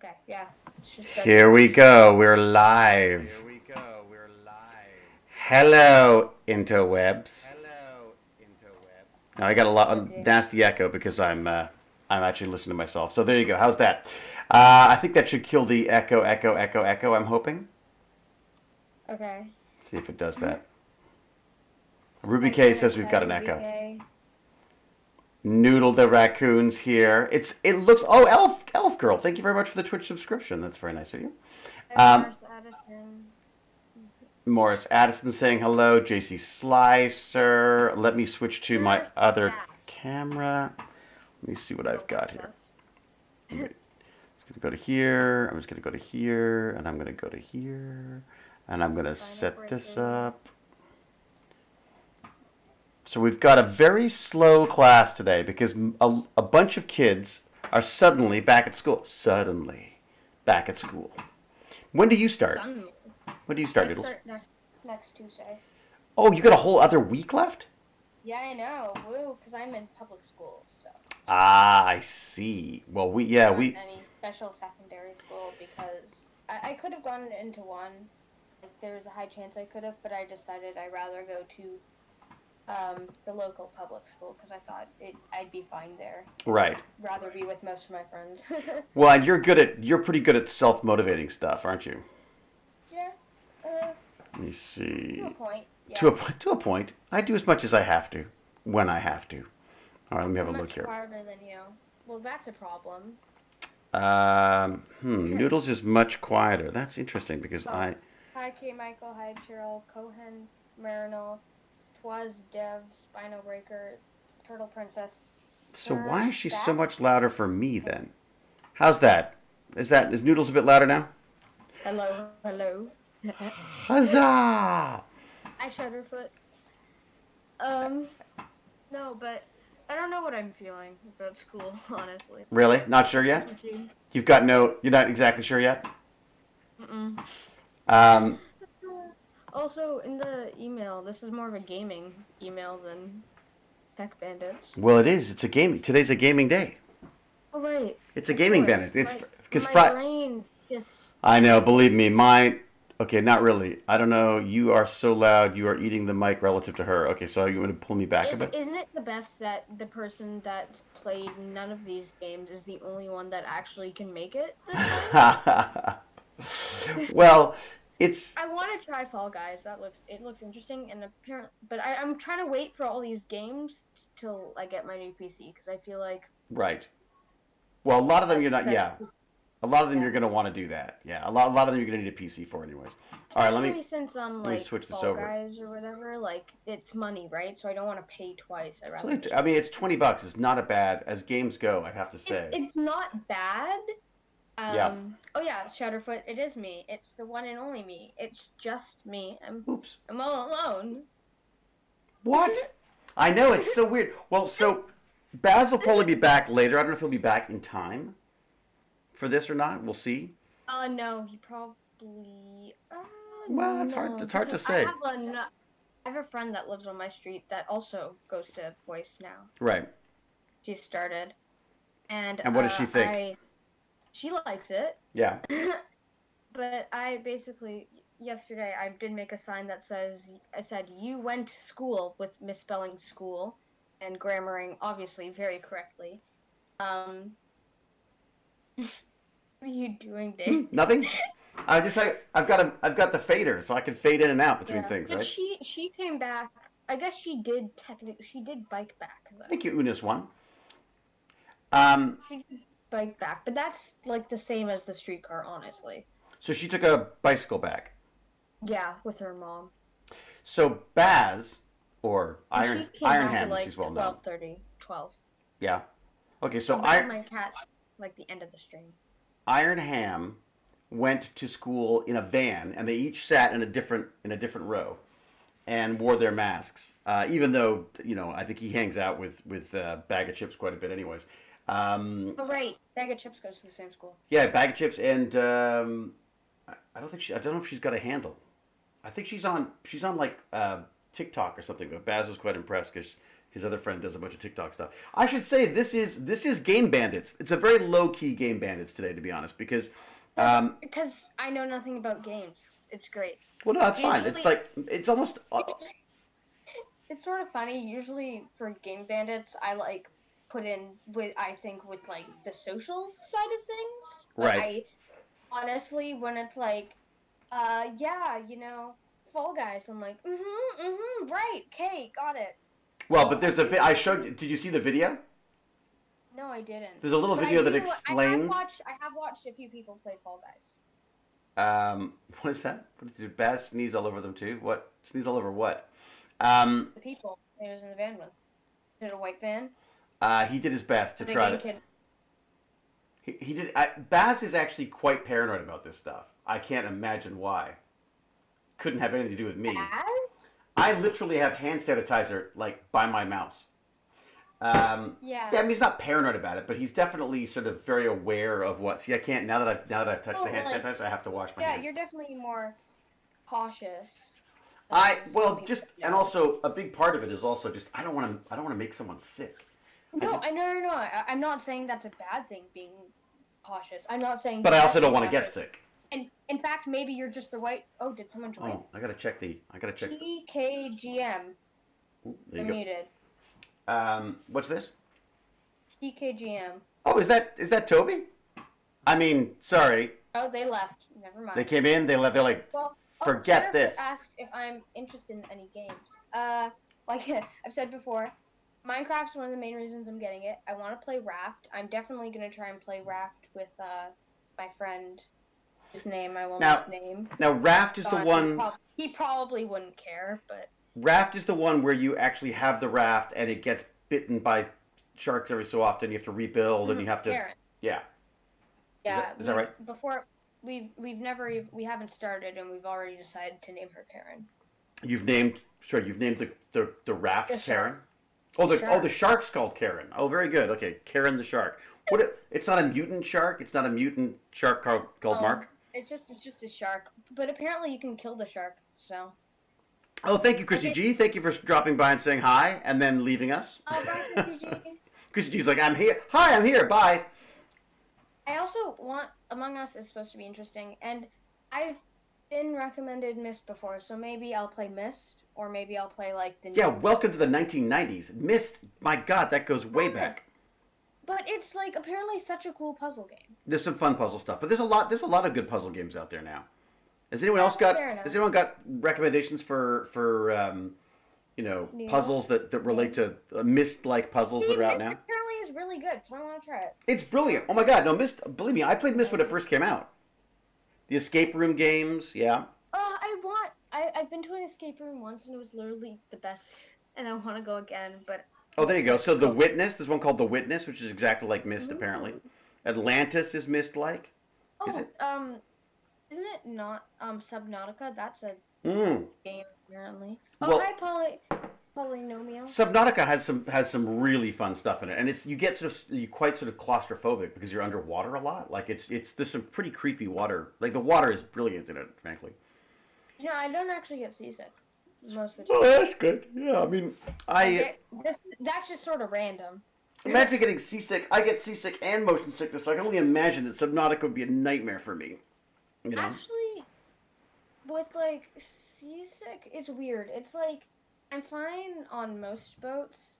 Okay, yeah. Here we go. We're live. Hello, interwebs. Now I got a lot Oh of dear. nasty echo because I'm actually listening to myself. So there you go. How's that? I think that should kill the echo, echo, echo, echo. I'm hoping. Okay. See if it does that. Ruby Thanks K for the says we've chat, got an Ruby echo. K. Noodle the raccoon's here. It looks. Oh, Elf Girl. Thank you very much for the Twitch subscription. That's very nice of you. And Um, Morris Addison. Morris Addison saying hello. JC Slicer. Let me switch to my Sure, other Sass. camera. Let me see what I've Noodle got here. Princess. I'm just going to go to here. I'm just going to go to here. And I'm going to go to here. And I'm going to Spinal set this Breaker. up. So we've got a very slow class today because a bunch of kids are suddenly back at school. Suddenly back at school. When do you start? Suddenly. When do you start, I Noodles? start next Tuesday. Oh, you got a whole other week left? Yeah, I know. Woo, because I'm in public school, so. Ah, I see. Well, Not we any special secondary school because I could have gone into one. Like, there's a high chance I could have, but I decided I'd rather go to the local public school because I thought I'd be fine there. right. Rather be with most of my friends. Well, and you're pretty good at self-motivating stuff, aren't you? Yeah, Let me to a see. point. To Yeah, a point. I do as much as I have to when I have to. All right, let me have I'm a look much here. quieter than you. Well, that's a problem. Noodles is much quieter. That's interesting because Oh, I. hi K. Michael, hi Cheryl, Cohen, Marinol, Twas, Dev, Spinal Breaker, Turtle Princess, So Sir why is she so much Sass. louder for me then? How's that? Is Noodles a bit louder now? Hello, hello. Huzzah! I Shudderfoot. Um, no, but I don't know what I'm feeling about school, honestly. Really? Not sure yet? Teaching. You've got no. You're not exactly sure yet. Mm-mm. Um, Also, in the email, this is more of a gaming email than Tech Bandits. well, it is. It's a game. Today's a gaming day. Oh, right. It's a Of gaming course. bandit. It's because My brain's just. I know. Believe me, mine. Okay, not really. I don't know. You are so loud. You are eating the mic relative to her. Okay, so you want to pull me back a bit? Isn't it the best that the person that's played none of these games is the only one that actually can make it this time? Well, it's I want to try Fall Guys. It looks interesting and apparent, but I'm trying to wait for all these games till I get my new PC because I feel like right. Well, a lot of them you're not. that's Yeah, just, a lot of them yeah. you're going to want to do that. Yeah, a lot of them you're going to need a PC for, anyways. All right, Especially since let me like switch this Fall over. Guys or whatever, like it's money, right? So I don't want to pay twice. I'd So rather just I mean, wait. it's $20. It's not a bad as games go. I'd have to say. It's not bad. Yeah. Oh yeah, Shadowfoot. It is me. It's the one and only me. It's just me. Oops. I'm all alone. What? I know it's so weird. Well, so Baz will probably be back later. I don't know if he'll be back in time for this or not. We'll see. No, he probably. Well, it's hard. No, It's hard to because say. I have a friend that lives on my street that also goes to voice now. Right. She started, and And what does she think? she likes it. Yeah. But I basically yesterday I did make a sign that I said you went to school with misspelling school and grammaring obviously very correctly. What are you doing, Dave? Nothing. I just I've got the fader, so I can fade in and out between Yeah. things, But right? she came back. I guess she did bike back Thank though. you, Unis one. Um, She did bike back, but that's like the same as the streetcar, honestly. so she took a bicycle back. Yeah, with her mom. So Baz, or And she came Iron back at Ham, as like she's well known. 12:30, 12. Yeah. Okay, so I'll bet my cat's like the end of the stream. Iron Ham went to school in a van, and they each sat in a different row and wore their masks. Even though I think he hangs out with Bag of Chips quite a bit, anyways. Um, Oh right, Bag of Chips goes to the same school. yeah, Bag of Chips, and I don't know if she's got a handle. I think she's on like TikTok or something. But Baz was quite impressed because His other friend does a bunch of TikTok stuff. I should say this is Game Bandits. It's a very low key Game Bandits today, to be honest, because Because I know nothing about games. It's great. well, no, that's fine. It's Usually, like it's almost it's sort of funny. Usually for Game Bandits, I like put in with I think with like the social side of things. But right. I honestly, when it's like, yeah, Fall Guys, I'm like, right, okay, got it. Well, So but I there's do. I showed. Did you see the video? No, I didn't. There's a little But I video that do. explains. I have watched a few people play Fall Guys. What is that? Did Baz sneeze all over them too? What sneeze all over what? The people he was in the van with. Is it a white van? He did his best to The try game to. kid. He did. Baz is actually quite paranoid about this stuff. I can't imagine why. Couldn't have anything to do with me. As? I literally have hand sanitizer like by my mouse. Yeah. Yeah, I mean he's not paranoid about it, but he's definitely sort of very aware of what. See, I can't now that I've touched the hand Like, sanitizer, I have to wash my yeah, hands. you're definitely more cautious. Well, Some just people and know. also a big part of it is also just I don't want to make someone sick. No, no. I'm not saying that's a bad thing, being cautious. I'm not saying. But I you also have to don't want to be get cautious. sick. And in fact, maybe you're just the right. Oh, did someone join? Oh, I gotta check TKGM. Ooh, there You're you muted. go. What's this? TKGM. Oh, is that Toby? I mean, sorry, Oh, they left. Never mind. they came in, they left. They're like, Well, forget Sarah this. asked if I'm interested in any games. Like I've said before, Minecraft's one of the main reasons I'm getting it. I want to play Raft. I'm definitely gonna try and play Raft with my friend, whose name I will not name. Now, Raft is the Honestly, one. he probably wouldn't care, but Raft is the one where you actually have the raft and it gets bitten by sharks every so often. You have to rebuild and you have to. Karen. Yeah. Yeah. Is that right? Before we haven't started and we've already decided to name her Karen. You've named the raft The Karen. shark. The shark's called Karen. Oh, very good. Okay, Karen the shark. It's not a mutant shark. It's not a mutant shark called Mark. It's just a shark, but apparently you can kill the shark. So. Oh, thank you, Chrissy G. Thank you for dropping by and saying hi and then leaving us. Oh, bye, Chrissy G. Chrissy G's like, I'm here. Hi, I'm here. Bye. I also want Among Us is supposed to be interesting, and I've been recommended Myst before, so maybe I'll play Myst, or maybe I'll play like the. Yeah, welcome to the 1990s. Myst. My God, that goes way back. But it's like apparently such a cool puzzle game. There's some fun puzzle stuff, but there's a lot of good puzzle games out there now. Has anyone else got? Has anyone got recommendations for Neil? puzzles that relate to Myst-like puzzles that are out Myst now? apparently is really good, so I want to try it. It's brilliant. Oh my God, no Myst. Believe me, I played Myst when it first came out. The escape room games, yeah. Oh, I've been to an escape room once, and it was literally the best, and I want to go again, but. Oh, there you go. So The Witness, there's one called The Witness, which is exactly like Myst, apparently. Atlantis is Myst-like. Oh, Is it? Isn't it not Subnautica? That's a game apparently. Oh, Well, hi, Polynomial. Subnautica has some really fun stuff in it, and you quite sort of claustrophobic because you're underwater a lot. Like there's some pretty creepy water. Like the water is brilliant in it, frankly. I don't actually get seasick most of the time. Oh, that's good. Yeah, I mean, That's just sort of random. imagine getting seasick. I get seasick and motion sickness, so I can only imagine that Subnautica would be a nightmare for me. Actually, with like seasick, it's weird. It's like I'm fine on most boats.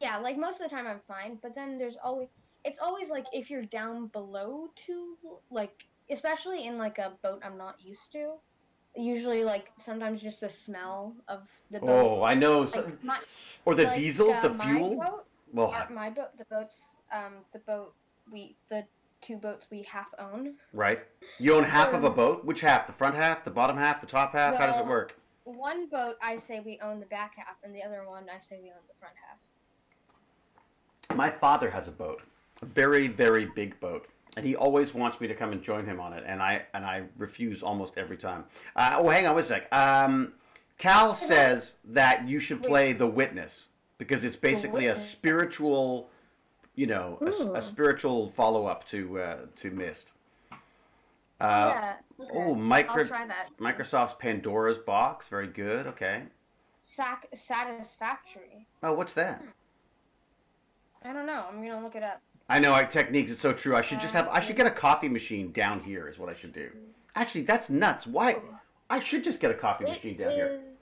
Yeah, like most of the time I'm fine, but then it's always like if you're down below too, like especially in like a boat I'm not used to. Usually, like sometimes just the smell of the boat. Oh, I know. Like, or the diesel, the fuel. My boat, Well, my boat, the two boats we half own. right. You own half of a boat. Which half? The front half, the bottom half, the top half? How does it work? One boat I say we own the back half, and the other one I say we own the front half. My father has a boat, a very, very big boat, and he always wants me to come and join him on it, and I refuse almost every time. Hang on one sec. Cal says that you should play The Witness because it's basically a spiritual, a spiritual follow-up to Myst. Yeah. Oh, I'll try that. Microsoft's Pandora's Box, very good. Okay. satisfactory. Oh, what's that? I don't know. I'm gonna look it up. I know, techniques. It's so true. I should get a Satis- coffee machine down here. Is what I should do. Actually, that's nuts. Why? Oh, I should just get a coffee it machine down here. is.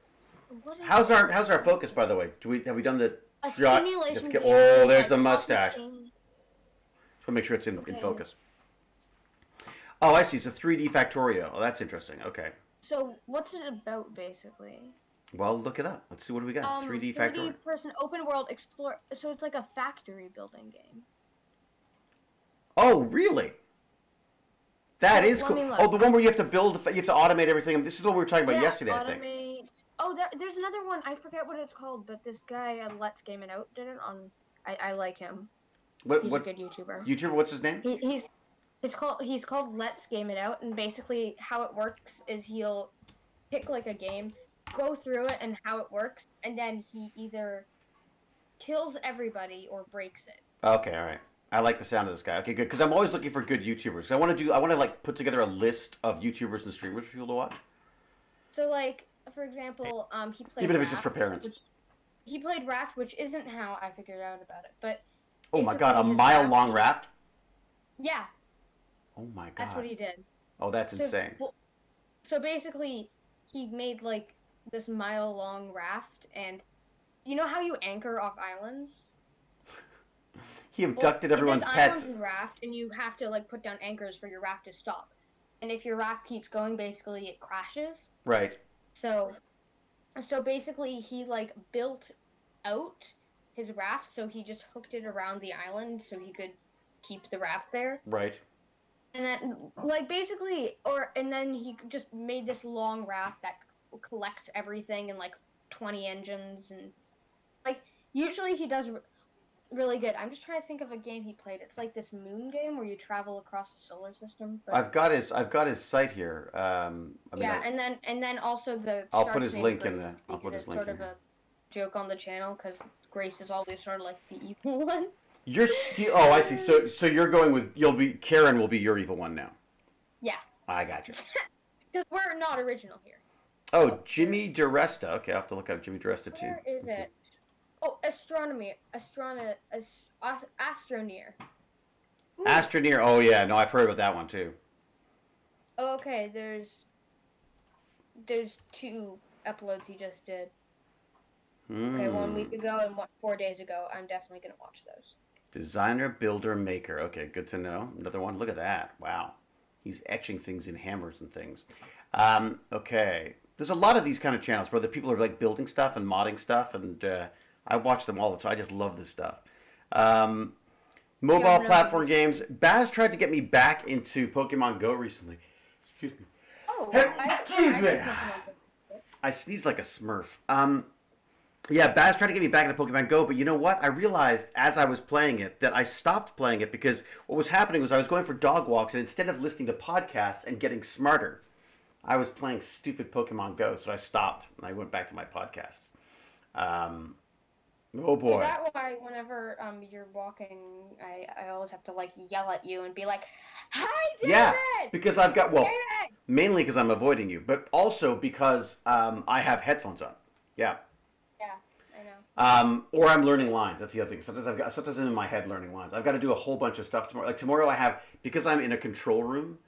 What is it? How's our focus, by the way? Have we done the A shot? Let's simulation get. game Oh, there's like the coffee mustache. stain. Just want to make sure it's in Okay. focus. Oh, I see. It's a 3D Factorio. Oh, that's interesting. Okay. So what's it about basically? Well, look it up. Let's see what do we got. 3D Factorio. 3D person open world explore. So it's like a factory building game. Oh, really? That So, is let cool. me look. Oh, the one where you have to build, you have to automate everything. This is what we were talking about Yeah, yesterday, I think. automate. Oh, there's another one. I forget what it's called, but this guy Let's Game It Out did it on. I like him. What He's a good YouTuber. YouTuber? What's his name? He's called Let's Game It Out, and basically how it works is he'll pick like a game, go through it and how it works, and then he either kills everybody or breaks it. Okay, all right. I like the sound of this guy. Okay, good. Because I'm always looking for good YouTubers. I want to like put together a list of YouTubers and streamers for people to watch. So like, for example, he played Even if it's just for parents. He played Raft, which isn't how I figured out about it, but Oh my God, a basically his mile-long raft? Yeah, Oh my God. that's what he did. Oh, that's So, insane. well, so basically, he made like this mile-long raft, and you know how you anchor off islands? He abducted everyone's there's pets. islands in raft, and you have to like put down anchors for your raft to stop. And if your raft keeps going, basically it crashes. Right. So basically, he like built out his raft, so he just hooked it around the island so he could keep the raft there. Right. And then, like, basically, and then he just made this long raft that collects everything in, like, 20 engines, and, like, usually he does really good. I'm just trying to think of a game he played. It's like this moon game where you travel across the solar system. But... I've got his site here. and then also the I'll put shark's his name link in Grace, the. I'll put because his link it's sort in. of a joke on the channel, because Grace is always sort of like the evil one. You're still. Oh, I see. So you're going with. Karen will be your evil one now. Yeah. I got you. Because we're not original here. Oh, Jimmy DiResta. Okay, I'll have to look up Jimmy DiResta too. Where is it? Oh, Astroneer. Ooh. Astroneer. Oh yeah, no, I've heard about that one too. Oh, okay, there's 2 uploads he just did. Okay, 1 week ago and 4 days ago. I'm definitely gonna watch those. Designer, builder, maker. Okay, good to know. Another one. Look at that. Wow. He's etching things in hammers and things. Okay. There's a lot of these kind of channels where the people are like building stuff and modding stuff, and I watch them all the time. I just love this stuff. Mobile platform games. Baz tried to get me back into Pokemon Go recently. Excuse me. Oh, Excuse me. I sneezed like a Smurf. Yeah, Baz tried to get me back into Pokemon Go, but you know what? I realized as I was playing it that I stopped playing it because what was happening was I was going for dog walks, and instead of listening to podcasts and getting smarter, I was playing stupid Pokemon Go, so I stopped, and I went back to my podcast. Oh, boy. Is that why whenever you're walking, I always have to, like, yell at you and be like, "Hi, David!" Yeah, because I've got, well, David! mainly because I'm avoiding you, but also because I have headphones on. Yeah. Yeah, I know. Or I'm learning lines. That's the other thing. Sometimes I'm in my head learning lines. I've got to do a whole bunch of stuff tomorrow. Like tomorrow, because I'm in a control room.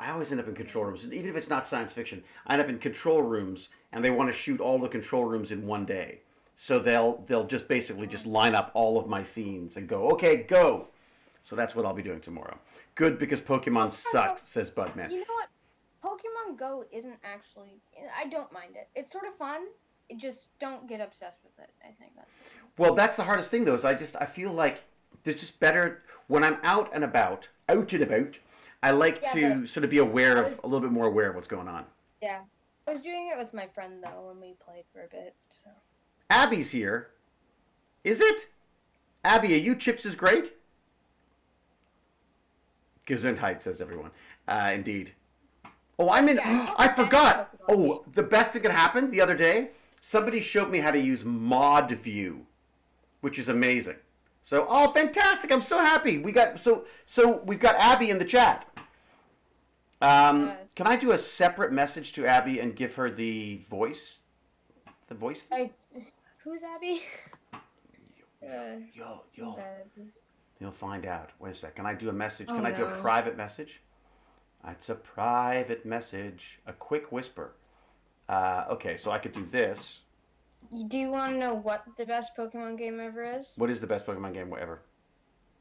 I always end up in control rooms, and even if it's not science fiction, I end up in control rooms, and they want to shoot all the control rooms in one day. So they'll just basically just line up all of my scenes and go, okay, go. So that's what I'll be doing tomorrow. Good, because Pokemon sucks, says Budman. You know what? Pokemon Go isn't actually. I don't mind it. It's sort of fun. Just don't get obsessed with it. I think that's. Well, that's the hardest thing, though. Is I feel like there's just better when I'm out and about. I like to sort of be aware of a little bit more aware of what's going on. Yeah, I was doing it with my friend though when we played for a bit. So. Abby's here. Is it? Abby, are you Chips is great? Gesundheit, says everyone. Indeed. Oh, I'm in. Yeah, I forgot. Oh, the best thing that happened the other day. Somebody showed me how to use Mod View, which is amazing. So, oh, fantastic! I'm so happy. We've got Abby in the chat. Can I do a separate message to Abby and give her the voice The voice thing? Who's Abby? You'll find out. Wait a sec. Can I do a message? Oh, Can I do a private message? It's a private message. A quick whisper. Okay, so I could do this. Do you want to know what the best Pokemon game ever is? What is the best Pokemon game ever?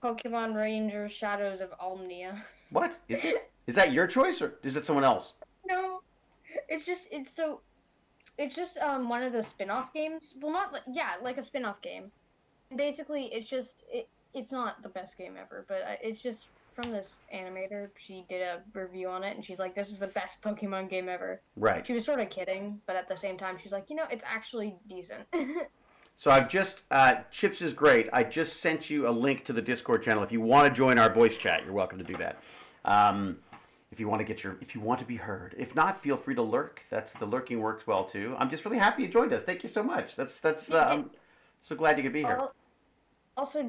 Pokemon Rangers Shadows of Almnia. What? Is it? Is that your choice or is it someone else? No. It's just one of those spin-off games. Well, not like a spin-off game. Basically, it's not the best game ever, but it's just from this animator. She did a review on it, and she's like, "This is the best Pokemon game ever." Right. She was sort of kidding, but at the same time, she's like, it's actually decent. So I've just Chips is great. I just sent you a link to the Discord channel. If you want to join our voice chat, you're welcome to do that. If you want to be heard. If not, feel free to lurk. The lurking works well too. I'm just really happy you joined us. Thank you so much. I'm so glad you could be here. Also,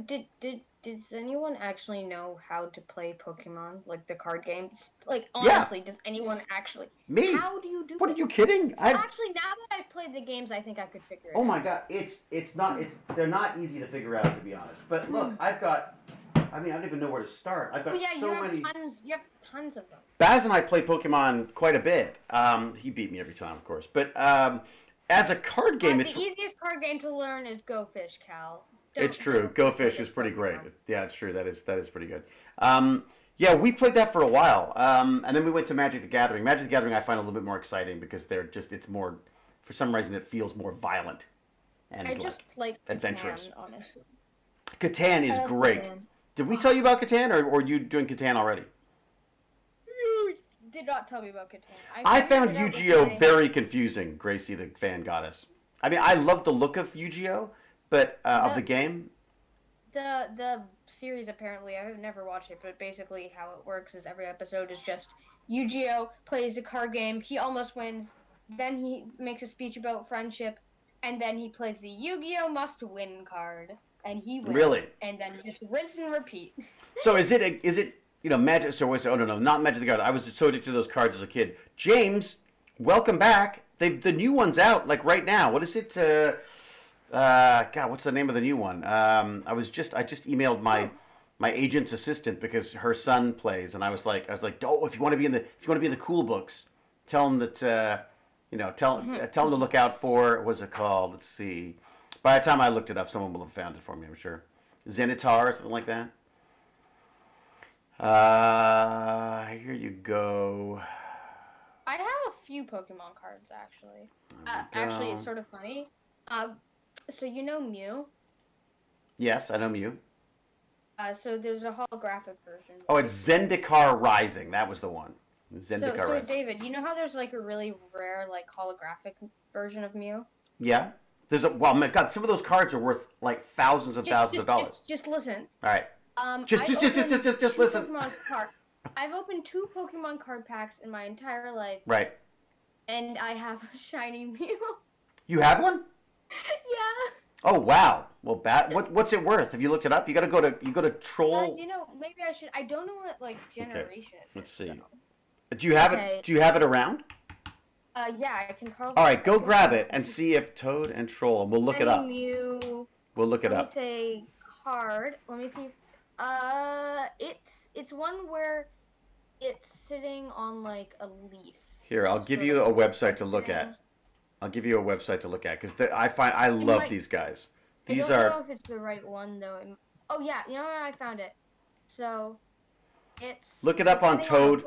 does anyone actually know how to play Pokemon, like the card games? Like, honestly, does anyone actually? Me? How do you do it? What are you kidding? Actually, now that I've played the games, I think I could figure it out. Oh my god, they're not easy to figure out, to be honest. But look, I don't even know where to start. I've got many. You have tons of them. Baz and I played Pokemon quite a bit. He beat me every time, of course. But as a card game, the easiest card game to learn is Go Fish, Cal. It's true. Go Fish is pretty great. Yeah, it's true. That is pretty good. Yeah, we played that for a while, and then we went to Magic the Gathering. Magic the Gathering I find a little bit more exciting because it's more, for some reason, it feels more violent and I just like adventurous. Catan, honestly. Catan is great. Catan. Did we tell you about Catan, or are you doing Catan already? You did not tell me about Catan. I found Yu-Gi-Oh very confusing. Gracie, the fan goddess. I mean, I love the look of Yu-Gi-Oh, but of the game. The series, apparently, I've never watched it, but basically how it works is every episode is just Yu-Gi-Oh plays a card game, he almost wins, then he makes a speech about friendship, and then he plays the Yu-Gi-Oh must-win card, and he wins. Really? And then just rinse and repeat. So is it Magic? So no, not Magic the Gathering. I was so addicted to those cards as a kid. James, welcome back. The new one's out like right now. What is it? God, what's the name of the new one? I just emailed my agent's assistant because her son plays, and I was like, oh, if you want to be in the cool books, tell him that tell him to look out for, what's it called? Let's see. By the time I looked it up, someone will have found it for me, I'm sure. Zenitar or something like that. Here you go. I have a few Pokemon cards actually. Actually, it's sort of funny. So you know Mew? Yes, I know Mew. So there's a holographic version. Oh, it's Zendikar Rising. That was the one. Zendikar Rising. So David, you know how there's like a really rare like holographic version of Mew? Yeah. My God, some of those cards are worth like thousands of dollars. Just listen. All right. Just listen. I've opened 2 Pokemon card packs in my entire life. Right. And I have a shiny Mew. You have one? Yeah. Oh wow. Well, what's it worth? Have you looked it up? You go to Troll. Maybe I should. I don't know what like generation. Okay. Let's see. Do you have it? Do you have it around? Yeah, I can probably. All right, go grab it and see if Toad and Troll. And we'll look it up. Mew. We'll look it up. Let me say card. Let me see. It's one where it's sitting on like a leaf. Here, I'll give you a website to look at. Because I love these guys. I don't know if it's the right one though. Oh yeah, you know what? I found it. So, it's. Look it up on Toad.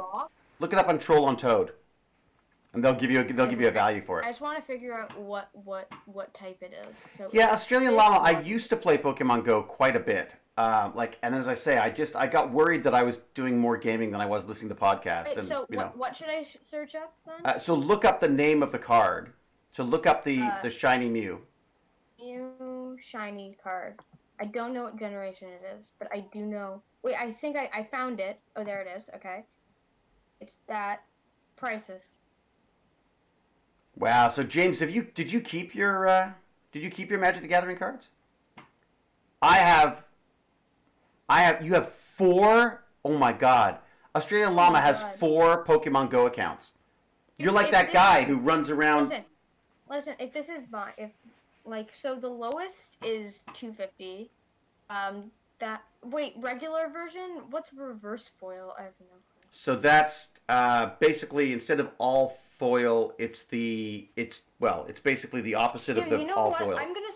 Look it up on Troll on Toad, and they'll give you a value for it. I just want to figure out what type it is. So yeah, Australian Llama. I used to play Pokemon Go quite a bit. And as I say, I got worried that I was doing more gaming than I was listening to podcasts. Wait, so what should I search up then? So look up the name of the card. So look up the shiny Mew. Mew shiny card. I don't know what generation it is, but I do know. Wait, I think I found it. Oh, there it is. Okay. It's that. Prices. Wow. So James, did you keep your Magic the Gathering cards? You have 4. Oh my God. Australian Llama has 4 Pokemon Go accounts. You're like that guy who runs around. listen, if this is my, if, like, so the lowest is 250. Wait, regular version? What's reverse foil? I have no clue. So that's basically instead of all foil, it's basically the opposite of Here, the you know all what? foil. I'm gonna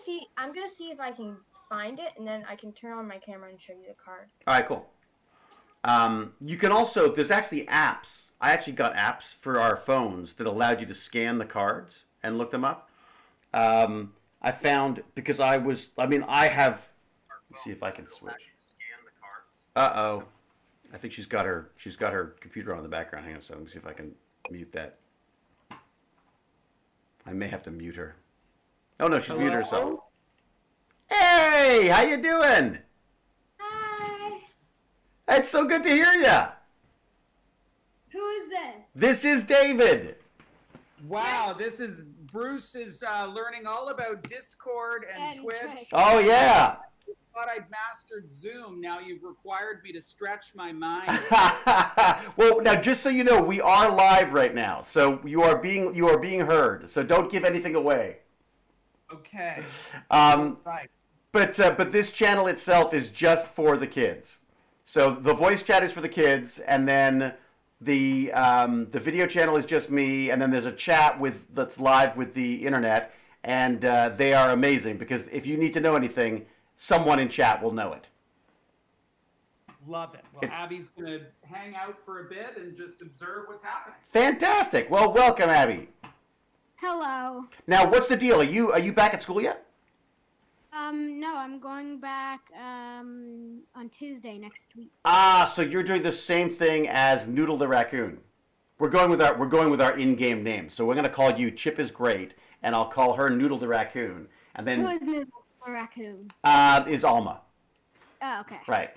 see if I can find it, and then I can turn on my camera and show you the card. All right, cool. You can also there's actually apps. I actually got apps for our phones that allowed you to scan the cards and look them up. I found because I have. Let's see if I can switch. Uh-oh. I think she's got her computer on in the background. Hang on a second. Let me see if I can mute that. I may have to mute her. Oh no, she's muted herself. Hey, how you doing? Hi. It's so good to hear ya. Who is this? This is David. Wow, this is Bruce is learning all about Discord and Twitch. Oh yeah. I thought I'd mastered Zoom. Now you've required me to stretch my mind. Well, now just so you know, we are live right now, so you are being heard. So don't give anything away. Okay. Right. But this channel itself is just for the kids. So the voice chat is for the kids, and then the video channel is just me, and then there's a chat that's live with the internet, and they are amazing because if you need to know anything, someone in chat will know it. Love it. Well, Abby's going to hang out for a bit and just observe what's happening. Fantastic. Well, welcome, Abby. Hello. Now, what's the deal? Are you back at school yet? No, I'm going back on Tuesday next week. Ah, so you're doing the same thing as Noodle the Raccoon. We're going with our in-game name. So we're going to call you Chip is Great, and I'll call her Noodle the Raccoon. And then Who is Noodle the Raccoon? Is Alma. Oh, okay. Right.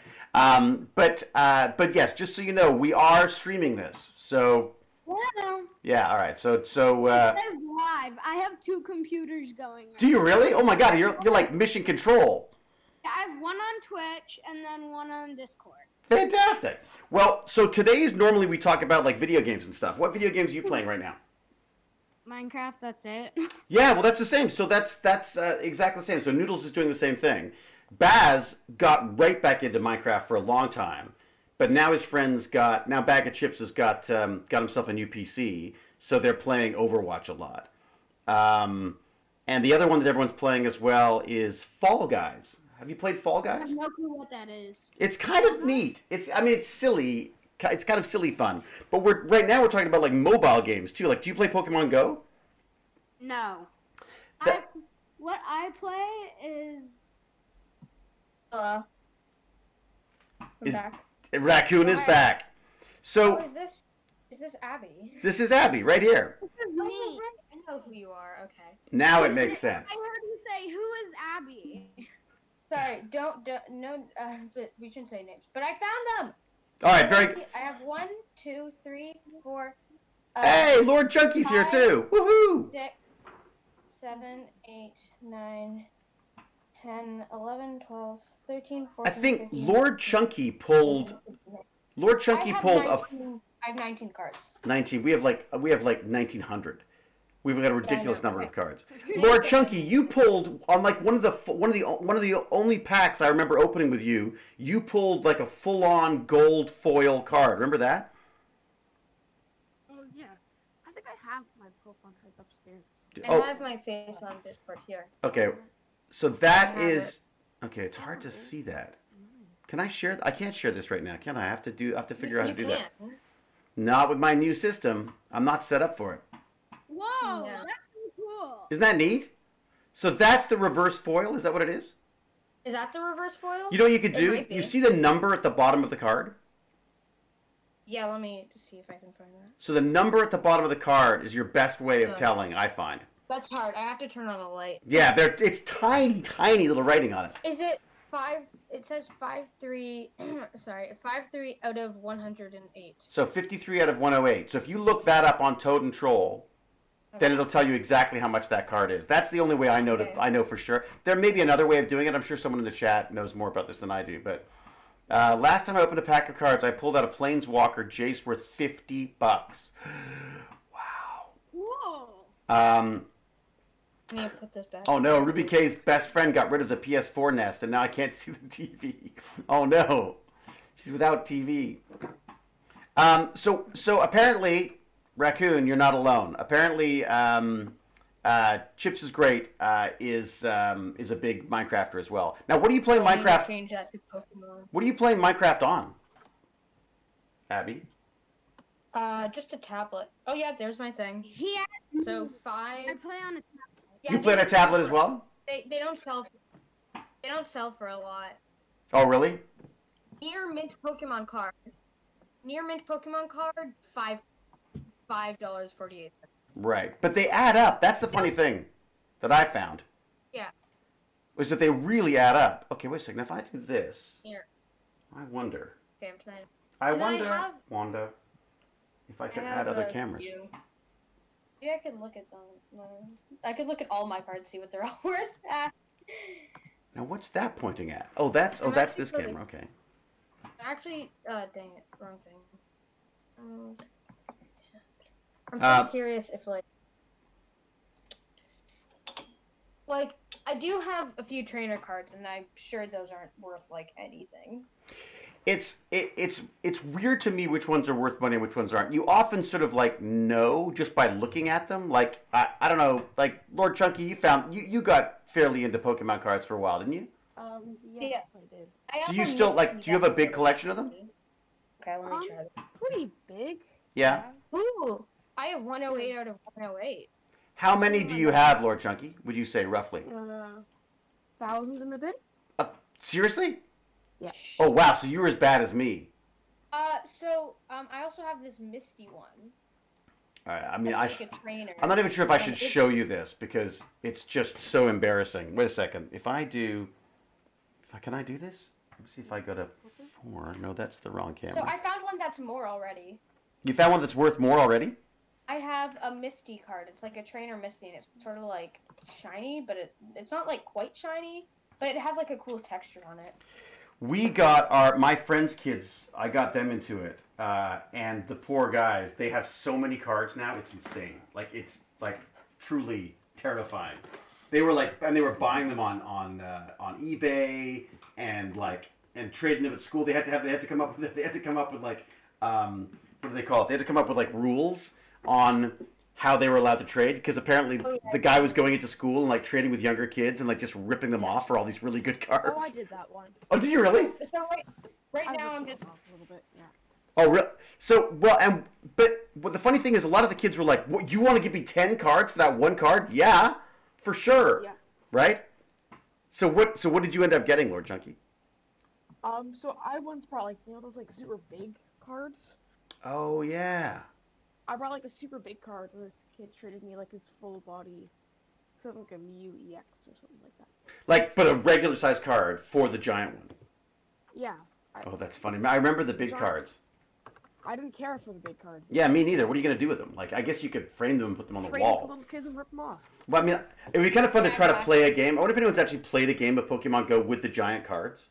But yes, just so you know, we are streaming this. So Well, yeah, all right. So it says live. I have 2 computers going. do you really? Oh my God, you're like mission control. Yeah, I have one on Twitch and then one on Discord. Fantastic. Well, so today's normally we talk about like video games and stuff. What video games are you playing right now? Minecraft, that's it. Yeah, well, that's the same. So that's exactly the same. So Noodles is doing the same thing. Baz got right back into Minecraft for a long time, but now his friends now Bag of Chips has got himself a new PC, so they're playing Overwatch a lot. And the other one that everyone's playing as well is Fall Guys. Have you played Fall I Guys? have no clue what that is. It's kind of neat. It's silly. It's kind of silly fun. But right now we're talking about like mobile games too. Like, do you play Pokemon Go? No. What I play is... Hello. I'm back. Raccoon is back. So Oh, is this Abby? this is Abby right here. This is Oh, me. right. I know who you are. Okay. Now it makes sense. I heard you say, who is Abby? Sorry, no, but we shouldn't say names. But I found them. All right, very. I have 1, 2, 3, 4. Hey, Lord Chunky's here too. Woohoo! 6, 7, 8, 9, 10, 11, 12, 13, 14. I think 15, Lord Chunky pulled. Lord Chunky pulled I have 19 cards. 19. We have like 1900. We've got a ridiculous number of cards. Lord Chunky, you pulled on like one of the only packs I remember opening with you. You pulled like a full-on gold foil card. Remember that? Oh yeah, I think I have my Pokemon cards upstairs. I have my face on Discord here. Okay, so that I have is okay. It's hard to see that. Can I share? I can't share this right now, can I? I have to figure out how to do that. Not with my new system. I'm not set up for it. Whoa, Yeah. that's so cool. Isn't that neat? So that's the reverse foil. Is that what it is? Is that the reverse foil? You know what you could It do? might be. You see the number at the bottom of the card? Yeah, let me see if I can find that. So the number at the bottom of the card is your best way of Oh. telling, I find. That's hard. I have to turn on the light. Yeah, it's tiny, tiny little writing on it. Is it 5? It says 5-3. Sorry, 5-3 out of 108. So 53 out of 108. So if you look that up on Toad and Troll, then it'll tell you exactly how much that card is. That's the only way I know I know for sure. There may be another way of doing it. I'm sure someone in the chat knows more about this than I do. But last time I opened a pack of cards, I pulled out a Planeswalker Jace worth $50. Wow. Whoa. I need to put this back. Oh no, Ruby K's best friend got rid of the PS4 nest, and now I can't see the TV. Oh no, she's without TV. So apparently, Raccoon, you're not alone. Apparently, Chips is great. Is a big Minecrafter as well. Now, what do you play I need to Minecraft? change that to Pokemon. What are you playing Minecraft on, Abby? Just a tablet. Oh yeah, there's my thing. He So I 5. play on a Yeah, You play on a tablet as well? They don't sell. They don't sell for a lot. Oh really? Near mint Pokemon card. Near mint Pokemon card, $5.48. Right, but they add up. That's the funny thing that I found. Yeah. Was that they really add up. Okay, wait a second. If I do this, Here. I wonder. Okay, I'm trying. I And then I wonder, have- Wanda, if I I can have add other a cameras. few. Maybe I could look at them. I could look at all my cards, see what they're all worth. Now, what's that pointing at? Oh, that's I'm that's actually this really- camera. Okay. Actually, dang it, wrong thing. I'm kind of curious if like I do have a few trainer cards, and I'm sure those aren't worth like anything. It's weird to me which ones are worth money and which ones aren't. You often sort of like know just by looking at them. Like I don't know, like Lord Chunky, you got fairly into Pokemon cards for a while, didn't you? Yes, Yeah. I did. Do you still like? Do you have a big collection of them? Okay, let me try this. Pretty big. Yeah. Ooh, I have 108 out of 108. How many do you have, Lord Chunky? Would you say roughly? 1,000 and a bit. Seriously? Yeah. Oh wow, so you were as bad as me. I also have this Misty one. All right, I mean, That's like a trainer. I'm not even sure if I And should it's- show you this because it's just so embarrassing. Wait a second. Can I do this? Let me see if I go to 4. No, that's the wrong camera. So I found one that's more already. You found one that's worth more already? I have a Misty card. It's like a trainer Misty, and it's sort of like shiny, but it's not like quite shiny, but it has like a cool texture on it. We got my friend's kids. I got them into it, and the poor guys. They have so many cards now. It's insane. Like it's like truly terrifying. They were buying them on eBay and trading them at school. They had to come up with like what do they call it? They had to come up with like rules on how they were allowed to trade because apparently the guy was going into school and like trading with younger kids and like just ripping them off for all these really good cards. Oh, I did that one. Oh, did you really? So right now I'm just. Off a little bit. Yeah. Oh, really? So, but the funny thing is, a lot of the kids were like, "What? You want to give me 10 cards for that one card?" Yeah, for sure. Yeah. Right. So what did you end up getting, Lord Chunky? So I once brought like those like super big cards. Oh yeah. I brought like a super big card, and this kid traded me like his full body, something like a Mew EX or something like that. Like, but a regular size card for the giant one. Yeah. Oh, that's funny. I remember the big Giant. cards. I didn't care for the big cards. Yeah, me neither. What are you gonna do with them? Like, I guess you could frame them and put them on the Trade them for wall. little kids and rip them off. Well, I mean, it'd be kind of fun to Yeah, try to exactly. play a game. I wonder if anyone's actually played a game of Pokemon Go with the giant cards.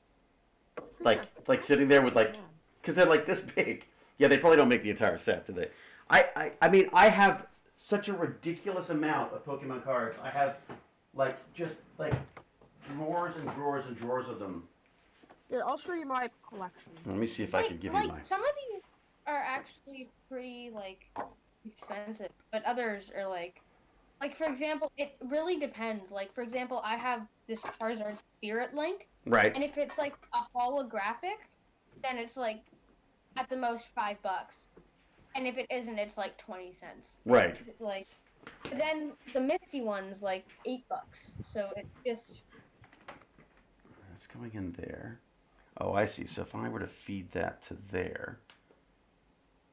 Like sitting there with like, because they're like this big. Yeah, they probably don't make the entire set, do they? I mean, I have such a ridiculous amount of Pokemon cards. I have just drawers and drawers and drawers of them. Here, I'll show you my collection. Let me see if I can give you my. Some of these are actually pretty expensive, but others are like for example, it really depends. Like for example, I have this Charizard Spirit Link, Right. and if it's like a holographic, then it's like at the most $5, and if it isn't, it's like 20 cents. Right. Like then the Misty one's like $8, so it's just. It's going in there. Oh, I see. So if I were to feed that to there.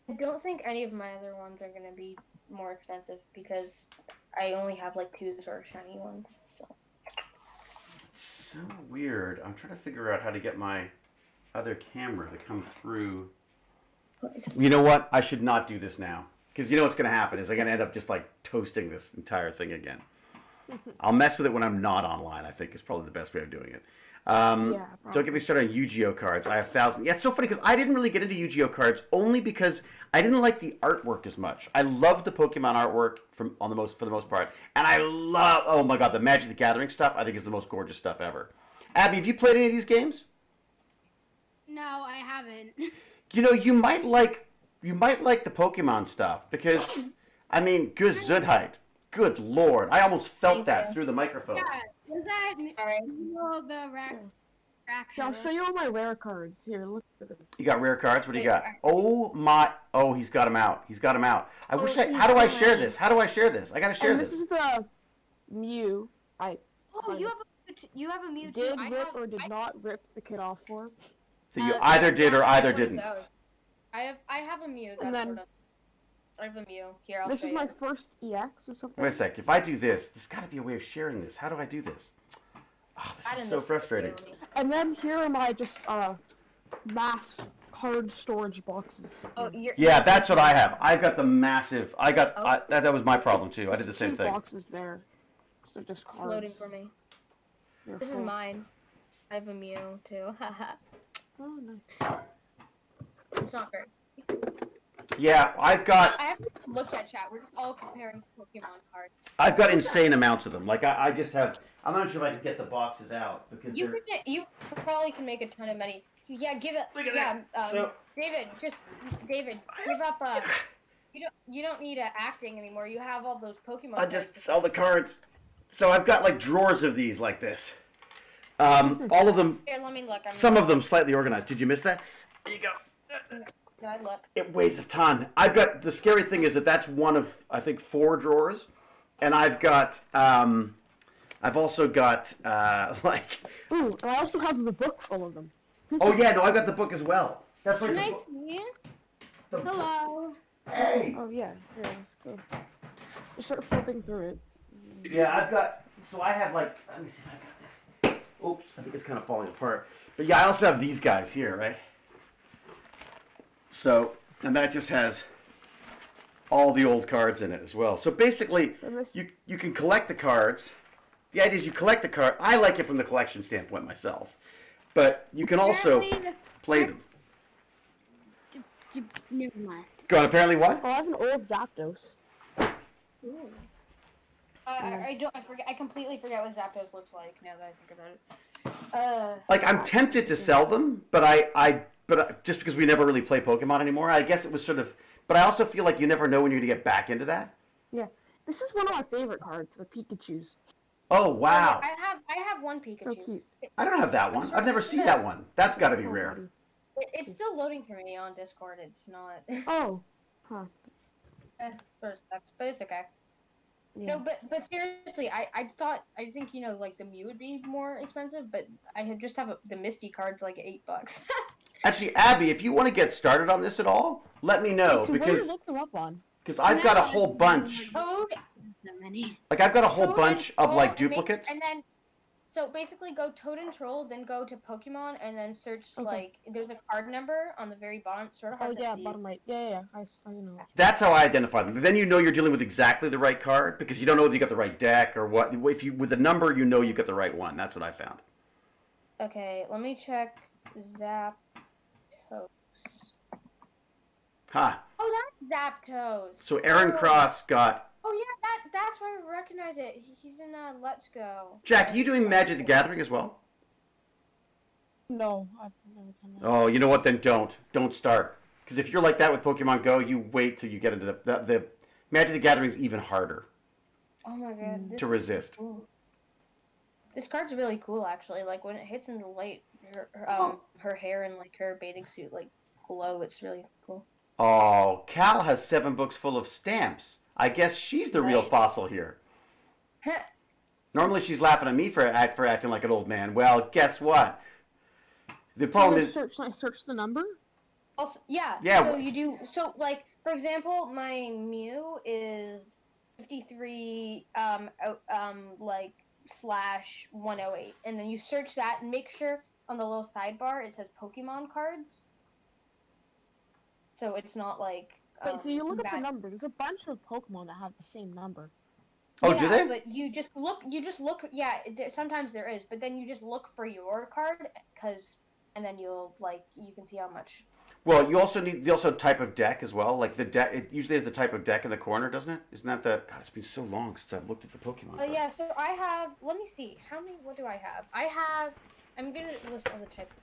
I don't think any of my other ones are gonna be more expensive because I only have like 2 sort of shiny ones. So. So weird. I'm trying to figure out how to get my other camera to come through. You know what? I should not do this now. Because you know what's going to happen is I'm going to end up just like toasting this entire thing again. I'll mess with it when I'm not online, I think is probably the best way of doing it. Yeah, Don't get me started on Yu-Gi-Oh cards. I have thousands. Yeah, it's so funny because I didn't really get into Yu-Gi-Oh cards only because I didn't like the artwork as much. I love the Pokemon artwork for the most part, and I love, oh my god, the Magic the Gathering stuff. I think is the most gorgeous stuff ever. Abby, have you played any of these games? No, I haven't. You know, you might like the Pokemon stuff because, I mean, Gesundheit. Good lord, I almost felt Thank that you. through the microphone. Yeah, was that Alright. the rack? Yeah, I'll show you all my rare cards. Here, look at this. You got rare cards. What do you Wait, got? Oh my! Oh, he's got them out. He's got them out. I wish I. he's How do I so share ready. this? How do I share this? I gotta share And this. this is the Mew. I Oh, you have a Mew too. did I rip have, or did not rip the kid off for. So you Uh, either did or I have either one of didn't. those. I have a Mew. That's And then- sort of. I have a Mew. Here, I'll This show is you. my first EX or something. Wait a sec. If I do this, there's got to be a way of sharing this. How do I do this? Oh, Add this in is so this frustrating. video. And then here are my just mass card storage boxes. Oh, Yeah, that's what I have. I've got the massive. Oh. That was my problem too. I did the There's same two thing. boxes there. So just It's cards. loading for me. They're This is full. mine. I have a Mew too. Haha. Oh, nice. It's not very. Yeah, I've got I haven't looked at chat. We're just all comparing Pokemon cards. insane amounts of them. Like I just have. I'm not sure if I can get the boxes out because You they're. could. You probably can make a ton of money. Yeah, give it. Look at Yeah, that. So- David, give up. You don't need acting anymore. You have all those Pokemon. I'll cards just to sell the cards. So I've got like drawers of these like this. All of them. Here, let me look. Some of them slightly organized. Did you miss that? There you go. No, I look. It weighs a ton. I've got, the scary thing is that's one of, I think, 4 drawers. And I've got, I've also got, like, Ooh, and I also have the book full of them. oh yeah, no, I've got the book as well. That's like Can the I book. see you? The- Hello. Hey! Oh yeah, here, let's go. Just start flipping through it. Yeah, I've got, so I have like, let me see if I got this. Oops, I think it's kind of falling apart. But yeah, I also have these guys here, right? So, and that just has all the old cards in it as well. So basically, And this, you can collect the cards. The idea is you collect the card. I like it from the collection standpoint myself, but you can also Apparently play them. Never mind. Go on. Apparently, what? oh, I have an old Zapdos. Ooh. I don't. I forget. I completely forget what Zapdos looks like now that I think about it. Like I'm tempted to sell them, but just because we never really play Pokemon anymore, I guess it was sort of. But I also feel like you never know when you're gonna get back into that. Yeah, this is one of my favorite cards, the Pikachu's. Oh wow! I have one Pikachu. So cute. I don't have that one. I've never seen that one. That's got to be So rare. pretty. It's still loading for me on Discord. It's not. Oh, huh. Sort of sucks, but it's okay. Yeah. No, but seriously, I think like the Mew would be more expensive, but just have the Misty cards like $8. Actually, Abby, if you want to get started on this at all, let me know Wait, so what do because you look them up on? I've got a whole bunch. Code So many. Like I've got a whole Toad bunch and of like Troll, duplicates. and then so basically go Toad and Troll, then go to Pokemon, and then search Okay. like there's a card number on the very bottom, sort of Oh hard to yeah, see. bottom right. Yeah. I know. That's how I identify them. Then you know you're dealing with exactly the right card because you don't know whether you got the right deck or what. If you with a number, you know you got the right one. That's what I found. Okay, let me check Zapdos. Ha! Oh, that's Zapdos. So Aaron Oh. Cross got. Oh yeah, that's why I recognize it. He's in Let's Go. Jack, you doing Magic the Gathering as well? No, I've never done that. Oh, you know what? Then don't start. Because if you're like that with Pokemon Go, you wait till you get into the Magic the Gathering is even harder Oh my god, this to is resist. cool. This card's really cool, actually. Like when it hits in the light, her hair and like her bathing suit like glow. It's really cool. Oh, Cal has 7 books full of stamps. I guess she's the real Right. fossil here. Normally she's laughing at me for acting like an old man. Well, guess what? The problem is, I search the number. Also, yeah. Yeah, So wh- you do. So like, for example, my Mew is 53. Like /108, and then you search that and make sure on the little sidebar it says Pokemon cards. So it's not like. Wait, so you look at the bad- number. There's a bunch of Pokemon that have the same number. Oh, yeah, do they? But you just look. Yeah, sometimes there is, but then you just look for your card, and then you can see how much. Well, you also need the type of deck as well. Like the deck, it usually has the type of deck in the corner, doesn't it? Isn't that the? God, it's been so long since I've looked at the Pokemon cards. Yeah. So I have. Let me see. How many? What do I have? I'm gonna list all the types.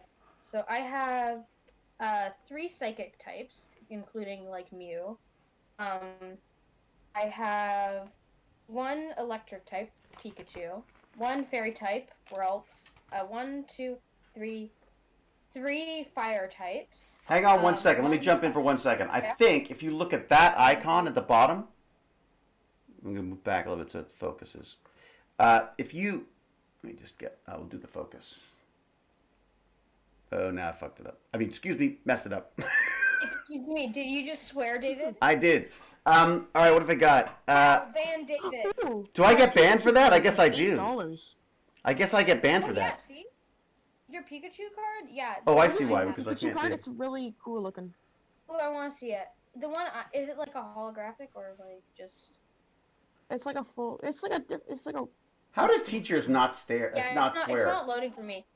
So I have 3 psychic types, including like Mew. I have 1 electric type, Pikachu. 1 fairy type, Ralts. 1, 2, 3, 3 fire types. Hang on 1 second. Let me 1 jump in for 1 second. I Yeah. think if you look at that icon at the bottom, I'm gonna move back a little bit so it focuses. If you, let me just get. I will do the focus. Oh, now I fucked it up. I mean, excuse me, messed it up. Excuse me, did you just swear, David? I did. All right, what have I got? Ban David. Ooh, Do I get banned for that? I guess I do. $8. I guess I get banned for Oh, yeah, that. see? Your Pikachu card? Yeah. Oh, I the see one why, have- because I Pikachu can't card, do it's really cool looking. Oh, I want to see it. The one, is it like a holographic or like just? It's like a full. It's like a. How do teachers not stare? Yeah, not swear? It's not loading for me.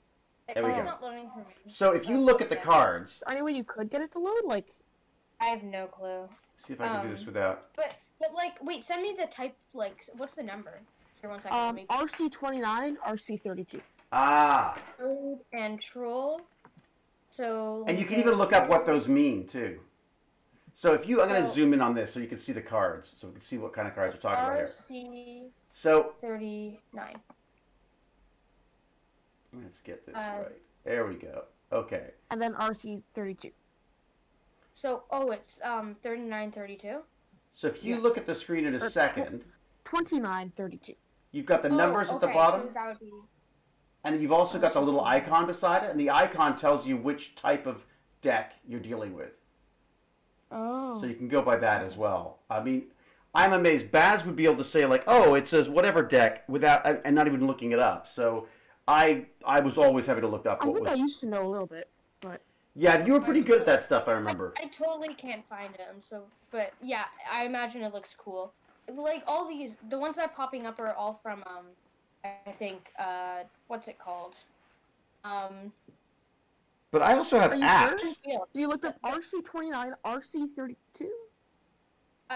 There we It's go. not loading for me. So if you look at the cards, Is there any way you could get it to load? Like, I have no clue. see if I can do this without. But like, wait, send me the type. Like, what's the number? Here, 1 second. Let me. RC29, RC32. Ah, Toad and troll. So. and you can even look up what those mean too. So if you, I'm going to So- zoom in on this so you can see the cards, so we can see what kind of cards we're talking about here. RC So 39. let's get this right. There we go. Okay. And then RC32. So, it's 39, 32. So if you Yeah. look at the screen in a Or- second, 2932. you've got the numbers at the Okay, bottom, so that would be. and you've also got the little icon beside it, and the icon tells you which type of deck you're dealing with. Oh. So you can go by that as well. I mean, I'm amazed. Baz would be able to say like, "Oh, it says whatever deck," without and not even looking it up. So I was always having to look up I what think I was. used to know a little bit, but Yeah, you were pretty good at that stuff. I remember. I totally can't find them. So, but yeah, I imagine it looks cool. Like all these, the ones that are popping up are all from I think what's it called? But I also have Are you apps. sure? So you looked up RC29, RC32?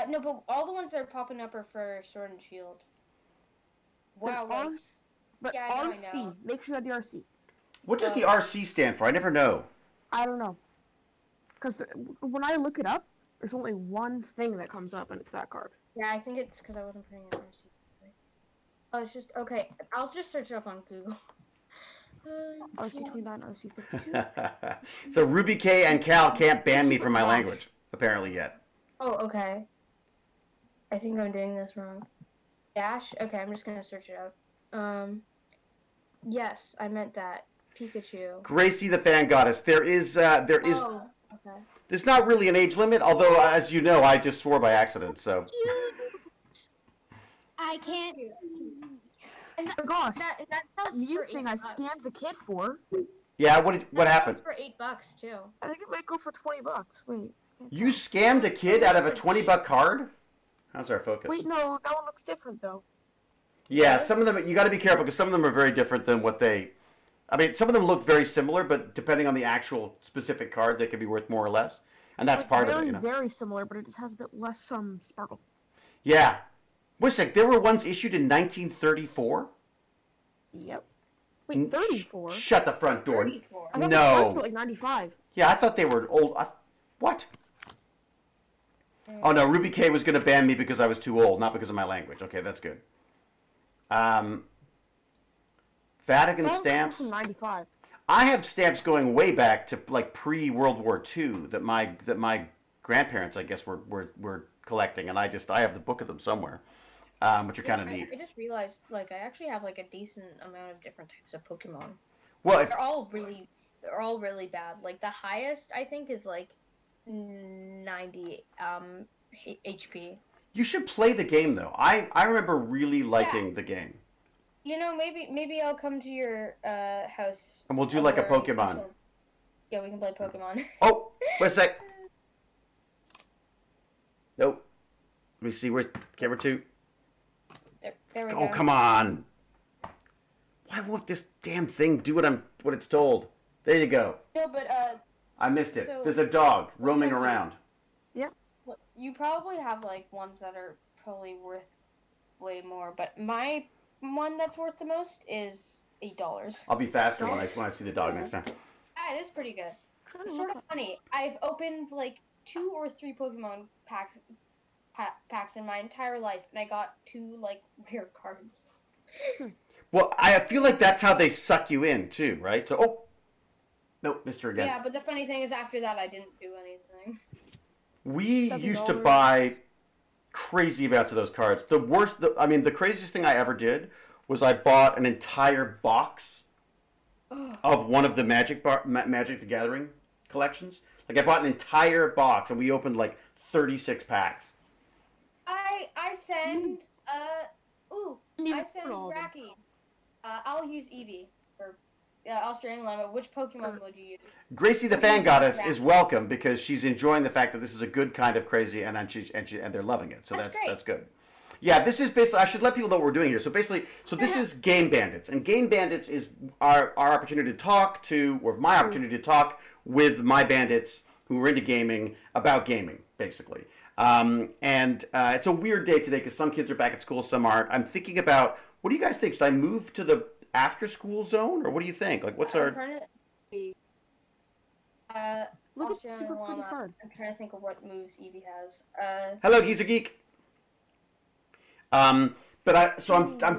No, but all the ones that are popping up are for Sword and Shield. Wow. Like, But Yeah, I know, I RC. know. Make sure you have the RC. What does the RC stand for? I never know. I don't know. Because when I look it up, there's only one thing that comes up, and it's that card. yeah, I think it's because I wasn't putting it in RC. Oh, it's just okay. I'll just search it up on Google. RC29, RC32. So Ruby K and Cal can't ban me from my language apparently yet. Oh, okay. I think I'm doing this wrong. Dash? Okay, I'm just gonna search it up. Yes, I meant that. Pikachu. Gracie the Fan Goddess. There is Oh, okay. there's not really an age limit, although as you know, I just swore by accident. So I can't. Oh gosh. That sells New for thing I $8. scammed the kid for. yeah, what That happened? sells for $8 too. I think it might go for $20. Wait. You scammed a kid out of a $20 card? How's our focus? Wait, no, that one looks different though. Yeah, some of them you got to be careful because some of them are very different than what they. I mean, some of them look very similar, but depending on the actual specific card, they could be worth more or less, and that's Like, part very, of it, you know. Very similar, but it just has a bit less sparkle. Yeah. Wait a sec. There were ones issued in 1934. Yep. Wait, 34? Shut the front door. 34. I thought No. the price was like 95. Yeah, I thought they were old. What? Oh no, Ruby K was going to ban me because I was too old, not because of my language. Okay, that's good. Vatican That one comes stamps. from 95. I have stamps going way back to like pre-World War II that my grandparents, I guess, were collecting, and I have the book of them somewhere, which are kind of neat. I just realized, like, I actually have like a decent amount of different types of Pokemon. Well, if, They're all really bad. Like the highest I think is like 90 HP. you should play the game though. I remember really liking the game. You know, maybe I'll come to your house. And we'll do like a over Pokemon. social- Yeah, we can play Pokemon. Oh, wait a sec. Nope. Let me see. Where's camera 2? There we Oh, go. come on. Why won't this damn thing do what it's told? There you go. No, but I missed it. So- There's a dog roaming Chucky. around. look, you probably have like ones that are probably worth way more, but my one that's worth the most is $8. I'll be faster when I see the dog next time. Yeah, it is pretty good. Trying It's to sort look of funny. I've opened like 2 or 3 Pokemon packs in my entire life, and I got 2 like rare cards. Well, I feel like that's how they suck you in too, right? So, oh, nope, missed her again. Yeah, but the funny thing is, after that, I didn't do anything. We $7. used to buy crazy amounts of those cards. The craziest thing I ever did was I bought an entire box of one of the Magic the Gathering collections. Like I bought an entire box, and we opened like 36 packs. I send I send all of them. Racky. I'll use Eevee or Australian Llama. Which Pokemon would you use? Gracie the Fan Goddess is welcome because she's enjoying the fact that this is a good kind of crazy, and they're loving it. So that's good. Yeah, this is basically. I should let people know what we're doing here. So basically, this is Game Bandits, and Game Bandits is our opportunity to talk to, or my opportunity to talk with my bandits who are into gaming about gaming, basically. It's a weird day today because some kids are back at school, some aren't. I'm thinking about, what do you guys think? Should I move to the after-school zone, or what do you think? Like, what's our? Look at Australian super pretty Llama. card. I'm trying to think of what moves Eevee has. Hello, Geezer Geek. I'm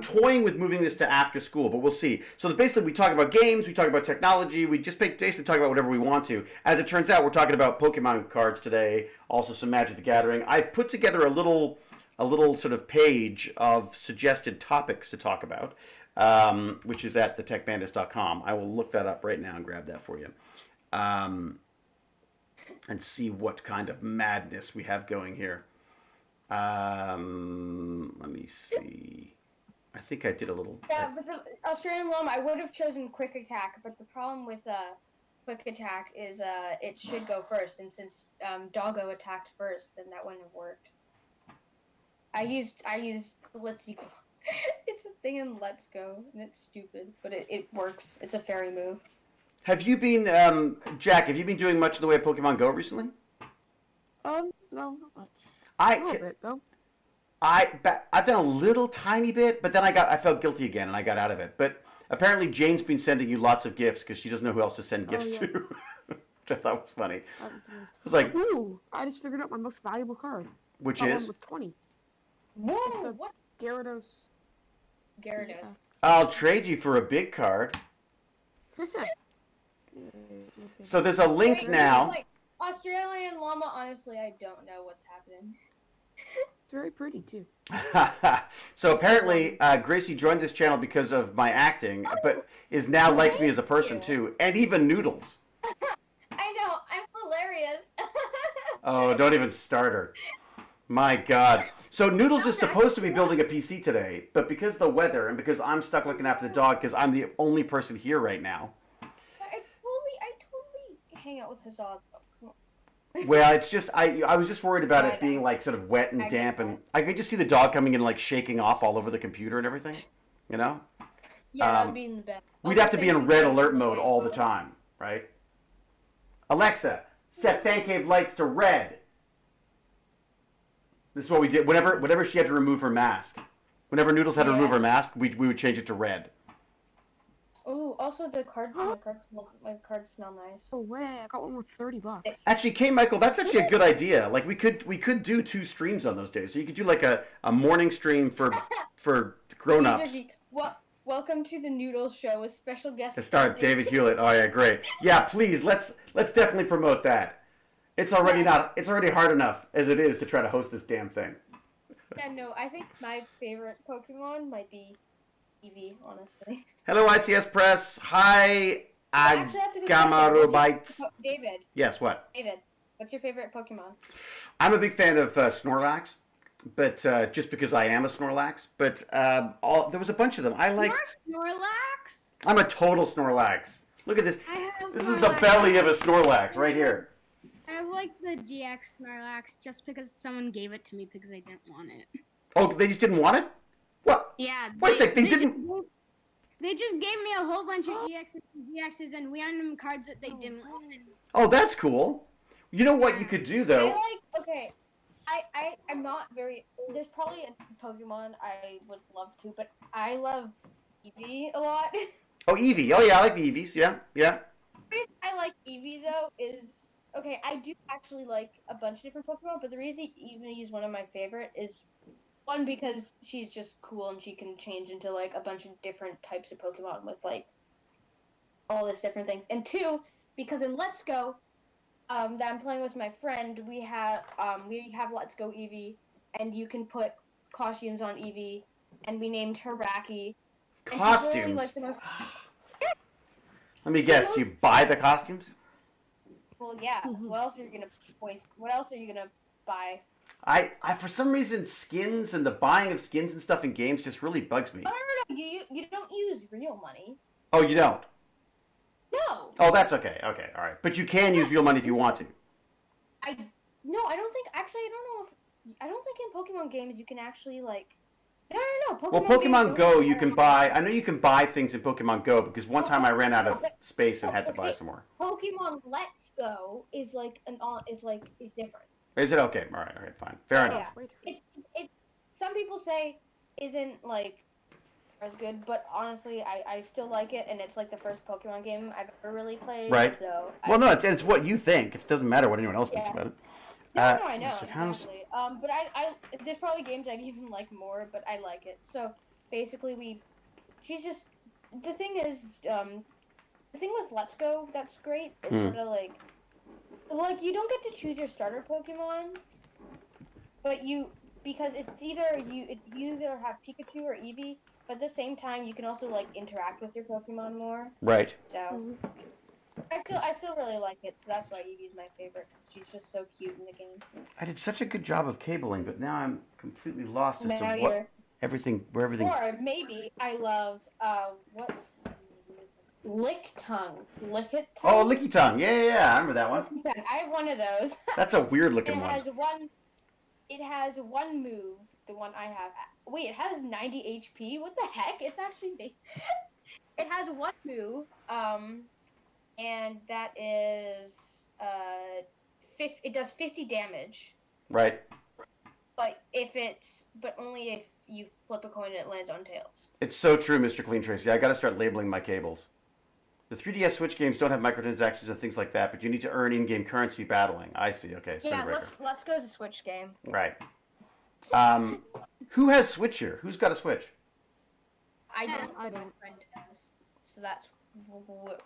toying with moving this to after school, but we'll see. So basically, we talk about games, we talk about technology, we just basically talk about whatever we want to. As it turns out, we're talking about Pokemon cards today, also some Magic the Gathering. I've put together a little sort of page of suggested topics to talk about, which is at thetechbandits.com. I will look that up right now and grab that for you, and see what kind of madness we have going here. Let me see. I think I did a little. Yeah, with the Australian Llama, I would have chosen Quick Attack, but the problem with Quick Attack is it should go first, and since Doggo attacked first, then that wouldn't have worked. I used Let's Go. It's a thing in Let's Go, and it's stupid, but it works. It's a fairy move. Have you been, Jack? Have you been doing much in the way of Pokemon Go recently? No, not much. I A little bit though. I've done a little tiny bit, but then I felt guilty again and I got out of it. But apparently Jane's been sending you lots of gifts because she doesn't know who else to send gifts to, which I thought was funny. I was like, ooh, I just figured out my most valuable card. which That is? one with 20. Whoa! It's a What? Gyarados. Gyarados. I'll trade you for a big card. So there's a link Wait, now. Like, Australian Llama, honestly, I don't know what's happening. It's very pretty too. So apparently Gracie joined this channel because of my acting, but is now likes me as a person too, and even Noodles. I know, I'm hilarious. Oh, don't even start her. My God. So Noodles is supposed to be building a PC today, but because of the weather and because I'm stuck looking after the dog because I'm the only person here right now. I totally hang out with his dog. Oh, come on. Well, it's just I was just worried about I it being know. like sort of wet and I get damp, that. and I could just see the dog coming in like shaking off all over the computer and everything. You know, Yeah, that'd be in the best. we'd have to be in red alert mode all the time, right? Alexa, set fan cave lights to red. This is what we did whenever she had to remove her mask. Whenever Noodles had to remove Yeah. her mask, we would change it to red. Oh, also the card, my cards smell nice. Oh way, I got one with $30. Actually, K. Michael, that's actually a good idea. Like we could do 2 streams on those days. So you could do like a morning stream for grown-ups. Welcome to the Noodles Show with special guest. To start David Hewlett. Oh yeah, great. Yeah, please let's definitely promote that. It's already hard enough as it is to try to host this damn thing. Yeah, no, I think my favorite Pokemon might be Eevee, honestly. Hello, ICS Press. Hi, Actually, that's a good question. Agamarobites. David, Yes, what? what's your favorite Pokemon? I'm a big fan of Snorlax, but just because I am a Snorlax. But there was a bunch of them. I like. Snorlax? I'm a total Snorlax. Look at this. I have This is the Snorlax. belly of a Snorlax right here. I have like the GX Snorlax just because someone gave it to me because I didn't want it. Oh, they just didn't want it? What? Yeah. Wait a sec, they didn't. They just gave me a whole bunch of EXs and VXs and random cards that they didn't open. Oh, that's cool. You know what you could do though? I'm not very. There's probably a Pokemon I would love to, but I love Eevee a lot. Oh, Eevee. Oh yeah, I like the Eevees. Yeah, yeah. The reason I like Eevee though is okay. I do actually like a bunch of different Pokemon, but the reason Eevee is one of my favorite is one because she's just cool and she can change into like a bunch of different types of Pokemon with like all this different things, and two because in Let's Go, that I'm playing with my friend, we have Let's Go Eevee, and you can put costumes on Eevee, and we named her Raki. Costumes. Really, like, the most... Let me guess. Do you buy the costumes? Well, yeah. What else are you gonna waste? What else are you gonna buy? I for some reason skins and the buying of skins and stuff in games just really bugs me. No. You don't use real money. Oh, you don't? No. Oh, that's okay. Okay, all right. But you can use real money if you want to. I don't think. Actually, I don't think in Pokemon games you can actually like. No. Well, Pokemon Go, you can buy. I know you can buy things in Pokemon Go because one time I ran out of space and had to buy some more. Pokemon Let's Go is like is different. Is it okay? All right, fine, fair enough. Yeah. It's some people say isn't like as good, but honestly, I still like it, and it's like the first Pokemon game I've ever really played. Right. So well, no, it's what you think. It doesn't matter what anyone else thinks about it. No, I know exactly. But I there's probably games I'd even like more, but I like it. So basically, she's just the thing is the thing with Let's Go that's great is sort of like you don't get to choose your starter Pokemon, but because it's you either have Pikachu or Eevee, but at the same time you can also like interact with your Pokemon more. Right. So I still really like it, so that's why Eevee's my favorite, because she's just so cute in the game. I did such a good job of cabling, but now I'm completely lost as to where where everything. Or maybe I love what's Lick Tongue. Oh, Licky Tongue. Yeah, I remember that one. I have one of those. That's a weird looking one. It has one move. The one I have. Wait, it has 90 HP. What the heck? It's actually big. It has one move. And that is it does 50 damage. Right. But only if you flip a coin and it lands on tails. It's so true, Mr. Clean Tracy. I got to start labeling my cables. The 3DS Switch games don't have microtransactions and things like that, but you need to earn in-game currency battling. I see. Okay. Yeah, Let's Go is a Switch game. Right. Who has Switch here? Who's got a Switch? I don't. My friend does. So that's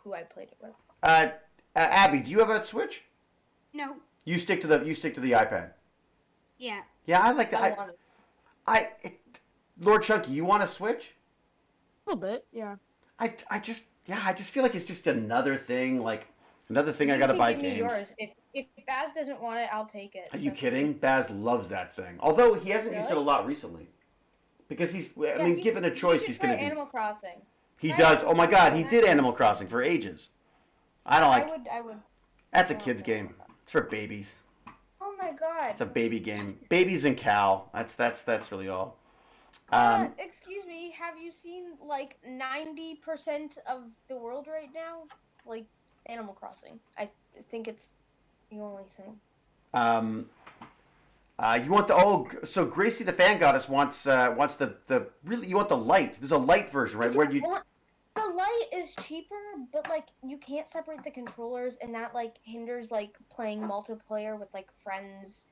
who I played it with. Abby, do you have a Switch? No. You stick to the iPad. Yeah. Yeah, I like that. Lord Chunky, you want a Switch? A little bit, yeah. I just feel like it's just another thing I gotta buy games. Me yours. If Baz doesn't want it, I'll take it. Are you kidding? Baz loves that thing. Although he hasn't used it a lot recently, because given a choice, he's gonna do Animal Crossing. He does. Oh my God, he did Animal Crossing for ages. I would. That's a kid's game. It's for babies. Oh my God. It's a baby game. Babies and Cal. That's really all. Excuse me. Have you seen like 90% of the world right now? Like Animal Crossing. I think it's the only thing. You want so Gracie the fan goddess wants the really, you want the light. There's a light version, right? Where you the light is cheaper, but like you can't separate the controllers, and that like hinders like playing multiplayer with like friends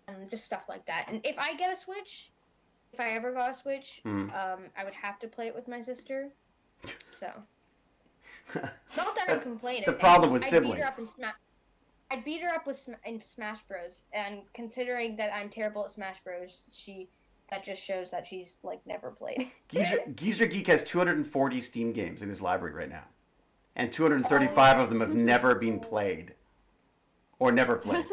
and just stuff like that. And if I get a Switch, if I ever got a Switch, I would have to play it with my sister. So not that I'm complaining. The problem with siblings. I'd beat her up in Smash Bros. And considering that I'm terrible at Smash Bros, that just shows that she's like never played. Geezer Geek has 240 Steam games in his library right now, and 235 of them have never been played, or never played.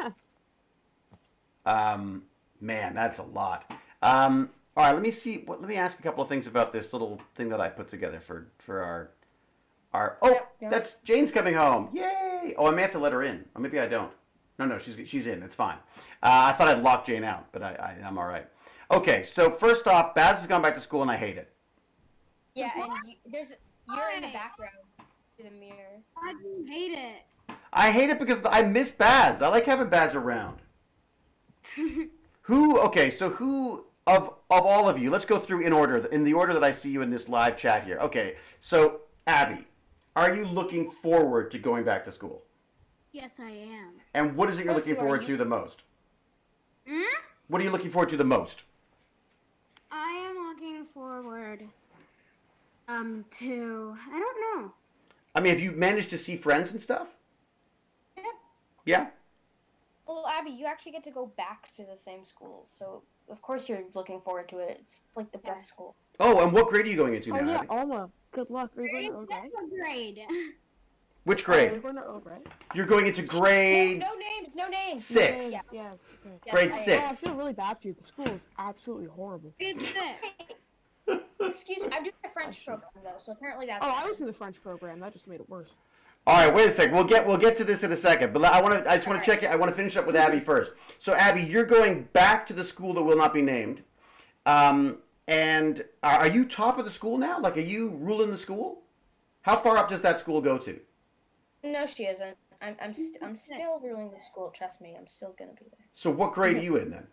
Man, that's a lot. All right, let me see. Let me ask a couple of things about this little thing that I put together for our. Yep. That's Jane's coming home. Yay! Oh, I may have to let her in, or maybe I don't. No, she's in. It's fine. I thought I'd lock Jane out, but I'm all right. Okay, so first off, Baz has gone back to school, and I hate it. Yeah, and you're in the Why? background through the mirror. I do hate it. I hate it because I miss Baz. I like having Baz around. Okay, so who of all of you, let's go through in order, in the order that I see you in this live chat here. Okay, so Abby, are you looking forward to going back to school? Yes, I am. And what is it you're looking Who are forward you? to the most? Hmm? What are you looking forward to the most? I am looking forward to I don't know. I mean, have you managed to see friends and stuff? Yep. Yeah? Well, Abby, you actually get to go back to the same school, so of course you're looking forward to it. It's like the best school. Oh, and what grade are you going into Oh now, yeah, Abby? Alma. Good luck. Are you going Grade, to that's Obey? a grade. Which Are you grade? going to Obey? You're going into grade No names, no names. 6. Yes. Yes. Okay. Yes, Grade I am. 6. Oh, I feel really bad for you. The school is absolutely horrible. Grade 6. Excuse me, I'm doing a French program though, so apparently that's. Oh, I was in the French program. That just made it worse. All right, wait a second. We'll get to this in a second, but I just want to check it. I want to finish up with Abby first. So, Abby, you're going back to the school that will not be named, and are you top of the school now? Like, are you ruling the school? How far up does that school go to? No, she isn't. I'm still ruling the school. Trust me, I'm still gonna be there. So, what grade are you in then?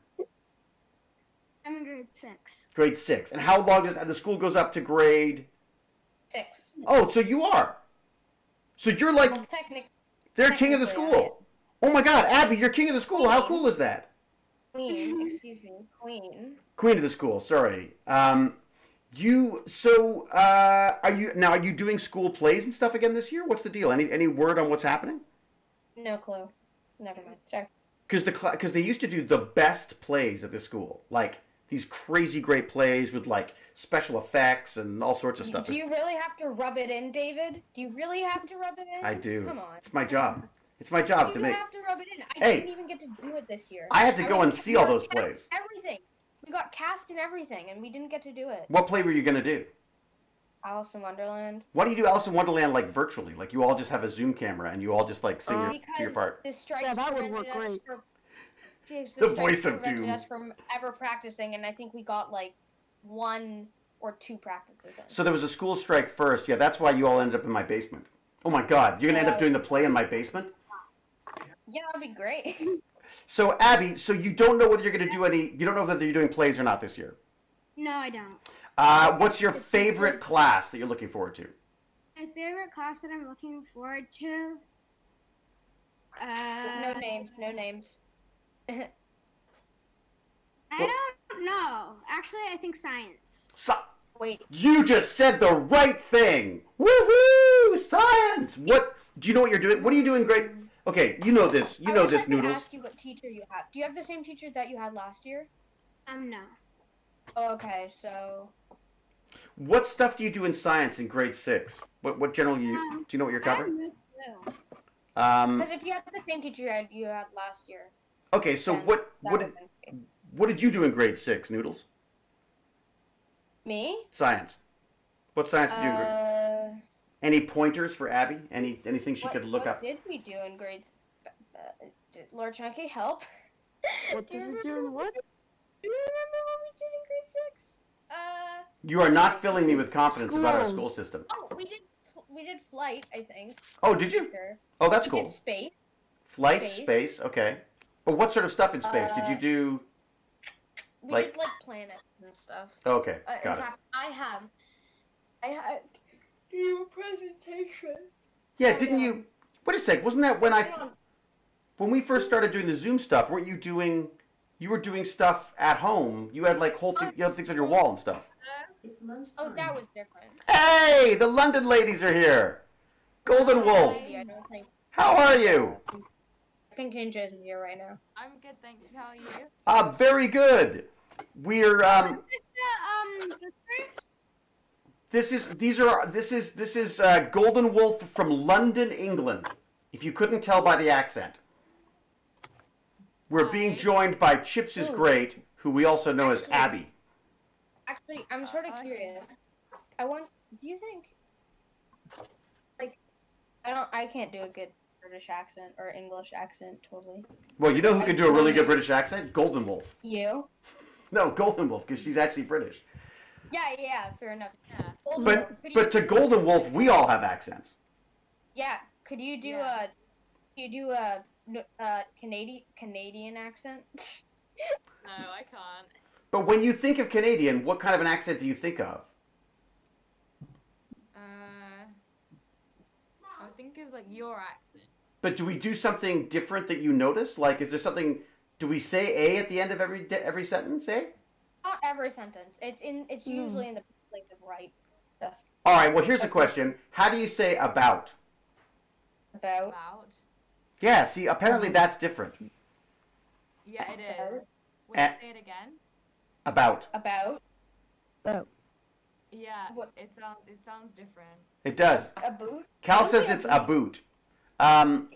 I'm in grade 6. Grade 6. And how long does the school goes up to grade? 6. Oh, so you are. So you're like Well, they're king of the technically, I am. school. Oh my God, Abby, you're king of the school. How cool is that? Queen, excuse me, queen. Queen of the school. Sorry. Are you doing school plays and stuff again this year? What's the deal? Any word on what's happening? No clue. Never mind. Sorry. Because they used to do the best plays at this school, like these crazy great plays with like special effects and all sorts of stuff. Do you really have to rub it in, David? Do you really have to rub it in? I do. Come on. It's my job. It's my job to You make. have to rub it in. I Hey. didn't even get to do it this year. I had to go and see all those plays. Everything. We got cast and everything, and we didn't get to do it. What play were you gonna do? Alice in Wonderland. Why do you do Alice in Wonderland like virtually? Like you all just have a Zoom camera and you all just like sing your Because part. the strikes Yeah, that would prevented work us great. The strikes voice of prevented doom. us from ever practicing, and I think we got like 1 or 2 practices in. So there was a school strike first. Yeah, that's why you all ended up in my basement. Oh my God, you're gonna end up doing the play in my basement? Yeah, that'd be great. So Abby, so you don't know whether you're gonna do any. You don't know whether you're doing plays or not this year. No, I don't. What's your favorite class that you're looking forward to? My favorite class that I'm looking forward to. No names, no names. I don't know. Actually, I think science. Wait, You just said the right thing. Woohoo! Science. What? Do you know what you're doing? What are you doing? Great. Okay, you know this. You know I wish this, I could Noodles. ask you what teacher you have. Do you have the same teacher that you had last year? No. Oh, okay, so What stuff do you do in science in grade 6? What general do you know what you're I have covering? no clue. because if you had the same teacher you had last year, Okay, so then what that what would've been great. what did you do in grade 6, Noodles? Me? Science. What science did you do in grade? Any pointers for Abby? Anything she could look what up? did we do in grades? Lord Chunky, help! What did you do and what? Do you remember what we did in grade 6? You are not filling me with confidence about our School. school system. Oh, we did flight, I think. Oh, did you? Sure. Oh, that's We cool. did space. Flight, space. space, okay. But what sort of stuff in space? Did you do? We Like- did like planets and stuff. Okay, In got it. fact, I had to do a presentation. Yeah, didn't you? Wait a sec. Wasn't that when I when we first started doing the Zoom stuff? Weren't you doing? You were doing stuff at home. You had like you had things on your wall and stuff. Oh, that was different. Hey, the London ladies are here. Golden Wolf, I don't think how are you? Pink Ninja is here right now. I'm good, thank you. How are you? Very good. We're Sisters? this is Golden Wolf from London, England. If you couldn't tell by the accent, we're being Hi. joined by Chips is Ooh. Great, who we also know as Abby. Actually, I'm sort of Okay. curious. Do you think, like, I can't do a good British accent or English accent totally. Well, you know who can do a really good British accent? Golden Wolf. You? No, Golden Wolf, because she's actually British. Yeah, fair enough. Yeah. Golden But Wolf, could you but to do- Golden Wolf, we all have accents. Yeah, could you do Yeah. a Canadian accent? No, I can't. But when you think of Canadian, what kind of an accent do you think of? I think of like your accent. But do we do something different that you notice? Like, is there something? Do we say "a" at the end of every sentence? Eh? Not every sentence. It's usually in the place of right. Just All right. Well, here's a question. How do you say "about"? about. About. Yeah. See, apparently that's different. Yeah, it is. About. Will you say it again? About. About Oh. Yeah, What? it sounds different. It does. a boot. Cal Don't says say it's a boot. Some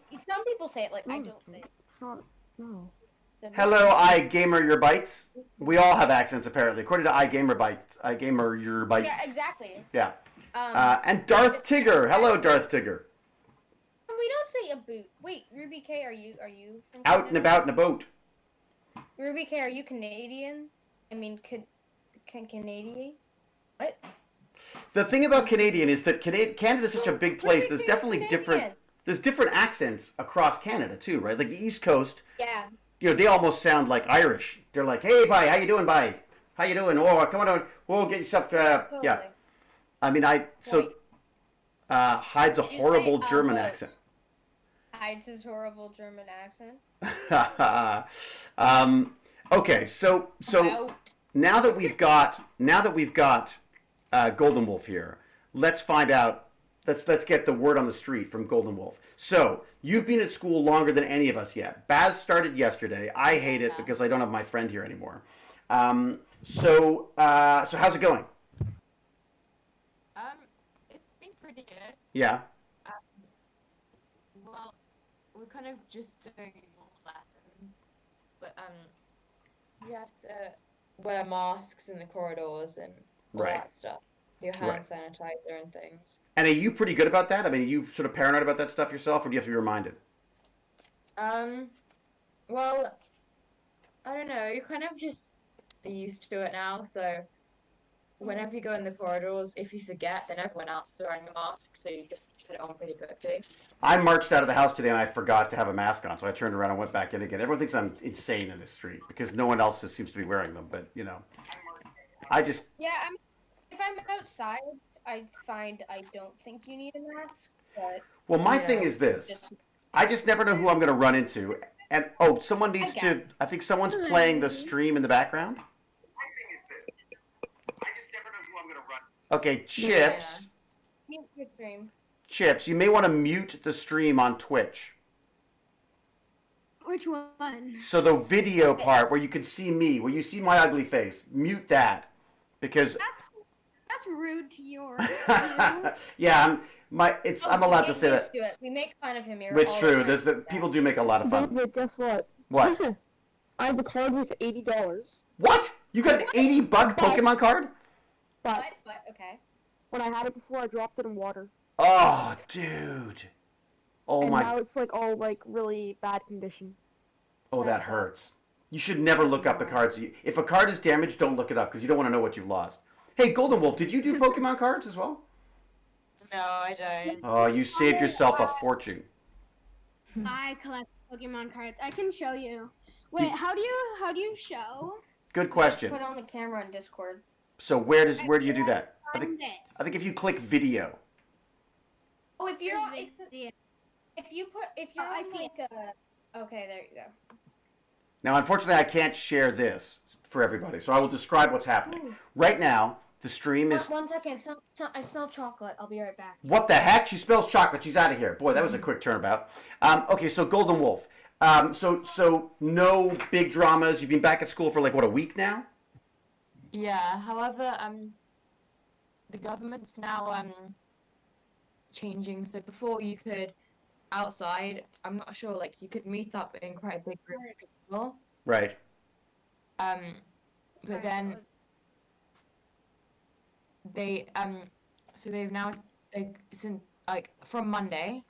people say it like I don't say it. It's not. No. Hello, iGamer Your Bites. We all have accents apparently, according to iGamer Bites. iGamer Your Bites. Yeah, exactly. Yeah. Um, And Darth it's- Tigger. Hello, Darth Tigger. we don't say a boot. Wait, Ruby K, are you from Out and Canada? about in a boat. Ruby K, are you Canadian? I mean, Canadian? What? The thing about Canadian is that Canada's such a big place. Ruby There's K is definitely Canadian. there's different accents across Canada too, right? Like the East Coast, Yeah. you know, they almost sound like Irish. They're like, "Hey, bye, how you doing, bye? How you doing? Oh, come on, oh, get yourself." Totally. Yeah. I mean, Hyde's a You say horrible German boat. accent. Hides his horrible German accent. Okay, so About. now that we've got Golden Wolf here, let's find out. Let's get the word on the street from Golden Wolf. So you've been at school longer than any of us yet. Baz started yesterday. I hate it because I don't have my friend here anymore. So how's it going? It's been pretty good. Yeah. Well, we're kind of just doing more lessons, but you have to wear masks in the corridors and all Right. that stuff. Your hand sanitizer and things. And are you pretty good about that? I mean, are you sort of paranoid about that stuff yourself, or do you have to be reminded? Well, I don't know. You're kind of just used to it now, so whenever you go in the corridors, if you forget, then everyone else is wearing a mask, so you just put it on pretty quickly. I marched out of the house today and I forgot to have a mask on, so I turned around and went back in again. Everyone thinks I'm insane in this street because no one else seems to be wearing them, but you know, I just Yeah, if I'm outside, I find I don't think you need a mask. But well, my Yeah. thing is this: just I just never know who I'm going to run into. And someone needs to. guess. I think someone's playing the stream in the background. Okay, Chips. mute your stream. Chips, you may want to mute the stream on Twitch. Which one? So the video part where you can see me, where you see my ugly face, mute that, because That's rude to your. yeah, I'm allowed to Get say that. used to it. We make fun of him here. It's all true. the time. People do make a lot of fun. David, guess what? What? I have a card with $80. What? You got an 80-bug Pokemon card? But What? Okay. when I had it before, I dropped it in water. Oh, dude. Oh and my. now it's like all like really bad condition. Oh, that That hurts. You should never look up the cards. If a card is damaged, don't look it up because you don't want to know what you've lost. Hey, Golden Wolf, did you do Pokemon cards as well? No, I don't. Oh, you saved yourself a fortune. I collect Pokemon cards. I can show you. Wait, how do you show? Good question. Put it on the camera on Discord. So where do you do that? I Find think it. if you click video. Oh, if you're on, There's video. if you're Oh, I on see like a. Okay, there you go. Now, unfortunately, I can't share this for everybody, so I will describe what's happening. Ooh. Right now, the stream is. 1 second. I smell chocolate. I'll be right back. What the heck? She spells chocolate. She's out of here. Boy, that was a quick turnabout. Okay, so Golden Wolf. So no big dramas. You've been back at school for like what, a week now? Yeah, however, the government's now changing. So before you could outside, I'm not sure, like you could meet up in quite a big group of people. Right. But then so they've now since like from Monday,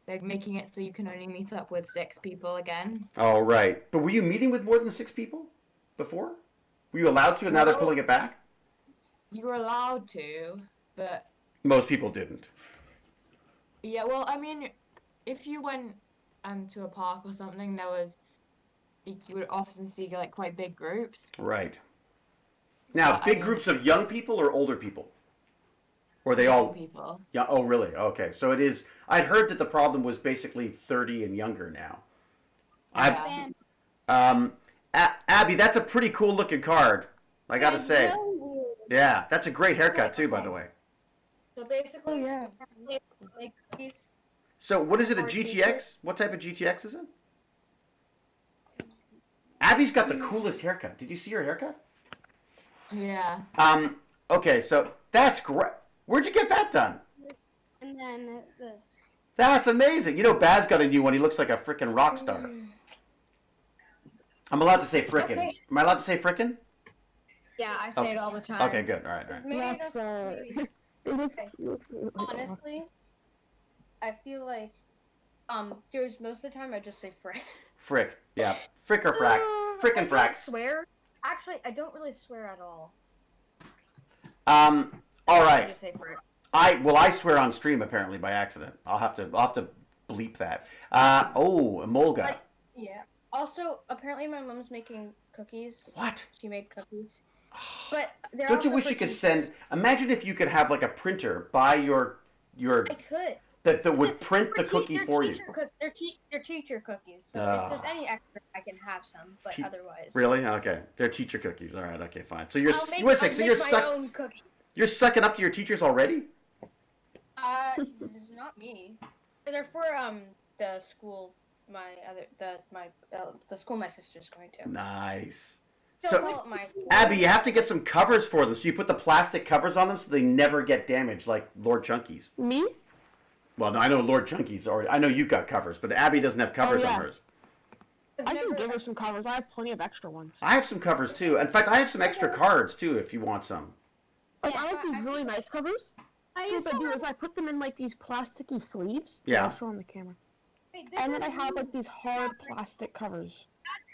they're making it so you can only meet up with 6 people again. Oh, right. But were you meeting with more than 6 people before? Were you allowed to, and now they're pulling it back? You were allowed to, but Most people didn't. yeah, well, I mean, if you went to a park or something, you would often see like quite big groups. Right. Now, But, I big mean, groups of young people or older people? Or are they young all people. yeah, oh really? Okay. So it is I'd heard that the problem was basically 30 and younger now. I've Yeah. Band- Abby, that's a pretty cool looking card. I got to It's say. really weird. Yeah, that's a great haircut too, by the way. So basically, Oh, yeah. they make cookies. So, what is it, a Or GTX? teachers. What type of GTX is it? Abby's got the coolest haircut. Did you see her haircut? Yeah. Okay, so that's great. Where'd you get that done? And then this. That's amazing. You know, Baz got a new one. He looks like a freaking rock star. I'm allowed to say frickin'. Okay. Am I allowed to say frickin'? Yeah, I Oh, say it all the time. Okay, good. All right, all right. Maybe That's, that's maybe, it looks, Okay. it looks like honestly, I feel like there's most of the time I just say frick. Frick. Yeah. Frick or frack. Frick and I don't frack. swear. Actually, I don't really swear at all. All I right. just say frick. I swear on stream apparently by accident. I'll have to bleep that. Emolga. But, yeah. Also, apparently my mom's making cookies. What? She made cookies. But they're Don't you also wish for you could teachers. send? Imagine if you could have like a printer by your I could. that would But print the they're cookie they're for you. They're teacher cookies. So Ah. if there's any extra, I can have some. But Te- otherwise, Really? Okay. They're teacher cookies. All right. Okay. Fine. So you're I'll make, wait a I'll sec. So make you're my own cookie. you're sucking up to your teachers already? It's not me. They're for the school. The school my sister's going to. Nice. Don't So call it my school. Abby, you have to get some covers for them. So you put the plastic covers on them so they never get damaged, like Lord Chunky's. me? Well, no, I know Lord Chunky's already. I know you've got covers, but Abby doesn't have covers on yeah. hers. I've I can never- give her some covers. I have plenty of extra ones. I have some covers too. In fact, I have some extra cards too if you want some. Like, Yeah, I like these I- really nice covers. I So used what I to do have, is I put them in like these plasticky sleeves. Yeah. I'll show on the camera. wait, this And then is I have like these hard plastic covers.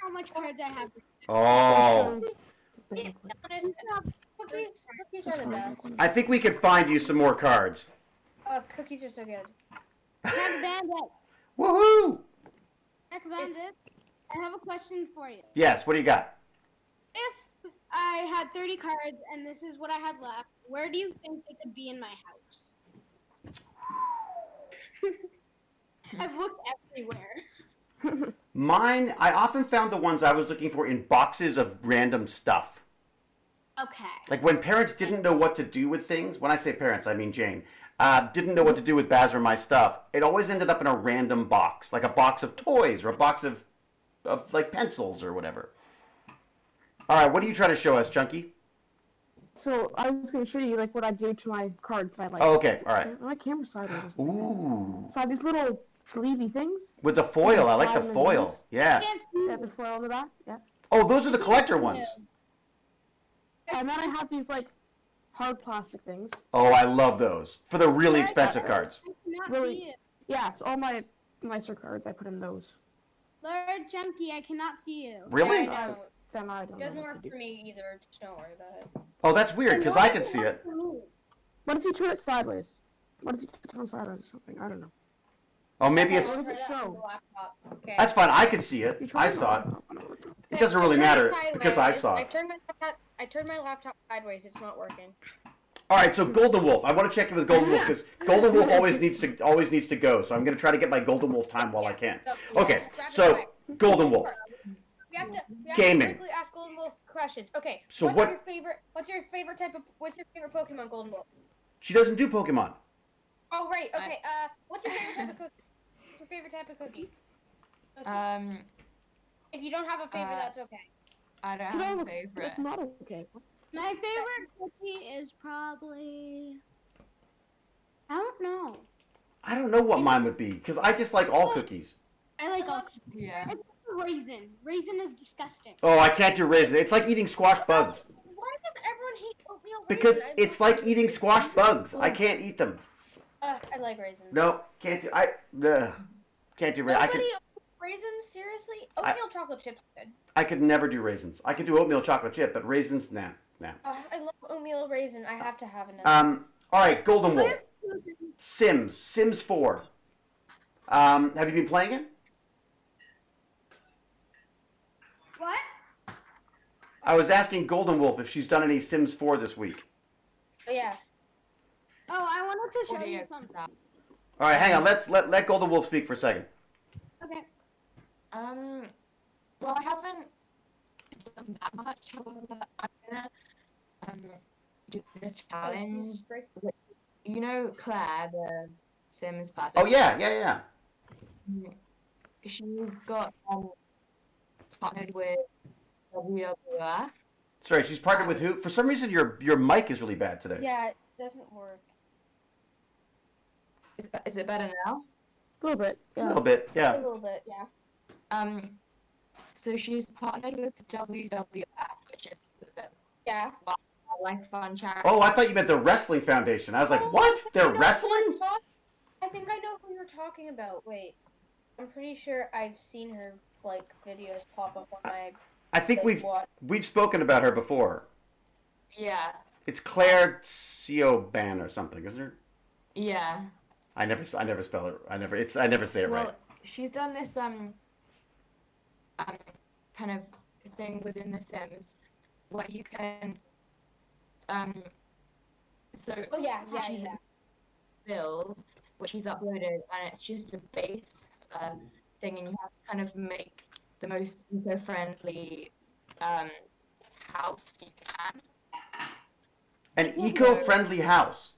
how much cards I have. Oh, Yeah, honest, cookies are the best. I think we could find you some more cards. Cookies are so good. Heck Bandit. Woohoo! Heck Bandit. I have a question for you. Yes. What do you got? If I had 30 cards and this is what I had left, where do you think they could be in my house? I've looked everywhere. Mine. I often found the ones I was looking for in boxes of random stuff. Okay. Like when parents didn't know what to do with things. When I say parents, I mean Jane. Didn't know what to do with Baz or my stuff. It always ended up in a random box, like a box of toys or a box of like pencils or whatever. All right, what are you trying to show us, Chunky? So I was going to show you like what I do to my cards. I like. Oh, okay, all right. My camera sideways. or something. Ooh, So I have these little sleevey things. with the foil. I like the Slide them in foil. these. Yeah. Can't see They have the foil on the back. Yeah. Oh, those are the collector ones. And then I have these like hard plastic things. Oh, I love those for the really expensive cards. I cannot Really? see you. Yeah, so all my nicer cards I put in those. Lord Chunky, I cannot see you. Really? Yeah, I know. Then I don't It know doesn't what work to do. for me either. Just don't worry about it. Oh, that's weird because I can see it. What if you turn it sideways? What if you turn it sideways or something? I don't know. Oh, maybe Okay, it's. What does it try that on show? the laptop. Okay. That's fine. I could see You it. try I saw it. it. It doesn't really matter because I saw it. I turned my laptop sideways. It's not working. All right, so Golden Wolf. I want to check in with Golden Wolf because Golden Wolf always needs to go. So I'm going to try to get my Golden Wolf time while I can. Okay, so Golden Wolf. We have to Gaming. quickly ask Golden Wolf questions. Okay. So what's what- your favorite? What's your favorite Pokemon, Golden Wolf? She doesn't do Pokemon. Oh right. Okay. What's your favorite type of cookie? What's your favorite type of cookie? If you don't have a favorite, that's okay. I don't You have know, a favorite. it's not okay. My favorite cookie is probably. I don't know. I don't know what mine would be because I just like all cookies. I like all. Yeah. It's raisin. Raisin is disgusting. Oh, I can't do raisin. It's like eating squash bugs Why does everyone hate oatmeal because raisin? it's like eating squash bugs. I can't eat them. I like raisins. No, can't do. Can't do raisin. Nobody raisins? Seriously? Oatmeal chocolate chips are good. I could never do raisins. I could do oatmeal chocolate chip, but raisins, nah. I love oatmeal raisin. I have to have another. All right, Golden Wolf. Sims 4. Have you been playing it? What? I was asking Golden Wolf if she's done any Sims 4 this week. Oh yeah. Oh, I wanted to show Audio you something. that. All right, hang on. Let Golden Wolf speak for a second. Okay. Well, I haven't done that much. However, I'm gonna do this challenge. You know Claire, the Sims person. Oh yeah. She got partnered with WWF. Sorry, she's partnered with who? For some reason, your mic is really bad today. Yeah, it doesn't work. Is it better now? A little bit. A Yeah. little bit, A yeah. little bit, yeah. So she's partnered with WWF, which is the Yeah. Life Fund charity. Oh, I thought you meant the Wrestling Foundation. I was like, what? They're wrestling? I think I know who you're talking about. Wait, I'm pretty sure I've seen her like videos pop up on my. I think we've spoken about her before. Yeah. It's Claire Siobhan or something, isn't it? Yeah. I never spell it. I never say it right. Well, she's done this kind of thing within The Sims where you can so Oh yeah, she's yeah. build which she's uploaded, and it's just a base thing, and you have to kind of make the most eco-friendly house you can. An eco-friendly house.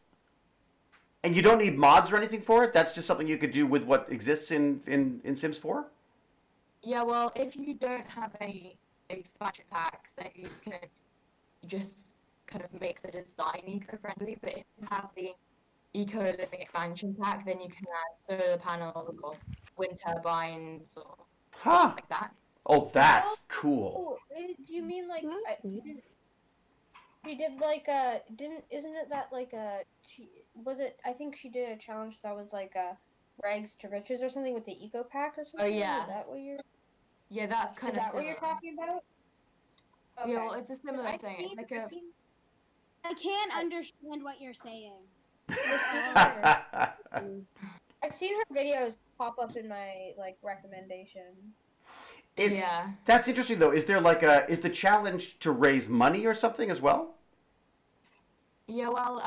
And you don't need mods or anything for it? That's just something you could do with what exists in Sims 4? Yeah, well, if you don't have any expansion packs, then you can just kind of make the design eco-friendly. But if you have the eco-living expansion pack, then you can add solar panels or wind turbines or Huh. like that. Oh, that's cool. Oh, do you mean like That's neat. she did like isn't it that like I think she did a challenge that was like rags to riches or something with the eco pack or something. Oh, yeah. Is that what you're? Yeah, that's kind Is of that what you're talking about? Okay. Yeah, well, it's a similar I've thing. seen, It's like I've seen. I can't understand what you're saying. I've seen her videos pop up in my like recommendation. yeah. That's interesting though. Is the challenge to raise money or something as well? Yeah, well,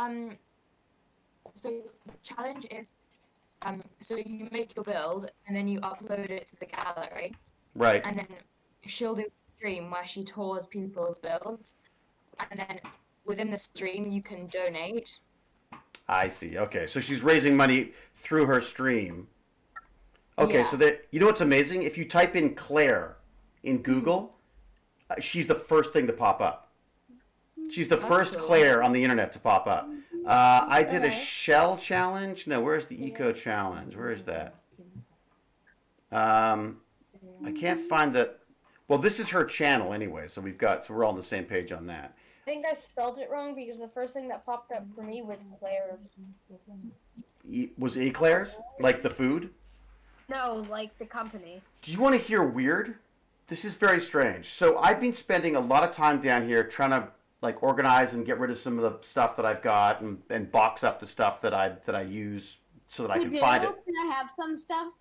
so the challenge is, so you make your build and then you upload it to the gallery, Right. and then she'll do a stream where she tours people's builds, and then within the stream you can donate. I see. Okay, so she's raising money through her stream. Okay, Yeah. so that you know what's amazing? If you type in Claire in Google, she's the first thing to pop up. She's the That's first cool. Claire on the internet to pop up. I did a Okay. shell challenge. No, where's the eco challenge? Where is that? I can't find the. Well, this is her channel anyway, so we're all on the same page on that. I think I spelled it wrong because the first thing that popped up for me was Claire's. Was Eclairs like the food? No, like the company. Do you want to hear weird? This is very strange. So I've been spending a lot of time down here trying to like organize and get rid of some of the stuff that I've got and box up the stuff that I use so that I can find it. Can I have some stuff?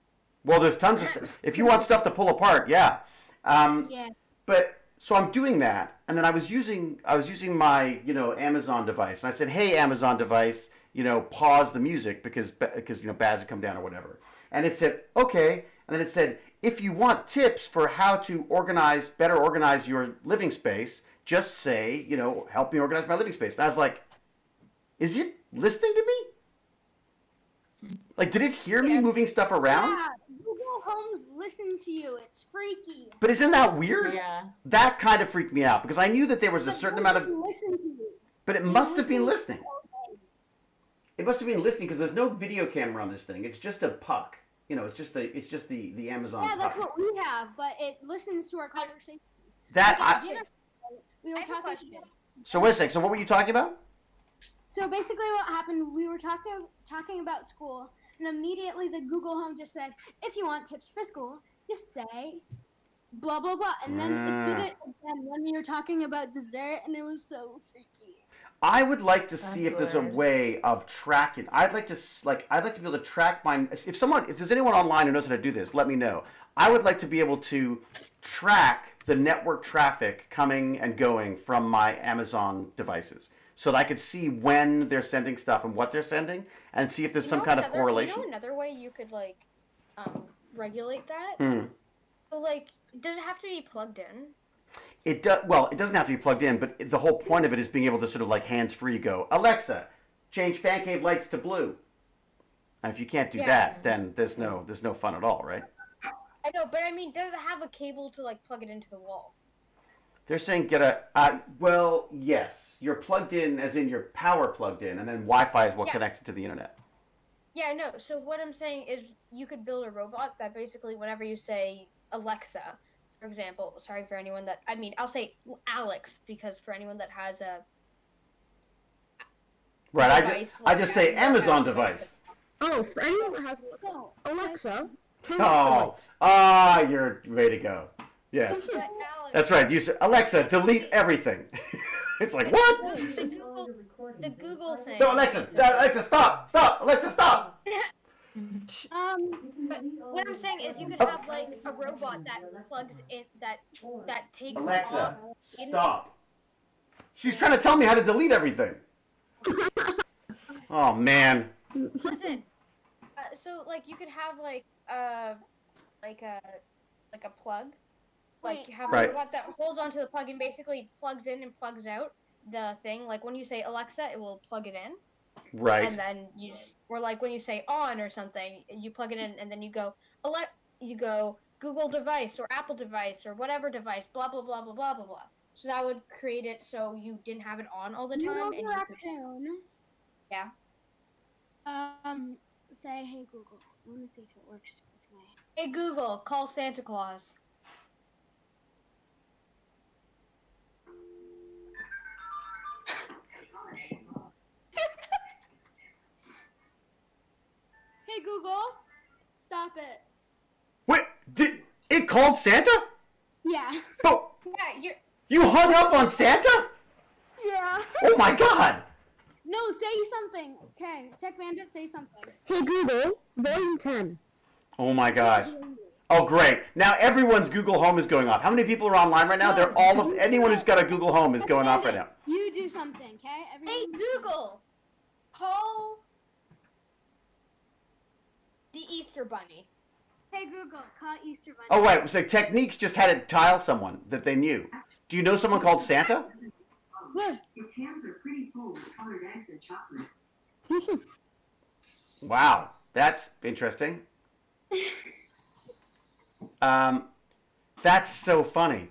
Well, there's tons of stuff. If you want stuff to pull apart, yeah. Yeah. But so I'm doing that, and then I was using my Amazon device, and I said, "Hey, Amazon device, pause the music because bads would come down or whatever." And it said, "Okay," and then it said, "If you want tips for how to better organize your living space, just say, help me organize my living space." And I was like, "Is it listening to me? Like, did it hear me moving stuff around?" Yeah, Google Homes listen to you. It's freaky. But isn't that weird? Yeah. That kind of freaked me out because I knew that there was a But certain they'll amount of. just listen to you. But it They must have been listen listening. It must have been listening because there's no video camera on this thing. It's just a puck. It's just the Amazon Yeah, that's puck. what we have, but it listens to our conversation. That At I, dinner, we were I have a talking. question. so wait a sec. So what were you talking about? So basically, what happened? We were talking about school, and immediately the Google Home just said, "If you want tips for school, just say blah blah blah," and then it did it again when we were talking about dessert, and it was so freaky. I would like to see if there's a Awkward. way of tracking. I'd like to be able to track my. If there's anyone online who knows how to do this, let me know. I would like to be able to track the network traffic coming and going from my Amazon devices, so that I could see when they're sending stuff and what they're sending, and see if there's some kind of correlation. You know another way you could like regulate that? Hmm. So, like, does it have to be plugged in? It does. Well, it doesn't have to be plugged in, but the whole point of it is being able to sort of like hands-free go, Alexa, change fan cave lights to blue. And if you can't do that, then there's no fun at all, right? I know, but I mean, does it have a cable to like plug it into the wall? They're saying get a. Well, yes, you're plugged in, as in your power plugged in, and then Wi-Fi is what connects it to the internet. Yeah, I know. So what I'm saying is, you could build a robot that basically, whenever you say Alexa, for example, sorry for anyone that, I mean, I'll say Alex, because for anyone that has a Right. device, I just say Amazon device. Oh, for anyone that has No, Alexa, turn Oh, off you're way to go. Yes, But Alex, that's right. You said Alexa, delete everything. It's like what? the Google thing. No, Alexa, stop! Alexa, stop! But what I'm saying is, you could have like a robot that plugs in, that takes Alexa, on. stop. She's trying to tell me how to delete everything. Oh man. Listen, so like you could have like a plug, like you have a Right. robot that holds onto the plug and basically plugs in and plugs out the thing. Like when you say Alexa, it will plug it in, Right. and then you just, or like when you say on or something, you plug it in, and then you go Google device or Apple device or whatever device, blah blah blah blah blah blah blah. So that would create it so you didn't have it on all the You time, know and the you could, raccoon. yeah. Say, hey Google. Let me see if it works with my. Hey Google, call Santa Claus. Hey Google, stop it. Wait, did it called Santa? Yeah. Oh, Yeah, you hung up on Santa? Yeah. Oh my God. No, say something. Okay, Tech Bandit, say something. Hey Google, volume 10. Oh my gosh. Oh great. Now everyone's Google Home is going off. How many people are online right now? They're all of anyone who's got a Google Home is going off right now. You do something, okay? Hey Google, call the Easter Bunny. Hey Google, call Easter Bunny. Oh wait, so Techniques just had to tile someone that they knew. Do you know someone called Santa? Look. Its hands are pretty full with colored eggs and chocolate. Wow, that's interesting. That's so funny.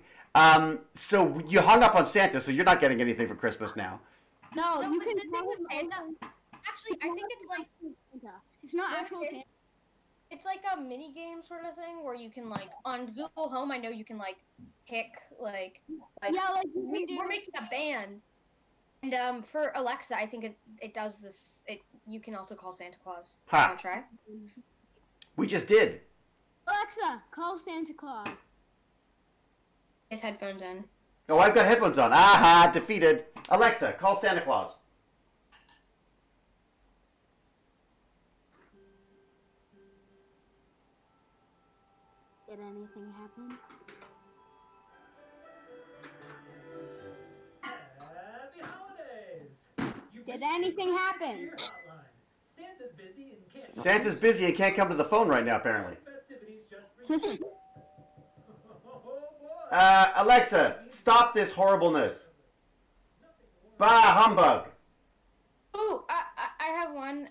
So you hung up on Santa, so you're not getting anything for Christmas now. No, No, you but can the thing tell with him Santa, also- actually, I think it's like Santa. It's not actual Santa. it's like a mini game sort of thing where you can like on Google Home. I know you can like pick like Yeah, like you can do. we're making a band, and for Alexa, I think it does this. You can also call Santa Claus. Ha. Wanna try? We just did. Alexa, call Santa Claus. His headphones in. Oh, I've got headphones on. Aha, defeated. Alexa, call Santa Claus. Did anything happen? Happy holidays! Did anything happen? Santa's busy and can't. Santa's busy and can't come to the phone right now, apparently. Festivities just for you. Oh boy! Alexa, stop this horribleness. Bah, humbug. Ooh, I have one.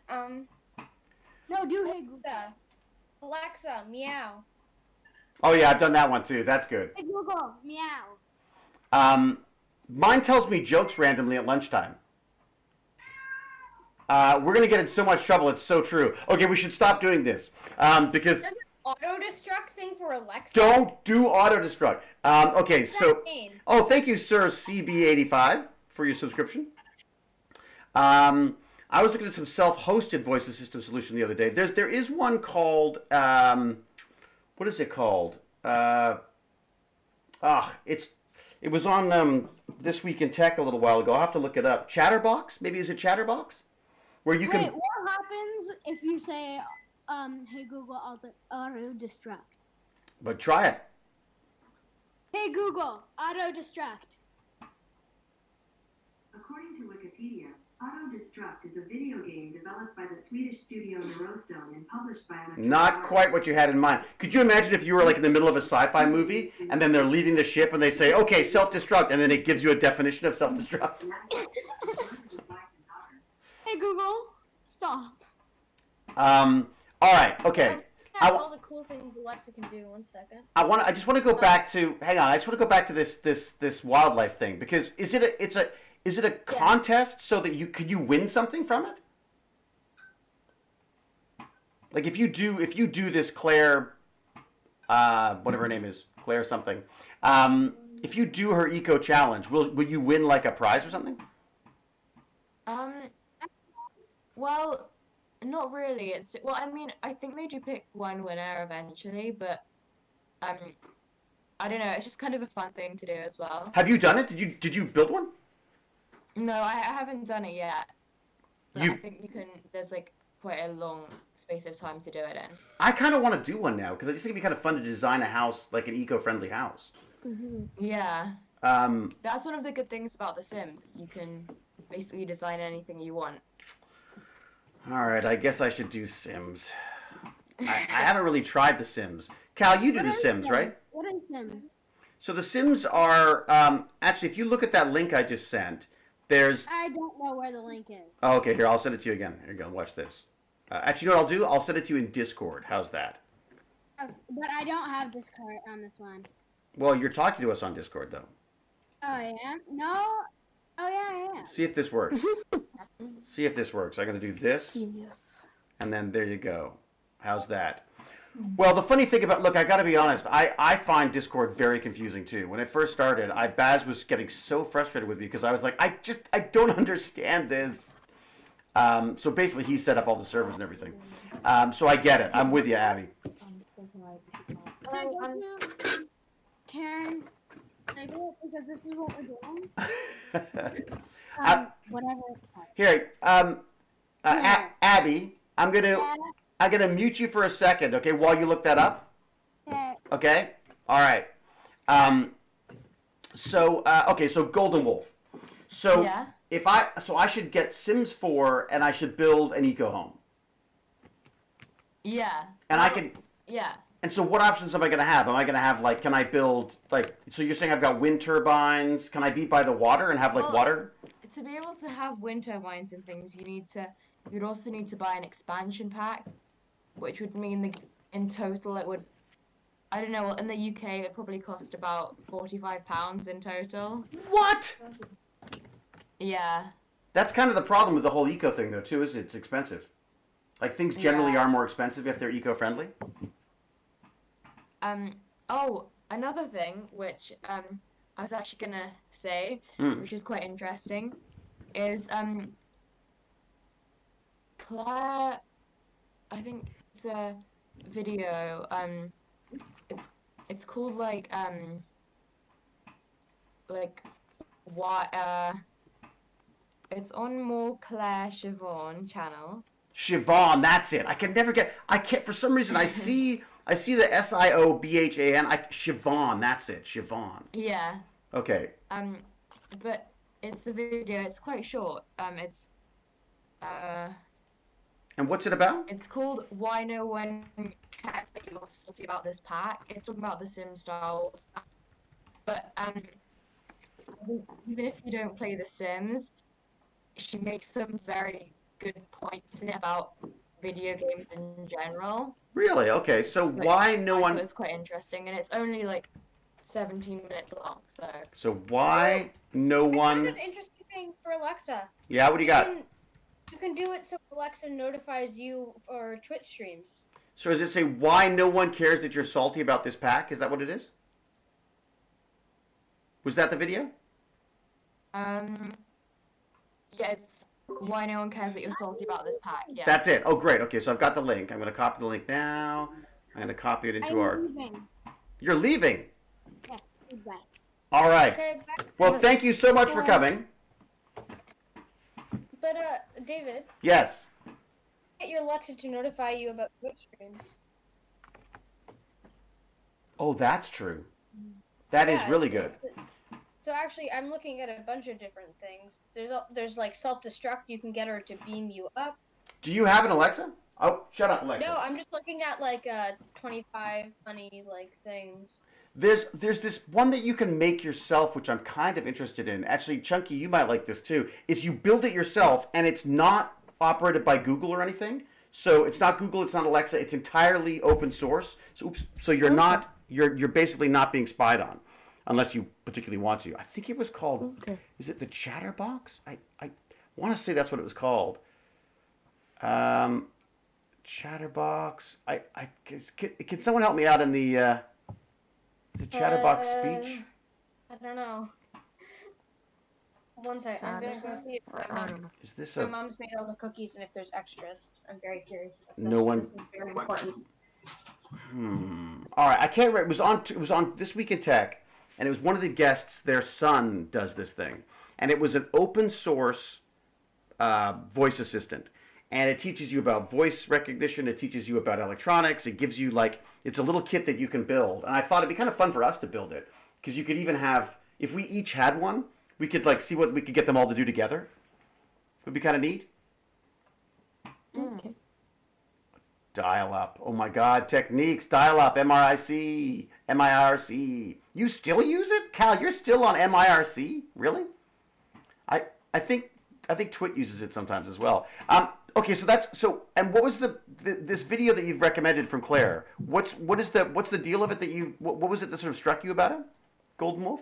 No, do hey Google. Alexa, meow. Oh yeah, I've done that one too. That's good. Hey Google, meow. Mine tells me jokes randomly at lunchtime. We're gonna get in so much trouble. It's so true. Okay, we should stop doing this because There's an auto destruct thing for Alexa. don't do auto destruct. Okay, What's so that mean? oh, thank you, Sir CB85, for your subscription. I was looking at some self-hosted voice assistant solution the other day. There is one called what is it called? It's It was on This Week in Tech a little while ago. I'll have to look it up. Chatterbox? Maybe is it Chatterbox? Where you Wait, can. what happens if you say, hey Google, auto distract? But try it. Hey Google, auto distract. According to Wikipedia, Auto Destruct is a video game developed by the Swedish studio Neurostone and published by Electronic Not Arts. quite what you had in mind. Could you imagine if you were like in the middle of a sci-fi movie and then they're leaving the ship and they say, okay, self-destruct, and then it gives you a definition of self-destruct? Hey Google, stop. All right, okay. Have all the cool things Alexa can do. 1 second. I just want to go back to. Hang on. I just want to go back to this wildlife thing because is it a contest so that could you win something from it? Like if you do this Claire, whatever her name is, Claire something. If you do her eco challenge, will you win like a prize or something? Well, not really. I mean, I think they do pick one winner eventually, but I don't know. It's just kind of a fun thing to do as well. Have you done it? Did you build one? No, I haven't done it yet. But I think you can. There's like quite a long space of time to do it in. I kind of want to do one now because I just think it'd be kind of fun to design a house, like an eco-friendly house. Yeah. That's one of the good things about The Sims. You can basically design anything you want. All right, I guess I should do Sims. I haven't really tried The Sims. Cal, you do The Sims, right? What is Sims? So The Sims are actually, if you look at that link I just sent, there's. I don't know where the link is. Oh, okay, here I'll send it to you again. Here you go. Watch this. Actually, you know what I'll do? I'll send it to you in Discord. How's that? Okay, but I don't have Discord on this one. Well, you're talking to us on Discord though. Oh yeah? No. Oh yeah, I am. See if this works. See if this works. I'm gonna do this, Genius. and then there you go. How's that? Well, the funny thing about, look, I got to be honest, I find Discord very confusing too. When it first started, Baz was getting so frustrated with me because I was like, I don't understand this. So basically he set up all the servers and everything. So I get it. I'm with you, Abby. Karen, can I do it because this is what we're doing? Whatever. Here, Abby, I'm gonna mute you for a second, okay, while you look that up. Okay? All right. Okay, so Golden Wolf. So Yeah. I should get Sims 4 and I should build an eco home. Yeah. And I can. Yeah. And so what options am I going to have? Am I going to have like, can I build like, so you're saying I've got wind turbines? Can I be by the water and have like water? To be able to have wind turbines and things, you'd also need to buy an expansion pack, which would mean in total it would, I don't know, well, in the UK it'd probably cost about £45 in total. What? Yeah. That's kind of the problem with the whole eco thing though too, is it's expensive. Like things generally are more expensive if they're eco-friendly. Oh, another thing which I was actually gonna say, which is quite interesting, is Claire, I think it's a video, it's called like why it's on More Claire Siobhan channel. Siobhan, that's it. I can't for some reason I see the Siobhan. Siobhan, that's it. Siobhan. Yeah. Okay. But it's a video. It's quite short. And what's it about? It's called "Why No One Cares That You're Salty About This Pack." It's talking about the Sim style. But even if you don't play The Sims, she makes some very good points in it about video games in general. Really? Okay. So why no one? It's quite interesting, and it's only like 17 minutes long. So why no one? An interesting thing for Alexa. Yeah. What do you got? You can do it so Alexa notifies you for Twitch streams. So does it say why no one cares that you're salty about this pack? Is that what it is? Was that the video? Yeah, it's why no one cares that you're salty about this pack. Yeah. That's it. Oh, great. Okay, so I've got the link. I'm going to copy the link now. I'm going to copy it into our. Leaving. You're leaving. Yes, goodbye. All right. Okay, Well, thank you so much for coming. but David, Yes. get your Alexa to notify you about Twitch streams. Oh, that's true. That is Yeah, really good. So actually, I'm looking at a bunch of different things. There's like self-destruct. You can get her to beam you up. Do you have an Alexa? Oh, shut up, Alexa. No, I'm just looking at like 25 funny like things. There's this one that you can make yourself, which I'm kind of interested in. Actually, Chunky, you might like this too. Is you build it yourself, and it's not operated by Google or anything. So it's not Google, it's not Alexa. It's entirely open source. So you're not you're basically not being spied on, unless you particularly want to. I think it was called. Okay. Is it the Chatterbox? I want to say that's what it was called. Chatterbox. Can someone help me out in the Chatterbox speech? I don't know. One second, I'm gonna go see if I don't know. Is this my a mom's made all the cookies and if there's extras. I'm very curious. No one- This is very important. All right, I can't remember. It was on This Week in Tech, and it was one of the guests. Their son does this thing, and it was an open source voice assistant, and it teaches you about voice recognition. It teaches you about electronics. It gives you it's a little kit that you can build, and I thought it'd be kind of fun for us to build it because you could even have, if we each had one, we could see what we could get them all to do together. It would be kind of neat. Okay. Dial up. Oh my God, techniques. Dial up. MRIC. MIRC. You still use it? Cal, you're still on MIRC? Really? I think Twit uses it sometimes as well. Okay, and what was this video that you've recommended from Claire? What's the deal of it that what was it that sort of struck you about it? Golden Wolf?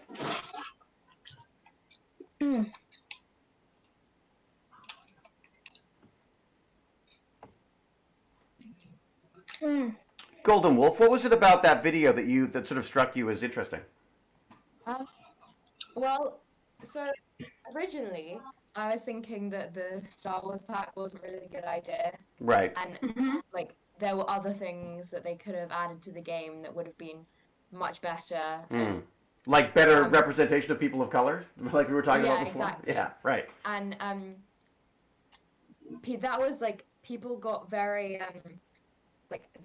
Golden Wolf, what was it about that video that sort of struck you as interesting? Well, so originally I was thinking that the Star Wars pack wasn't really a good idea, Right. and there were other things that they could have added to the game that would have been much better. And, like better representation of people of color, like we were talking about before. Exactly. Yeah, right. And that was people got very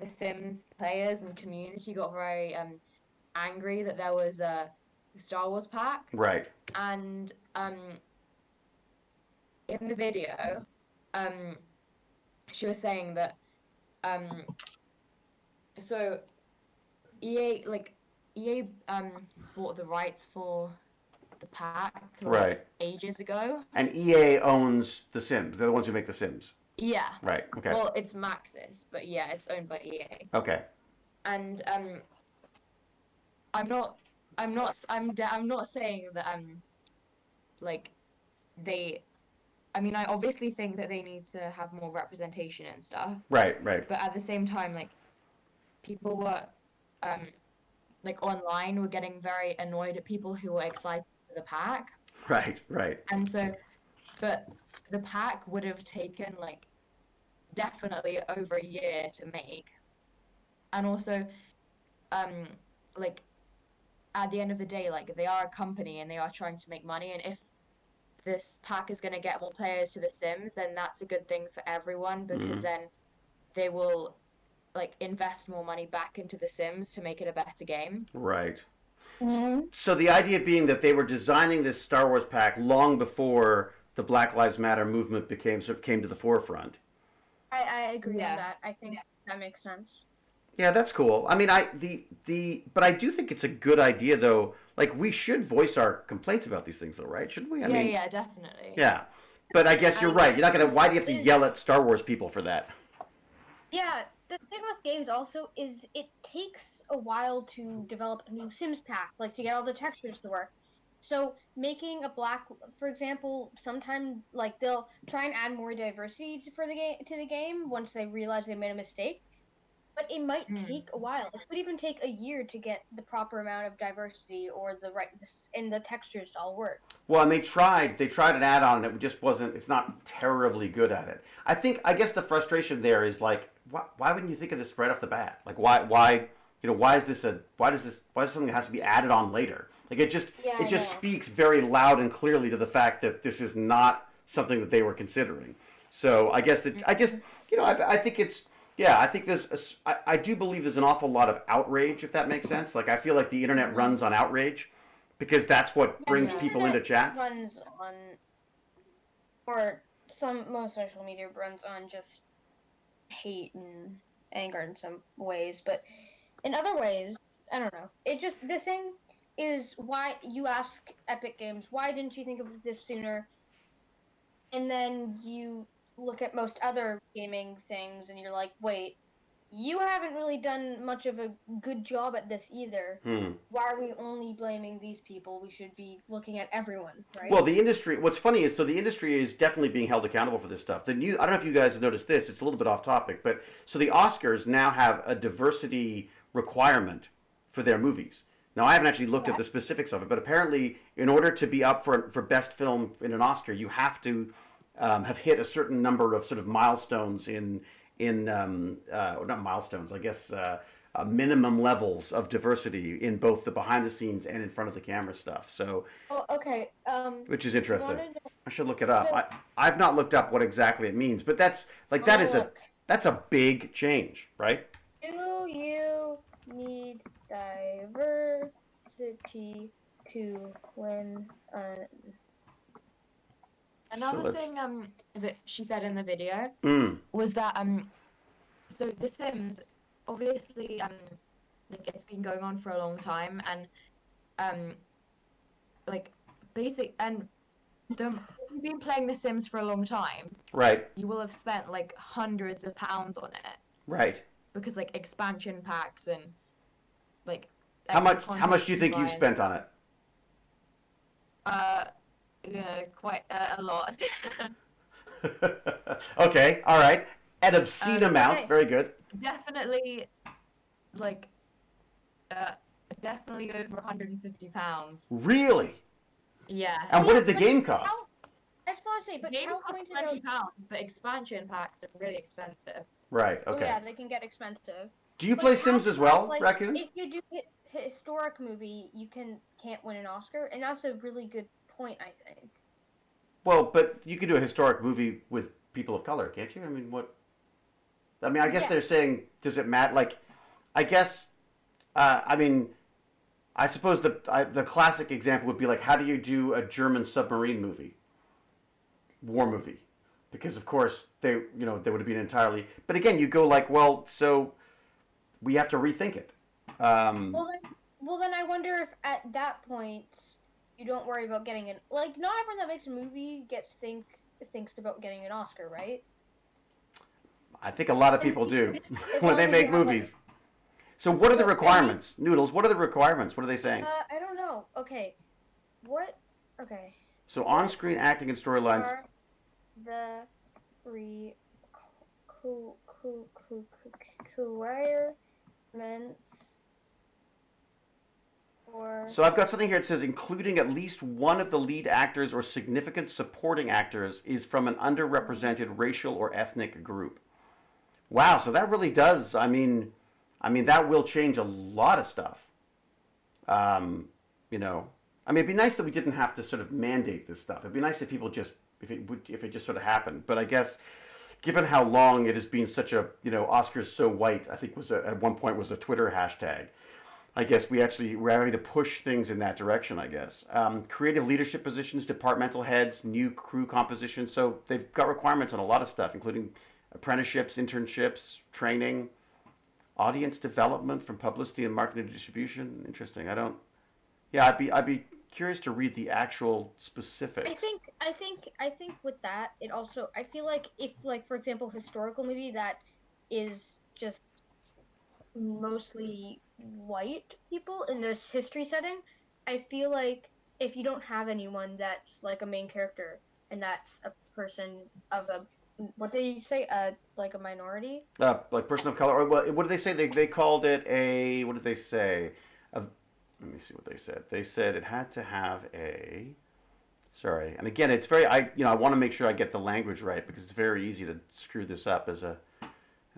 the Sims players and community got very angry that there was a Star Wars pack. Right. And in the video, she was saying that so EA bought the rights for the pack Right. ages ago. And EA owns The Sims. They're the ones who make The Sims. Yeah. Right. Okay. Well, it's Maxis, but yeah, it's owned by EA. Okay. And I'm not saying that I obviously think that they need to have more representation and stuff. Right. Right. But at the same time, people were online were getting very annoyed at people who were excited for the pack. Right. Right. And so, but the pack would have taken definitely over a year to make. And also, at the end of the day, they are a company and they are trying to make money. And if this pack is going to get more players to The Sims, then that's a good thing for everyone because then they will invest more money back into The Sims to make it a better game. Right. So the idea being that they were designing this Star Wars pack long before the Black Lives Matter movement came to the forefront. I agree with that. I think that makes sense. Yeah, that's cool. I mean, but I do think it's a good idea, though. We should voice our complaints about these things, though, right? Shouldn't we? Yeah, definitely. Yeah, but I guess you're right. You're not gonna. Why do you have to yell at Star Wars people for that? Yeah, the thing with games also is it takes a while to develop a new Sims pack, to get all the textures to work. So making a black, for example, sometimes they'll try and add more diversity to the game once they realize they made a mistake. But it might take a while. It could even take a year to get the proper amount of diversity or the textures to all work. Well, and they tried an add-on, and it just wasn't. It's not terribly good at it. I guess the frustration there is why wouldn't you think of this right off the bat? Why why is this something that has to be added on later? Like it just Yeah, it I just know. speaks very loud and clearly to the fact that this is not something that they were considering. So I guess that I just I think it's yeah, I think I do believe there's an awful lot of outrage, if that makes sense. Like I feel like the internet Mhm. runs on outrage because that's what Yeah, brings the people into internet chats. runs on, or most social media runs on just hate and anger in some ways, but in other ways, I don't know. It just the thing is why you ask Epic Games, why didn't you think of this sooner? And then you look at most other gaming things and you're like, wait, you haven't really done much of a good job at this either. Hmm. Why are we only blaming these people? We should be looking at everyone, right? Well, the industry. What's funny is, so the industry is definitely being held accountable for this stuff. I don't know if you guys have noticed this. It's a little bit off topic, but so the Oscars now have a diversity requirement for their movies. Now, I haven't actually looked at the specifics of it, but apparently, in order to be up for best film in an Oscar, you have to have hit a certain number of sort of milestones not milestones, I guess. Minimum levels of diversity in both the behind the scenes and in front of the camera stuff. So, Oh, okay. which is You interesting. wanted to, I should look it up. so I've not looked up what exactly it means, but that's like I'm gonna look. that's a big change, right? Do you need diversity to win an So Another let's. thing that she said in the video Mm, was that so The Sims, obviously like it's been going on for a long time, and like basic and the if you've been playing The Sims for a long time, right, you will have spent like hundreds of pounds on it right. because like expansion packs and like How extra much? How content much do you think buy you've and spent on it? yeah, quite a lot. Okay, all right. An obscene amount. okay. Very good. Definitely like uh definitely over £150. Really? Yeah. And Oh, what yeah, did the but game cost? I was supposed to say, but Game Cal costs pointed out. £20, but expansion packs are really expensive. Right. Oh Okay. yeah, they can get expensive. Do you But play Cal Sims as was well, like, Raccoon? if you do historic movie, you can't win an Oscar, and that's a really good point, I think. Well, but you could do a historic movie with people of color, can't you? I mean, what? I mean, I guess Yeah. they're saying, does it matter? Like, I guess, I mean, I suppose the classic example would be like, how do you do a German submarine movie, war movie? Because of course they would have been entirely. But again, you go like, well, so we have to rethink it. Um, Well then, I wonder if at that point you don't worry about getting an like. Not everyone that makes a movie thinks about getting an Oscar, right? I think a lot of And people do as when long they as you make have, like, movies. So what are the So, I mean- requirements, Noodles? What are the requirements? What are they saying? I don't know. Okay, what? Okay, So on-screen acting and storylines. are the requirements for? So I've got something here. It says including at least one of the lead actors or significant supporting actors is from an underrepresented racial or ethnic group. Wow. So that really does. I mean that will change a lot of stuff. Um, I mean, it'd be nice that we didn't have to sort of mandate this stuff. It'd be nice if people just if it just sort of happened. But I guess given how long it has been such a Oscars so white, I think at one point was a Twitter hashtag. I guess we're having to push things in that direction. I guess creative leadership positions, departmental heads, new crew composition. So they've got requirements on a lot of stuff, including apprenticeships, internships, training, audience development from publicity and marketing to distribution. Interesting. I don't. Yeah, I'd be curious to read the actual specifics. I think with that, it also I feel like if like for example historical movie that is just mostly white people in this history setting, I feel like if you don't have anyone that's like a main character and that's a person of a what did you say like a minority? Like person of color. Or what did they say? They called it a. What did they say? Let me see what they said. They said it had to have a. Sorry, and again, it's very. I want to make sure I get the language right because it's very easy to screw this up as a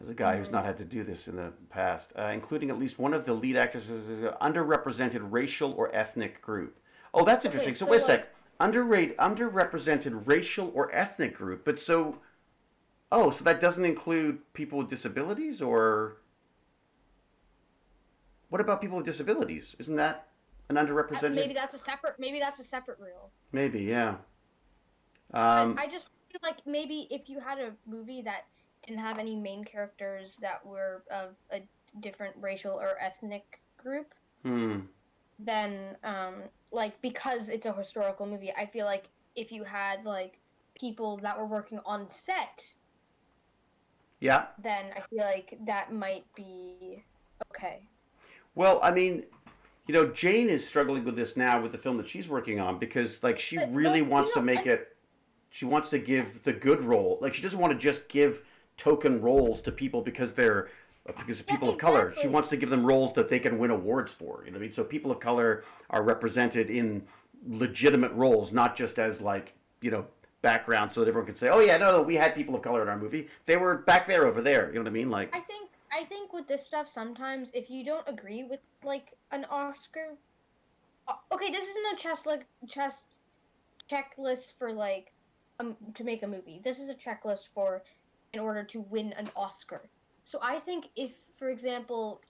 As a guy who's not had to do this in the past, including at least one of the lead actors was an underrepresented racial or ethnic group. Oh, that's Okay, interesting. So so, wait a sec. Underrepresented racial or ethnic group, but so, oh, so that doesn't include people with disabilities, or what about people with disabilities? Isn't that an underrepresented? Maybe that's a separate reel. Maybe, yeah. I just feel like maybe if you had a movie that didn't have any main characters that were of a different racial or ethnic group, then like, because it's a historical movie, I feel like if you had like people that were working on set, Yeah. then I feel like that might be okay. Well, I mean, you know, Jane is struggling with this now with the film that she's working on because, like, she really wants to make it. She wants to give the good role. Like, she doesn't want to just give token roles to people because they're people of color. She wants to give them roles that they can win awards for. You know what I mean? So people of color are represented in legitimate roles, not just as, like, you know, background, so that everyone can say, "Oh yeah, no, we had people of color in our movie. They were back there, over there." You know what I mean? Like, I think with this stuff, sometimes if you don't agree with like an Oscar, okay, this isn't a checklist for like to make a movie. This is a checklist for in order to win an Oscar. So I think if, for example,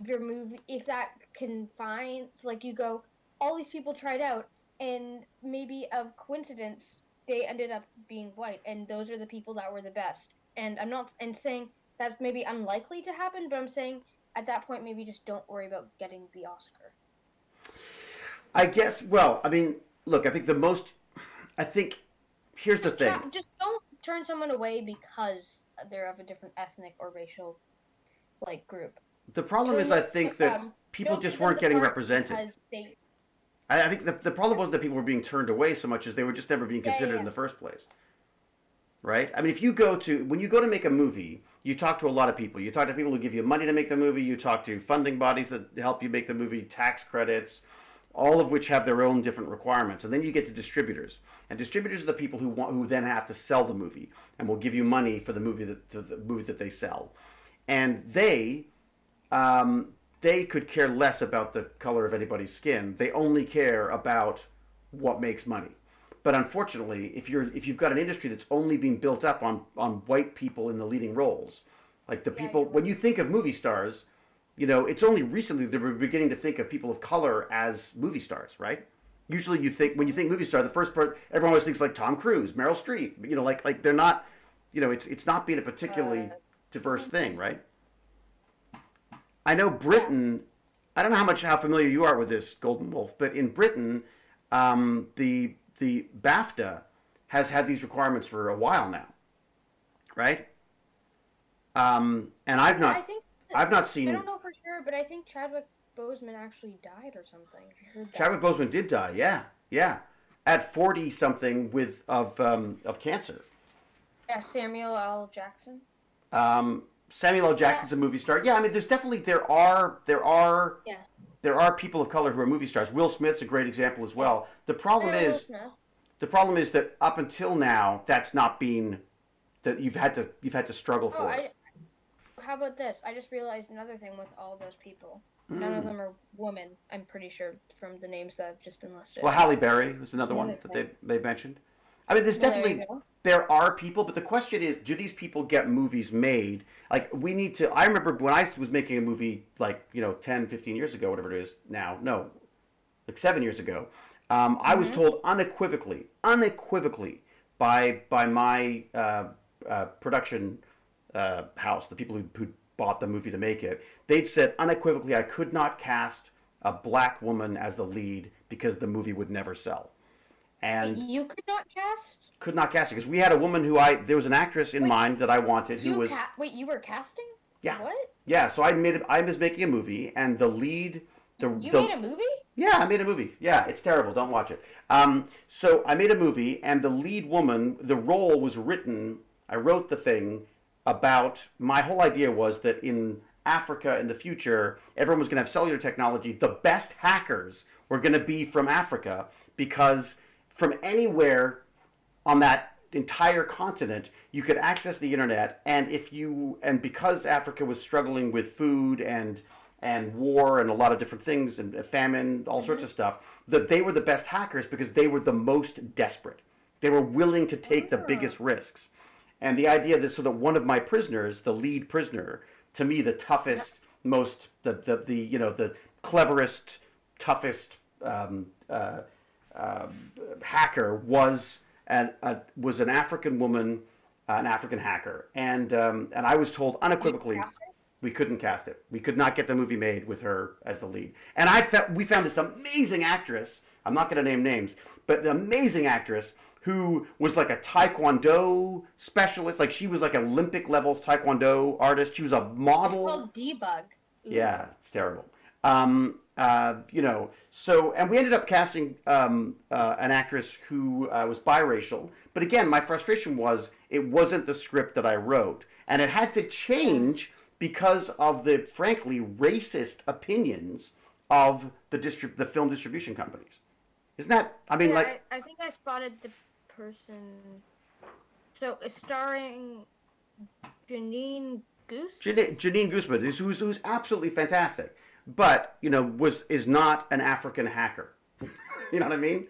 your movie, if that confines, like, you go, all these people tried out, and maybe of coincidence they ended up being white, and those are the people that were the best. And I'm not saying that's maybe unlikely to happen, but I'm saying at that point maybe just don't worry about getting the Oscar. I guess. Well, I mean, look, I think here's the thing. Just don't turn someone away because they're of a different ethnic or racial like group. The problem is, I think that people just weren't getting represented. I think the problem wasn't that people were being turned away so much as they were just never being considered in the first place. Right? I mean, when you go to make a movie, you talk to a lot of people. You talk to people who give you money to make the movie. You talk to funding bodies that help you make the movie, tax credits, all of which have their own different requirements. And then you get to distributors. And distributors are the people who then have to sell the movie and will give you money for the movie that they sell. And they could care less about the color of anybody's skin. They only care about what makes money. But unfortunately, if you've got an industry that's only being built up on white people in the leading roles, like the people, when you think of movie stars, you know, it's only recently that we're beginning to think of people of color as movie stars, right? Usually when you think movie star, the first part, everyone always thinks like Tom Cruise, Meryl Streep, you know, like they're not, you know, it's not being a particularly diverse thing, right? I know Britain, I don't know how familiar you are with this, Golden Wolf, but in Britain, the BAFTA has had these requirements for a while now, right? And I've not seen. I don't know for sure, but I think Chadwick Boseman actually died or something. I heard that. Chadwick Boseman did die, yeah, at 40 something of cancer. Yeah, Samuel L. Jackson. Samuel L. Jackson's a movie star. Yeah, I mean, there are people of color who are movie stars. Will Smith's a great example as well. The problem is that up until now, that's not been that you've had to struggle for. How about this? I just realized another thing with all those people. None of them are women. I'm pretty sure from the names that have just been listed. Well, Halle Berry was another one that they mentioned. I mean, there are people, but the question is, do these people get movies made? Like, I remember when I was making a movie, like, you know, 10, 15 years ago, whatever it is now, no, like 7 years ago, I was told unequivocally by my production house, the people who bought the movie to make it, they'd said unequivocally I could not cast a black woman as the lead because the movie would never sell. And you could not cast? Could not cast it because we had a woman there was an actress in mind that I wanted who was. You were casting? Yeah. What? Yeah, so I was making a movie, and the lead. You made a movie? Yeah, I made a movie. Yeah, it's terrible. Don't watch it. So I made a movie, and the lead woman, the role was written. I wrote the thing about. My whole idea was that in Africa in the future, everyone was going to have cellular technology. The best hackers were going to be from Africa because from anywhere on that entire continent, you could access the internet, and because Africa was struggling with food and war and a lot of different things and famine, all sorts of stuff, that they were the best hackers because they were the most desperate. They were willing to take the biggest risks. And the idea that so that one of my prisoners, the lead prisoner, to me the toughest, most the cleverest, toughest hacker was an African woman, an African hacker, and I was told unequivocally we couldn't cast it. We could not get the movie made with her as the lead. And we found this amazing actress. I'm not going to name names, but the amazing actress who was like a Taekwondo specialist. Like she was like Olympic level Taekwondo artist. She was a model. It's called Debug. Yeah, it's terrible. And we ended up casting an actress who was biracial. But again, my frustration was it wasn't the script that I wrote, and it had to change because of the frankly racist opinions of the film distribution companies. Isn't that? I mean, I think I spotted the person. So it's starring Janine Goose. Janine Gooseman, who's absolutely fantastic, but is not an African hacker. You know what I mean?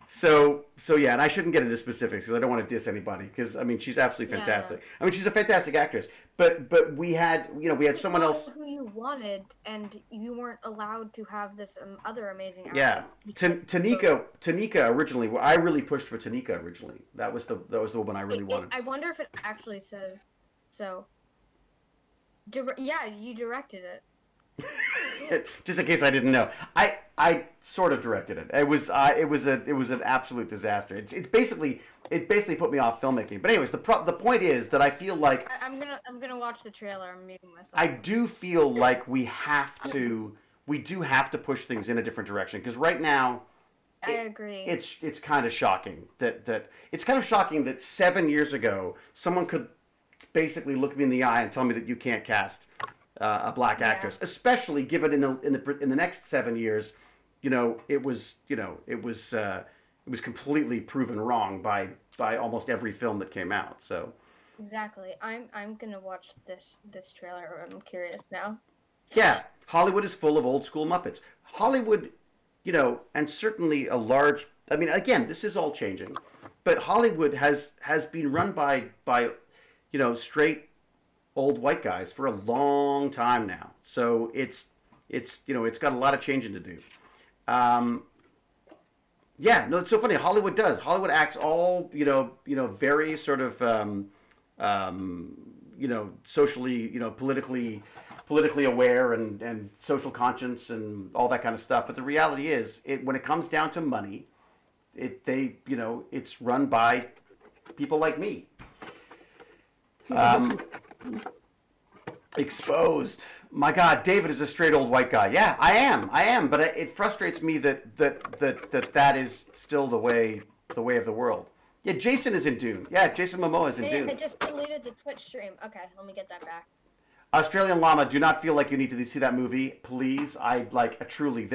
So yeah, and I shouldn't get into specifics because I don't want to diss anybody. Because I mean, she's absolutely fantastic. Yeah. I mean, she's a fantastic actress. But we had someone else who you wanted, and you weren't allowed to have this other amazing actor. Yeah, Tanika originally. I really pushed for Tanika originally. That was the woman I really wanted. I wonder if it actually says so. Yeah, you directed it. Just in case I didn't know, I sort of directed it. It was an absolute disaster. It basically put me off filmmaking. But anyways, the point is that I feel like I'm gonna watch the trailer. I'm muting myself. I do feel like we do have to push things in a different direction because right now, I agree. It's kind of shocking that 7 years ago someone could basically look me in the eye and tell me that you can't cast a black actress, especially given in the next 7 years, it was completely proven wrong by almost every film that came out. So exactly, I'm gonna watch this trailer. I'm curious now. Yeah, Hollywood is full of old school Muppets. Hollywood, and certainly a large. I mean, again, this is all changing, but Hollywood has been run by straight old white guys for a long time now. So it's got a lot of changing to do. Yeah, no, it's so funny. Hollywood acts all very sort of socially politically aware and social conscience and all that kind of stuff. But the reality is, when it comes down to money, it's run by people like me. Exposed. My God, David is a straight old white guy. Yeah, I am. But it frustrates me that is still the way of the world. Yeah, Jason is in Dune. Yeah, Jason Momoa is in Dune. I just deleted the Twitch stream. Okay, let me get that back. Australian Llama, do not feel like you need to see that movie, please. Truly.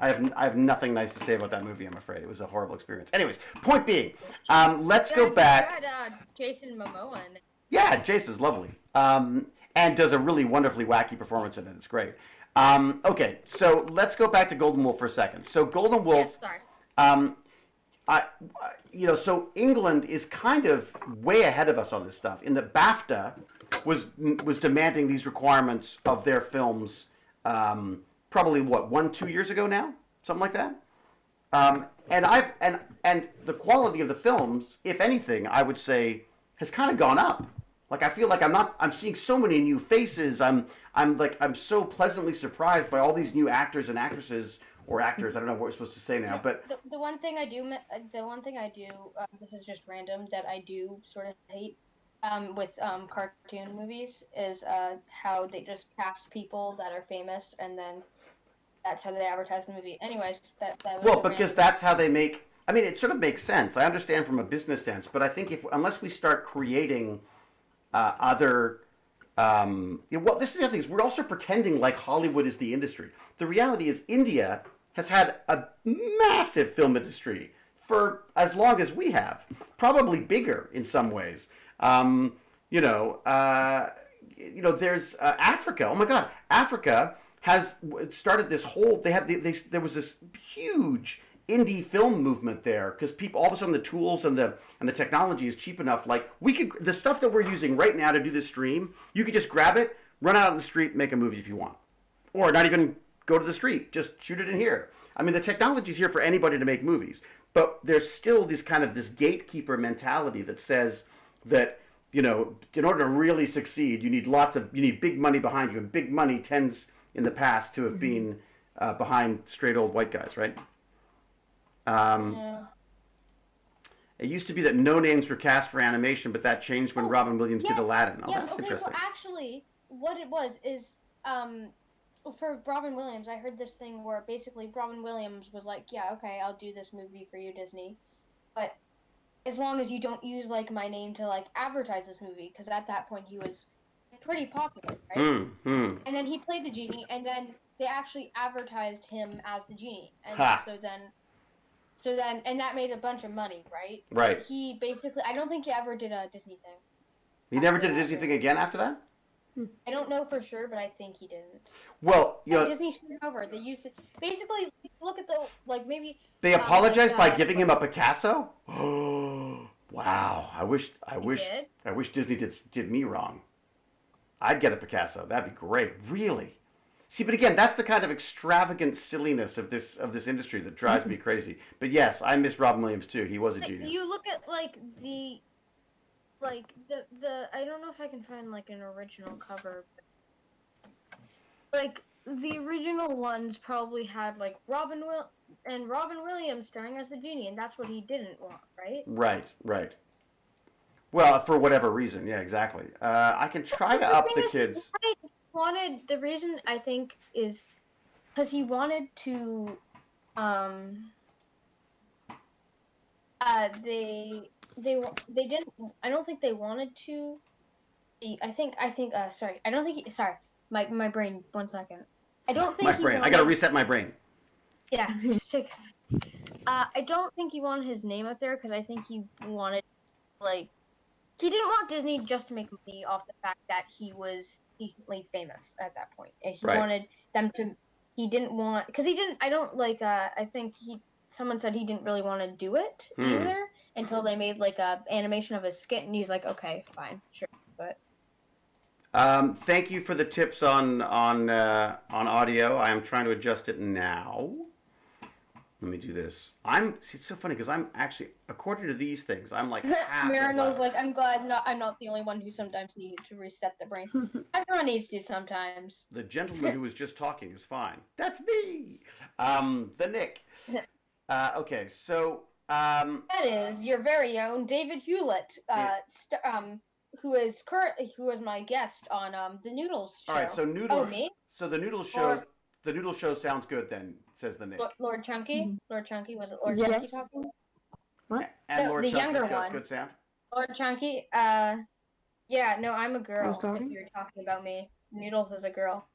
I have nothing nice to say about that movie. I'm afraid it was a horrible experience. Anyways, point being, let's go back. You had Jason Momoa in it. Yeah, Jason's lovely. And does a really wonderfully wacky performance in it. It's great. Okay, so let's go back to Golden Wolf for a second. So Golden Wolf. Yes, sorry. So England is kind of way ahead of us on this stuff. In that BAFTA was demanding these requirements of their films. Probably 1-2 years ago now, something like that. And the quality of the films, if anything, I would say, has kind of gone up. Like I feel like I'm seeing so many new faces. I'm so pleasantly surprised by all these new actors and actresses or actors. I don't know what we're supposed to say now, but the one thing I do, this is just random, that I do sort of hate with cartoon movies is how they just cast people that are famous and then that's how they advertise the movie. Anyways, that was because that's how they make. I mean, it sort of makes sense. I understand from a business sense, but I think unless we start creating other, this is the other thing. We're also pretending like Hollywood is the industry. The reality is, India has had a massive film industry for as long as we have, probably bigger in some ways. There's Africa. Oh my God, Africa has started this whole. There was this huge indie film movement there because people all of a sudden the tools and the technology is cheap enough. Like the stuff that we're using right now to do this stream, you could just grab it, run out on the street, make a movie if you want, or not even go to the street, just shoot it in here. I mean, the technology's here for anybody to make movies, but there's still this gatekeeper mentality that says that, in order to really succeed, you need big money behind you, and big money tends in the past to have been behind straight old white guys, right? It used to be that no names were cast for animation, but that changed when Robin Williams did Aladdin. Oh, that's interesting. So actually, what it was is, for Robin Williams, I heard this thing where basically Robin Williams was like, yeah, okay, I'll do this movie for you, Disney, but as long as you don't use, like, my name to, like, advertise this movie, because at that point he was pretty popular, right? And then he played the genie, and then they actually advertised him as the genie, and so then, and that made a bunch of money, right? Right. He basically, I don't think he ever did a Disney thing. He never did a Disney thing again after that? I don't know for sure, but I think he didn't. Well, Disney screwed over. They used to basically look at maybe they apologized by giving him a Picasso. Oh, wow! I wish Disney did me wrong. I'd get a Picasso. That'd be great. Really. See, but again, that's the kind of extravagant silliness of this industry that drives me crazy. But yes, I miss Robin Williams too. He was a genius. You look at the I don't know if I can find like an original cover. Like the original ones probably had like Robin Williams starring as the genie, and that's what he didn't want, right? Right. Well, for whatever reason, yeah, exactly. I can try to up the kids. The reason I think is because he wanted to they didn't, I don't think they wanted to my brain, 1 second. I don't think I gotta reset my brain. Yeah, just take a second. I don't think he wanted his name out there because I think he wanted, like, he didn't want Disney just to make money off the fact that he was decently famous at that point. And he wanted them to, he didn't want, because he didn't, I don't, like, I think someone said he didn't really want to do it either until they made, like, a animation of his skit, and he's like, okay, fine, sure, but. Thank you for the tips on audio. I am trying to adjust it now. Let me do this. It's so funny because I'm actually, according to these things, I'm like half. Marinel's like, I'm glad I'm not the only one who sometimes needs to reset the brain. Everyone needs to sometimes. The gentleman who was just talking is fine. That's me. The Nick. Okay, so. That is your very own David Hewlett, who is my guest on the Noodles show. All right, so Noodles. Oh, me? So the Noodles show. The Noodle Show sounds good then, says the Nick. Lord Chunky? Lord Chunky? Was it Lord Chunky talking? What? And no, Lord the Chunky's younger one. Good sound? Lord Chunky? Yeah, no, I'm a girl, if you're talking about me. Noodles is a girl.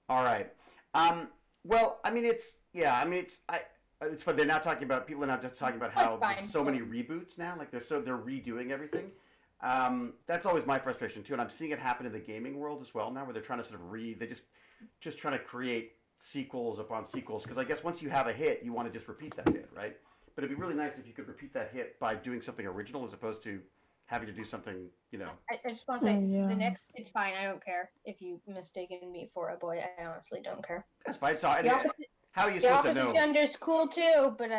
All right. Well, I mean, it's funny. They're now talking about, people are now just talking about how there's so many reboots now. Like, they're redoing everything. That's always my frustration too, and I'm seeing it happen in the gaming world as well now, where they're trying to sort of they're just trying to create sequels upon sequels, because I guess once you have a hit, you want to just repeat that hit, right? But it'd be really nice if you could repeat that hit by doing something original as opposed to having to do something, I just want to say, the Nick, it's fine. I don't care if you mistaken me for a boy. I honestly don't care. That's fine. So how are you supposed to know? The opposite gender's cool too, but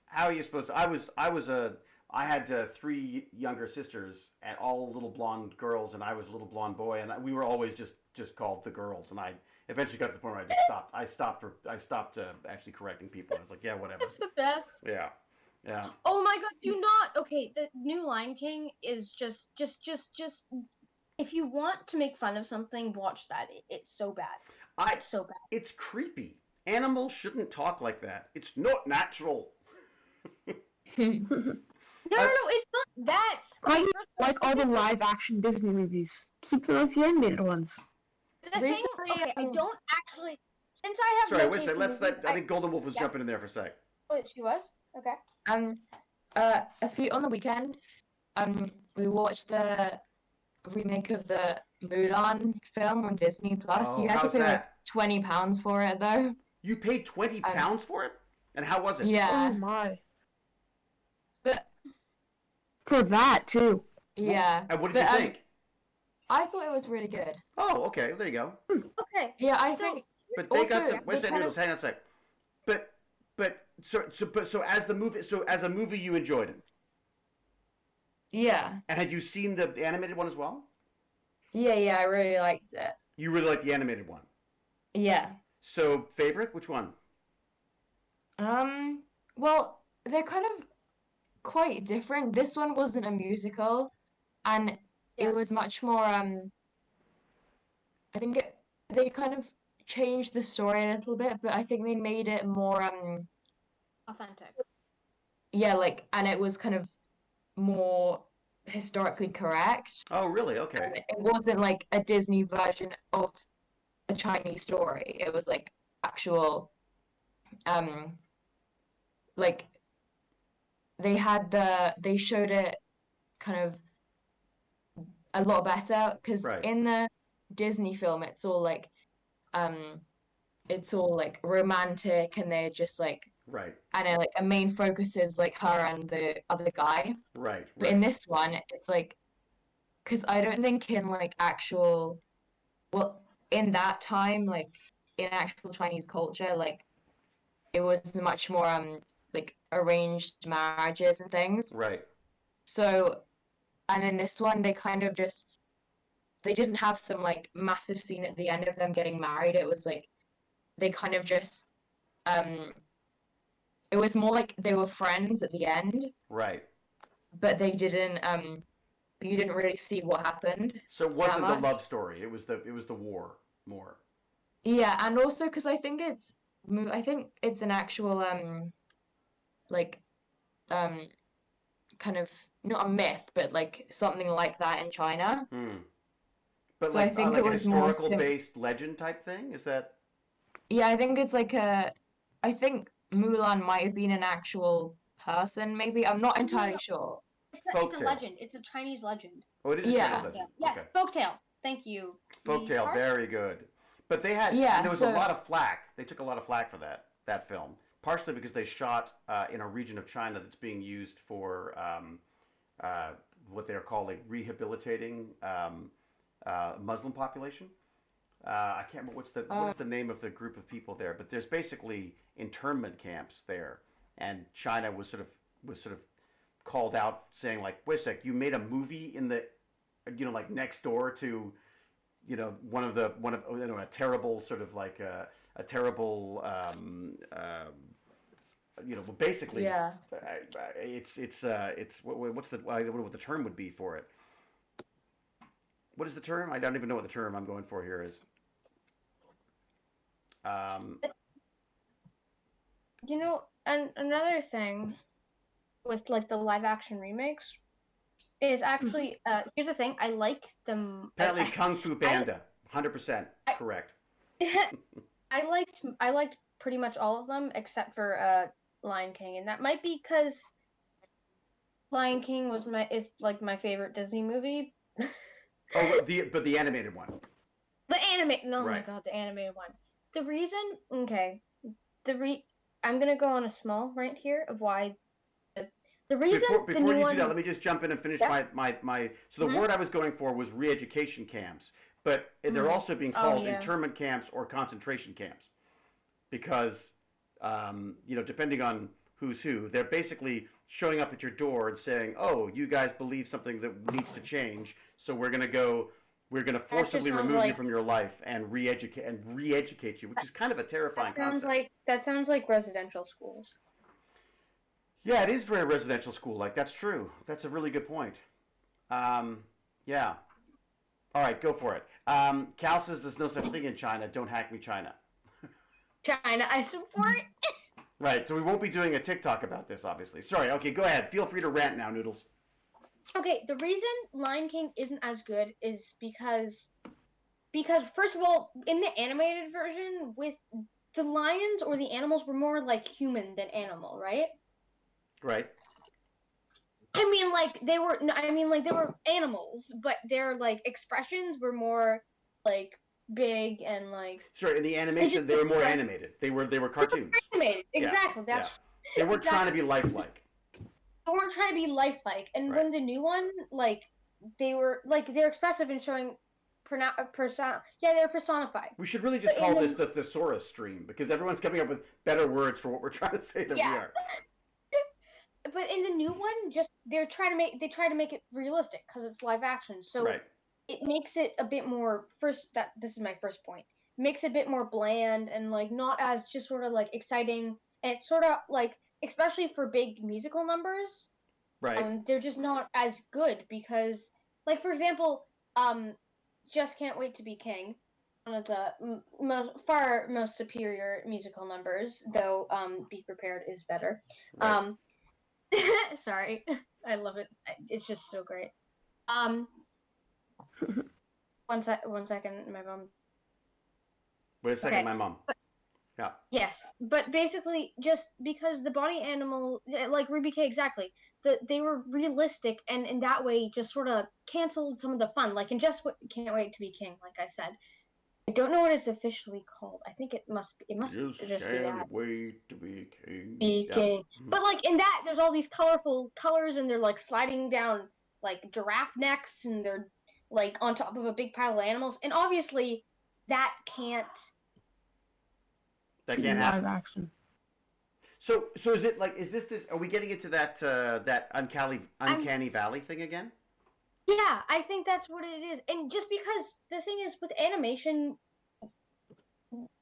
How are you supposed to? I had 3 younger sisters, and all little blonde girls, and I was a little blonde boy, and we were always just called the girls. And I eventually got to the point where I stopped actually correcting people. I was like, yeah, whatever. It's the best. Yeah. Oh my God! Do not. Okay, the new Lion King is just. If you want to make fun of something, watch that. It's so bad. It's so bad. It's creepy. Animals shouldn't talk like that. It's not natural. No, it's not that. Like all the live-action Disney movies. Keep them as the animated ones. The thing, okay, I don't actually. Since I have Sorry, no wait a taste second. in Let's movies, let. I think Golden Wolf was yeah. jumping in there for a sec. Oh, she was? Okay. A few on the weekend, we watched the remake of the Mulan film on Disney Plus. Oh, You had to how's pay like that? £20 for it though. You paid 20 Um, pounds for it, and how was it? Oh yeah, my. but For that too. yeah, And what did but you think? I thought it was really good. Oh, okay. There you go. Okay. Yeah, I So- think But they got also, some. Wait a they second, kind Noodles. of- Hang on a sec. So as the movie, so as a movie, you enjoyed it. yeah, And had you seen the animated one as well? yeah, I really liked it. You really liked the animated one. Yeah. So favorite? Which one? Well, they're kind of quite different. This one wasn't a musical, and Yeah. it was much more I think they kind of changed the story a little bit, but I think they made it more Authentic. yeah, like, and it was kind of more historically correct. Oh, really? And Okay. it wasn't like a Disney version of a Chinese story. It was like actual like they showed it kind of a lot better because Right. in the Disney film it's all like romantic and they're just like Right. and like a main focus is like her and the other guy. Right. But in this one it's like because I don't think in like actual well in that time like in actual Chinese culture like it was much more like arranged marriages and things. Right. So and in this one they kind of just they didn't have some like massive scene at the end of them getting married. It was like they kind of just it was more like they were friends at the end, Right. but they didn't but you didn't really see what happened. So it wasn't the much. love story. It was the war more. Yeah, and also because I think it's an actual like kind of not a myth, but like something like that in China. Hmm. But So I like think like it a was more historical based legend type thing? Is that? Yeah, I think it's like I think Mulan might have been an actual person, maybe. I'm not entirely sure. It's a Folktale. legend. It's a Chinese legend. Oh, it is a Yeah. Chinese legend. Yes, Okay. folktale. Thank you. Folktale, Sweetheart. very good. But they had Yeah, there was a so- lot of flack. They took a lot of flack for that film, partially because they shot in a region of China that's being used for what they're calling rehabilitating Muslim population. I can't remember what is the name of the group of people there, but there's basically internment camps there, and China was sort of called out saying like, wait a sec, you made a movie in the, like next door to, one of a terrible sort of like a terrible basically Yeah. it's what's the I don't know what the term would be for it. What is the term? I don't even know what the term I'm going for here is. And another thing with like the live action remakes is actually here's the thing. I like them. Apparently, Kung Fu Panda, 100% correct. I liked pretty much all of them except for Lion King, and that might be because Lion King is like my favorite Disney movie. Oh, but the animated one. The anime. No, Right. my God, the animated one. The reason, okay, I'm gonna go on a small rant here of why the reason Before the new you one. do that, let me just jump in and finish Yeah. my. So the word I was going for was re-education camps, but they're also being called yeah. internment camps or concentration camps, because depending on who's who, they're basically showing up at your door and saying, "Oh, you guys believe something that needs to change, so we're gonna forcibly sounds remove you like- from your life and re-educate you," which is kind of a terrifying concept. That sounds like residential schools. Yeah, it is very residential school. Like, that's true. That's a really good point. Yeah. All right, go for it. Cal says there's no such thing in China. Don't hack me, China. China, I support. Right, so we won't be doing a TikTok about this, obviously. Sorry, okay, go ahead. Feel free to rant now, Noodles. Okay, the reason Lion King isn't as good is because first of all, in the animated version with the lions or the animals were more like human than animal, right? Right. I mean, like they were. I mean, like they were animals, but their like expressions were more like big and like. Sure. In the animation, they were more animated. They were cartoons. Animated, Yeah, exactly. That's yeah. They weren't trying to exactly. be lifelike. They weren't trying to be lifelike, and Right. when the new one, like they were like they're expressive and showing, yeah, they're personified. We should really just But in call this the the thesaurus stream because everyone's coming up with better words for what we're trying to say than we yeah, are. but in the new one, just they try to make it realistic because it's live action, so Right. it makes it a bit more. This is my first point. Makes it a bit more bland and like not as just sort of like exciting, and it's sort of like especially for big musical numbers. Right. They're just not as good because, like for example, just can't wait to be king, one of the far most superior musical numbers. Though, be prepared is better. Right. Sorry, I love it. It's just so great. Um, one second, my mom. Wait a second, Okay. my mom. Yeah. Yes, but basically, just because the body animal, like Ruby K, exactly, they were realistic, and in that way, just sort of canceled some of the fun. Like in Can't Wait to Be King, like I said. I don't know what it's officially called. I think it must just be that. Wait to be king. Be Yeah. king. But like in that, there's all these colorful colors, and they're like sliding down like giraffe necks, and they're like on top of a big pile of animals, and obviously that can't. That can't happen. Live action. So is it like this? Are we getting into that uncanny valley thing again? Yeah, I think that's what it is. And just because the thing is with animation,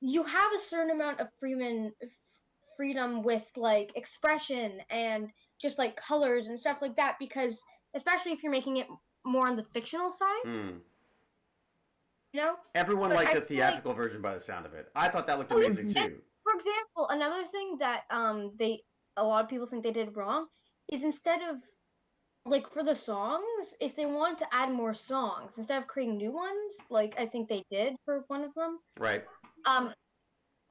you have a certain amount of freedom with like expression and just like colors and stuff like that because especially if you're making it more on the fictional side, you know? Everyone But liked I the feel like theatrical version by the sound of it. I thought that looked Oh, yeah. amazing And too. for example, another thing that a lot of people think they did wrong is instead of like for the songs, if they want to add more songs instead of creating new ones, like I think they did for one of them, Right.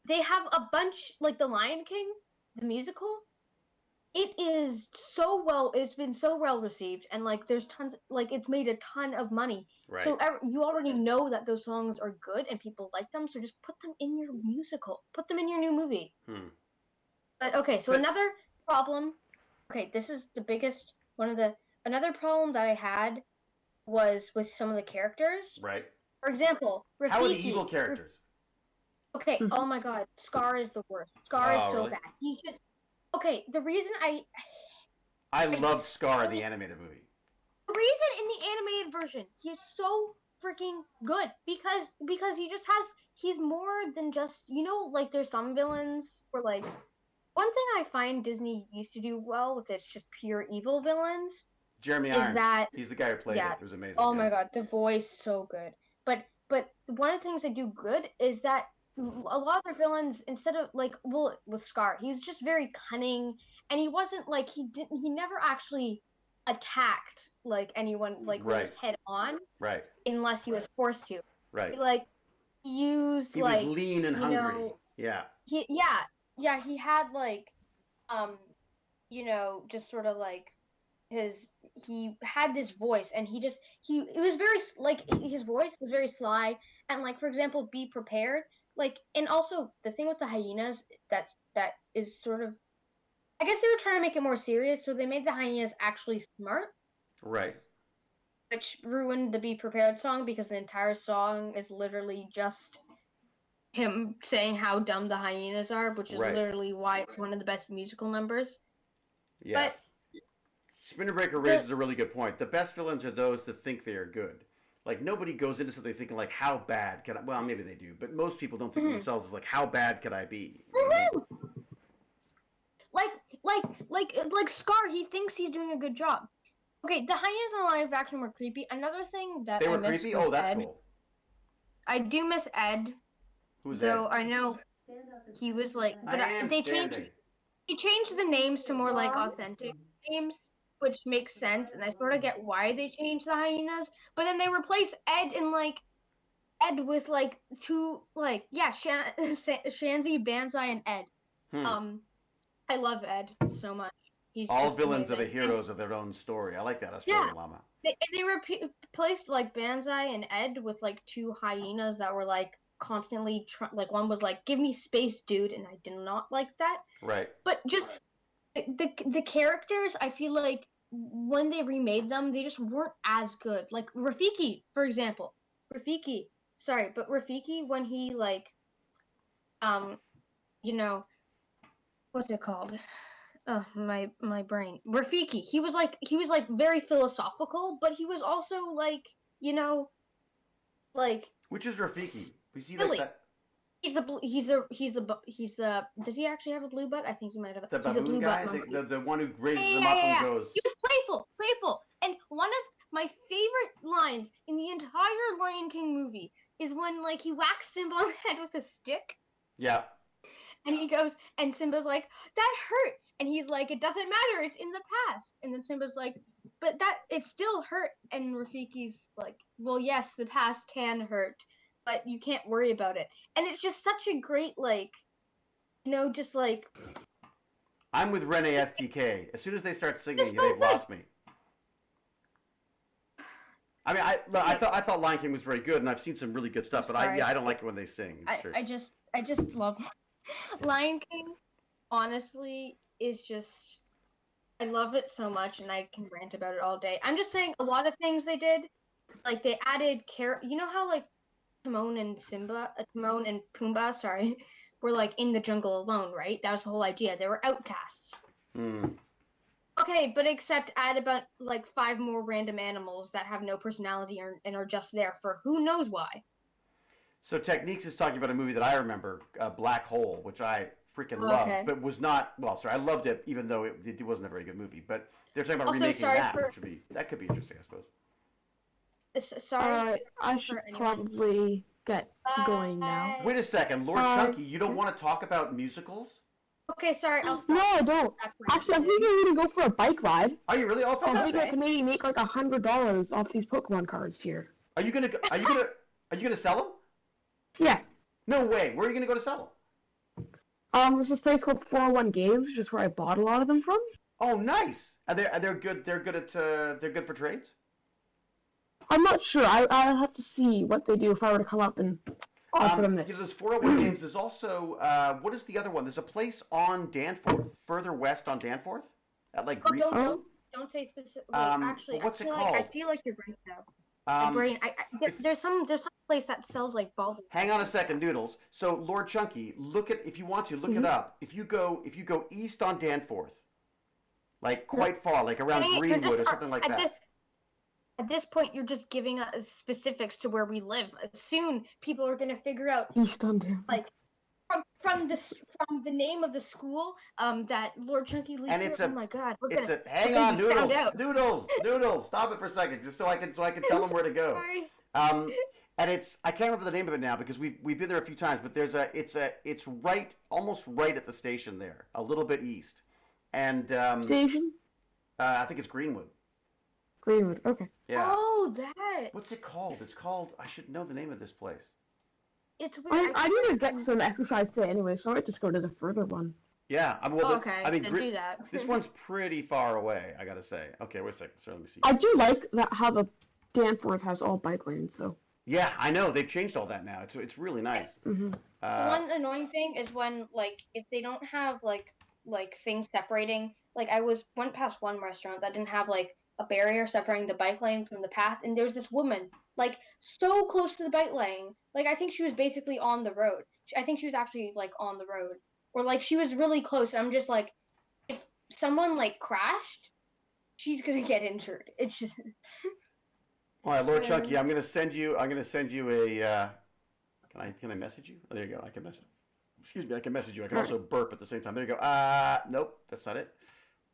they have a bunch like the Lion King, the musical. It's been so well received, and like there's tons, like it's made a ton of money. Right. So you already know that those songs are good and people like them. So just put them in your musical, put them in your new movie. But okay, so another problem. Okay, this is the biggest one of the another problem that I had was with some of the characters. Right. For example, Rafiki. How are the evil characters? Okay, oh my god, Scar is the worst. Scar is so really? bad. He's just okay. The reason I loved Scar in the animated movie. the reason in the animated version he is so freaking good because he's more than just like there's some villains where like one thing I find Disney used to do well with its just pure evil villains. Jeremy Irons. He's the guy who played it. It was amazing. Oh my god, the voice so good. But one of the things they do good is that a lot of their villains instead of like with Scar, he's just very cunning and he wasn't like he never actually attacked like anyone like really head on. Right. Unless he was forced to. Right. He used he was lean and hungry. Yeah. He had like just sort of like he had this voice and it was very like his voice was very sly and like for example be prepared like and also the thing with the hyenas that is sort of I guess they were trying to make it more serious so they made the hyenas actually smart, right, which ruined the Be Prepared song because the entire song is literally just him saying how dumb the hyenas are, which is literally why it's one of the best musical numbers. Yeah. But Spinner Breaker raises a really good point. The best villains are those that think they are good. Like, nobody goes into something thinking, like, how bad can I... Well, maybe they do, but most people don't think of themselves as, like, how bad could I be? Like Scar, he thinks he's doing a good job. Okay, the hyenas in the live action were creepy. Another thing that I miss was that's Ed. Cool. I do miss Ed. Who's Ed? I Stand know he was like... But they changed the names to more, like, authentic names, which makes sense, and I sort of get why they changed the hyenas. But then they replace Ed in, like... Ed with like two like Shanzi, Banzai, and Ed. Hmm. I love Ed so much. He's All just villains are amazing. the heroes of their own story. I like that Yeah, Australian llama. they replaced like Banzai and Ed with like two hyenas that were like constantly like one was like give me space, dude, and I did not like that. Right. But just the characters, I feel like when they remade them, they just weren't as good. Like Rafiki, for example. Rafiki, sorry, but Rafiki when he like um you know what's it called? Oh, my brain. Rafiki. He was like very philosophical, but he was also like, you know, like Which is Rafiki? We see like silly. that He's the does he actually have a blue butt? I think he might have. the He's a baboon blue butt guy, monkey. the one who Yeah, raises yeah, him yeah, up yeah, and yeah. goes. He was playful. And one of my favorite lines in the entire Lion King movie is when like he whacks Simba on the head with a stick. Yeah. And he goes, and Simba's like, that hurt. And he's like, it doesn't matter, it's in the past. And then Simba's like, but that, it still hurt. And Rafiki's like, well, yes, the past can hurt, but you can't worry about it. And it's just such a great, like, just like, I'm with Rene STK. As soon as they start singing, just so they've good. lost me. I mean, I thought Lion King was very good, and I've seen some really good stuff. But Sorry. I don't like it when they sing. It's true. I just love Lion King. Honestly, is just I love it so much, and I can rant about it all day. I'm just saying a lot of things they did, like they added You know how like Timon and Pumbaa, sorry, were like in the jungle alone, right? That was the whole idea. They were outcasts. Hmm. Okay, but except add about like 5 more random animals that have no personality and are just there for who knows why. So Techniques is talking about a movie that I remember, Black Hole, which I freaking loved, Okay. but was not. Well, sorry, I loved it, even though it wasn't a very good movie. But they're talking about Also, remaking sorry that, for- which could be interesting, I suppose. Sorry. I should probably get going now. Wait a second, Lord Uh, Chunky, you don't want to talk about musicals? Okay, sorry. I'll stop. No, I don't. Actually, I'm thinking we're gonna go for a bike ride. Are you really? Oh, I think I fantastic! can maybe make like $100 off these Pokemon cards here. Are you gonna sell them? Yeah. No way. Where are you gonna go to sell them? There's this place called 401 Games, which is where I bought a lot of them from. Oh, nice. They're good. They're good for trades. I'm not sure. I'll have to see what they do if I were to come up and offer them this. There's 401 Games. There's also what is the other one? There's a place on Danforth, further west on Danforth, at like Green. Don't say specific. Wait, actually, what's it I called? feel like you're right though. My brain. There's some place that sells like bulbs. Hang on a second, Noodles. So Lord Chunky, if you want to look it up. If you go east on Danforth, like quite far, like around Greenwood or something like that. At this point, you're just giving us specifics to where we live. Soon, people are gonna figure out East on Danforth. like from the name of the school that Lord Chunky leads. And oh my God, hang on, Noodles, stop it for a second, just so I can tell them where to go. Sorry. And I can't remember the name of it now because we've been there a few times, but it's right, almost right at the station there, a little bit east, and Station? I think it's Greenwood. Greenwood, okay. Yeah. Oh, that. What's it called? It's called. I should know the name of this place. It's weird. I need to get some exercise today anyway, so I might just go to the further one. Yeah, okay. I mean, then do that. This one's pretty far away, I gotta say. Okay, wait a second. So let me see. I do like that how the Danforth has all bike lanes, though. Yeah, I know they've changed all that now. It's really nice. Mm-hmm. One annoying thing is when like if they don't have like things separating. Like I went past one restaurant that didn't have like a barrier separating the bike lane from the path, and there's this woman like so close to the bike lane. Like I think she was basically on the road. I think she was actually like on the road, or like she was really close. I'm just like, if someone like crashed, she's gonna get injured. It's just. All right, Lord Chunky, I'm gonna send you a. Can I message you? Oh, there you go. I can message. Excuse me. I can message you. I can also burp at the same time. There you go. Nope, that's not it.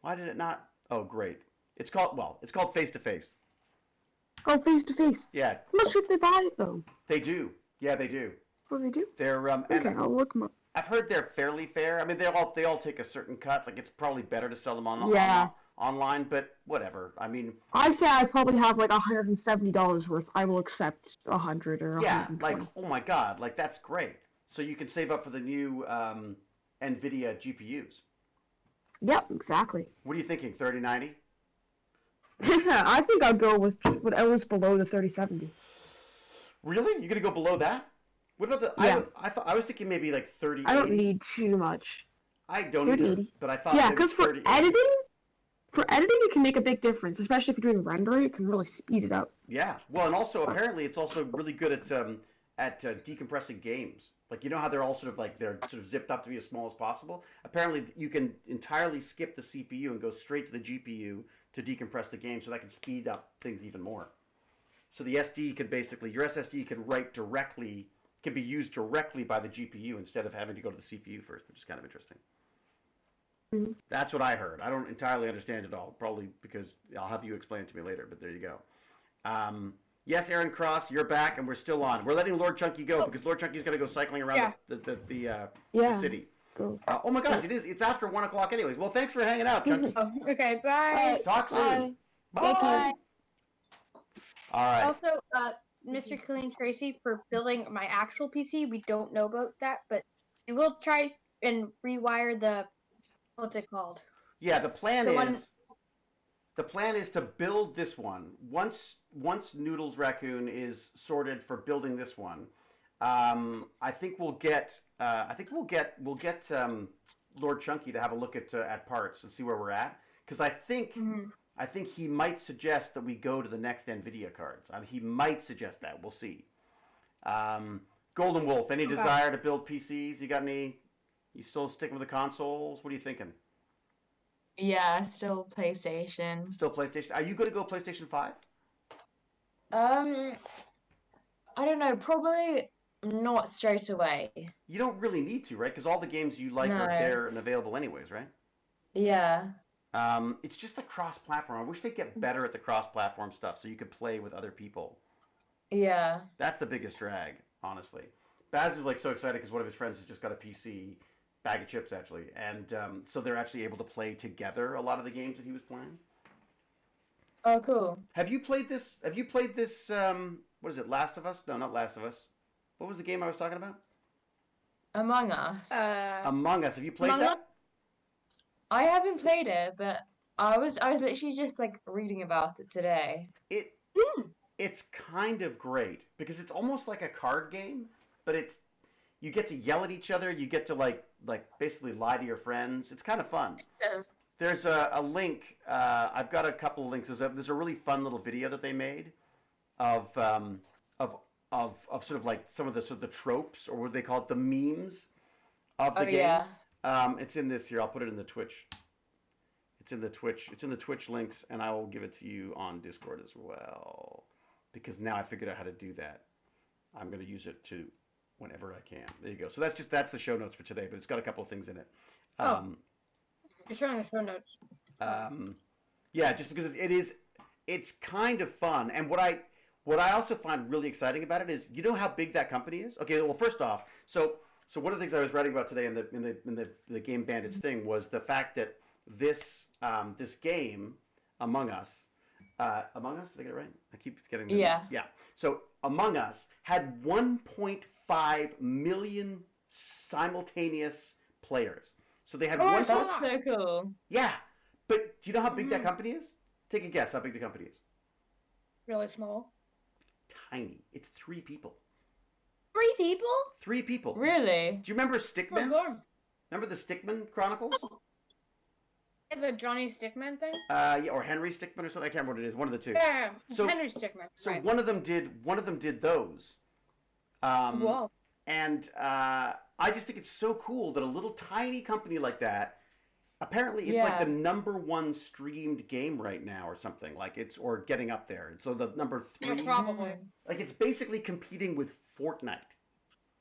Why did it not? Oh, great. It's called Face to Face. Oh, Face to Face. Yeah. I'm not sure if they buy it though. They do. Yeah, they do. Oh, they do. They're Okay, I'll look them up. I've heard they're fairly fair. I mean, they all take a certain cut. Like it's probably better to sell them online, but whatever. I mean, I say I probably have like $170 worth. I will accept 100 or yeah, 120. like, oh my God, like that's great. So you can save up for the new NVIDIA GPUs. Yep, exactly. What are you thinking, 3090? I think I'll go with whatever's below the 3070. Really? You're going to go below that? What about the, Yeah. I was thinking maybe like 3080. I don't need too much. I don't 3080. either, but I thought Yeah, maybe because for 3080. editing, it can make a big difference, especially if you're doing rendering. It can really speed it up. Yeah. Well, and also apparently it's also really good at decompressing games. Like you know how they're all sort of like they're sort of zipped up to be as small as possible. Apparently you can entirely skip the CPU and go straight to the GPU to decompress the game, so that can speed up things even more. So the SD could basically your SSD can be used directly by the GPU instead of having to go to the CPU first, which is kind of interesting. Mm-hmm. That's what I heard. I don't entirely understand it all, probably because I'll have you explain it to me later, but there you go. Yes, Aaron Cross, you're back, and we're still on. We're letting Lord Chunky go because Lord Chunky's going to go cycling around the city. Go. Oh my gosh, it's after 1 o'clock anyways. Well, thanks for hanging out, Chunky. Oh, okay, bye. Talk soon. Bye. Thank you. All right. Also, Mr. Clean Tracy, for building my actual PC, we don't know about that, but we will try and rewire the, what's it called? Yeah, the plan The is to build this one. Once Noodles Raccoon is sorted for building this one, I think we'll get Lord Chunky to have a look at parts and see where we're at, because I think he might suggest that we go to the next NVIDIA cards. He might suggest that. We'll see. Golden Wolf, any desire to build PCs? You still sticking with the consoles? What are you thinking? Yeah, still PlayStation. Still PlayStation. Are you going to go PlayStation 5? I don't know, probably not straight away. You don't really need to, right? Because all the games you like are there and available anyways, right? Yeah. It's just the cross-platform. I wish they'd get better at the cross-platform stuff so you could play with other people. Yeah. That's the biggest drag, honestly. Baz is like so excited because one of his friends has just got a PC, bag of chips actually, and so they're actually able to play together a lot of the games that he was playing. Oh, cool. Have you played this? What is it? Last of Us? No, not Last of Us. What was the game I was talking about? Among Us. Among Us. Have you played that? I haven't played it, but I was literally just like reading about it today. It's kind of great because it's almost like a card game, but you get to yell at each other. You get to like basically lie to your friends. It's kind of fun. There's a link. I've got a couple of links. There's a really fun little video that they made of sort of like some of the tropes, or what do they call it, the memes of the game. Yeah. It's in this here. I'll put it in the Twitch. It's in the Twitch links, and I will give it to you on Discord as well. Because now I figured out how to do that. I'm going to use it whenever I can. There you go. So that's the show notes for today, but it's got a couple of things in it. You're showing the show notes. Yeah, just because it's kind of fun. And what I also find really exciting about it is, you know how big that company is? Okay, well, first off, so one of the things I was writing about today in the GameBandits thing was the fact that this game, Among Us, did I get it right? I keep getting the Yeah. Yeah. So Among Us had 1.5 million simultaneous players. So they had one. That's so cool. Yeah, but do you know how big that company is? Take a guess how big the company is. Really small. Tiny. It's 3 people. 3 people? 3 people. Really? Do you remember Stickman? Oh, God. Remember the Stickman Chronicles? The Johnny Stickman thing? Yeah, or Henry Stickman or something. I can't remember what it is. One of the two. Yeah, So- Henry Stickman. So right. one of them did those. Whoa. And I just think it's so cool that a little tiny company like that, apparently it's like the #1 streamed game right now or something. Like or getting up there. So the number 3. Yeah, probably. Like it's basically competing with Fortnite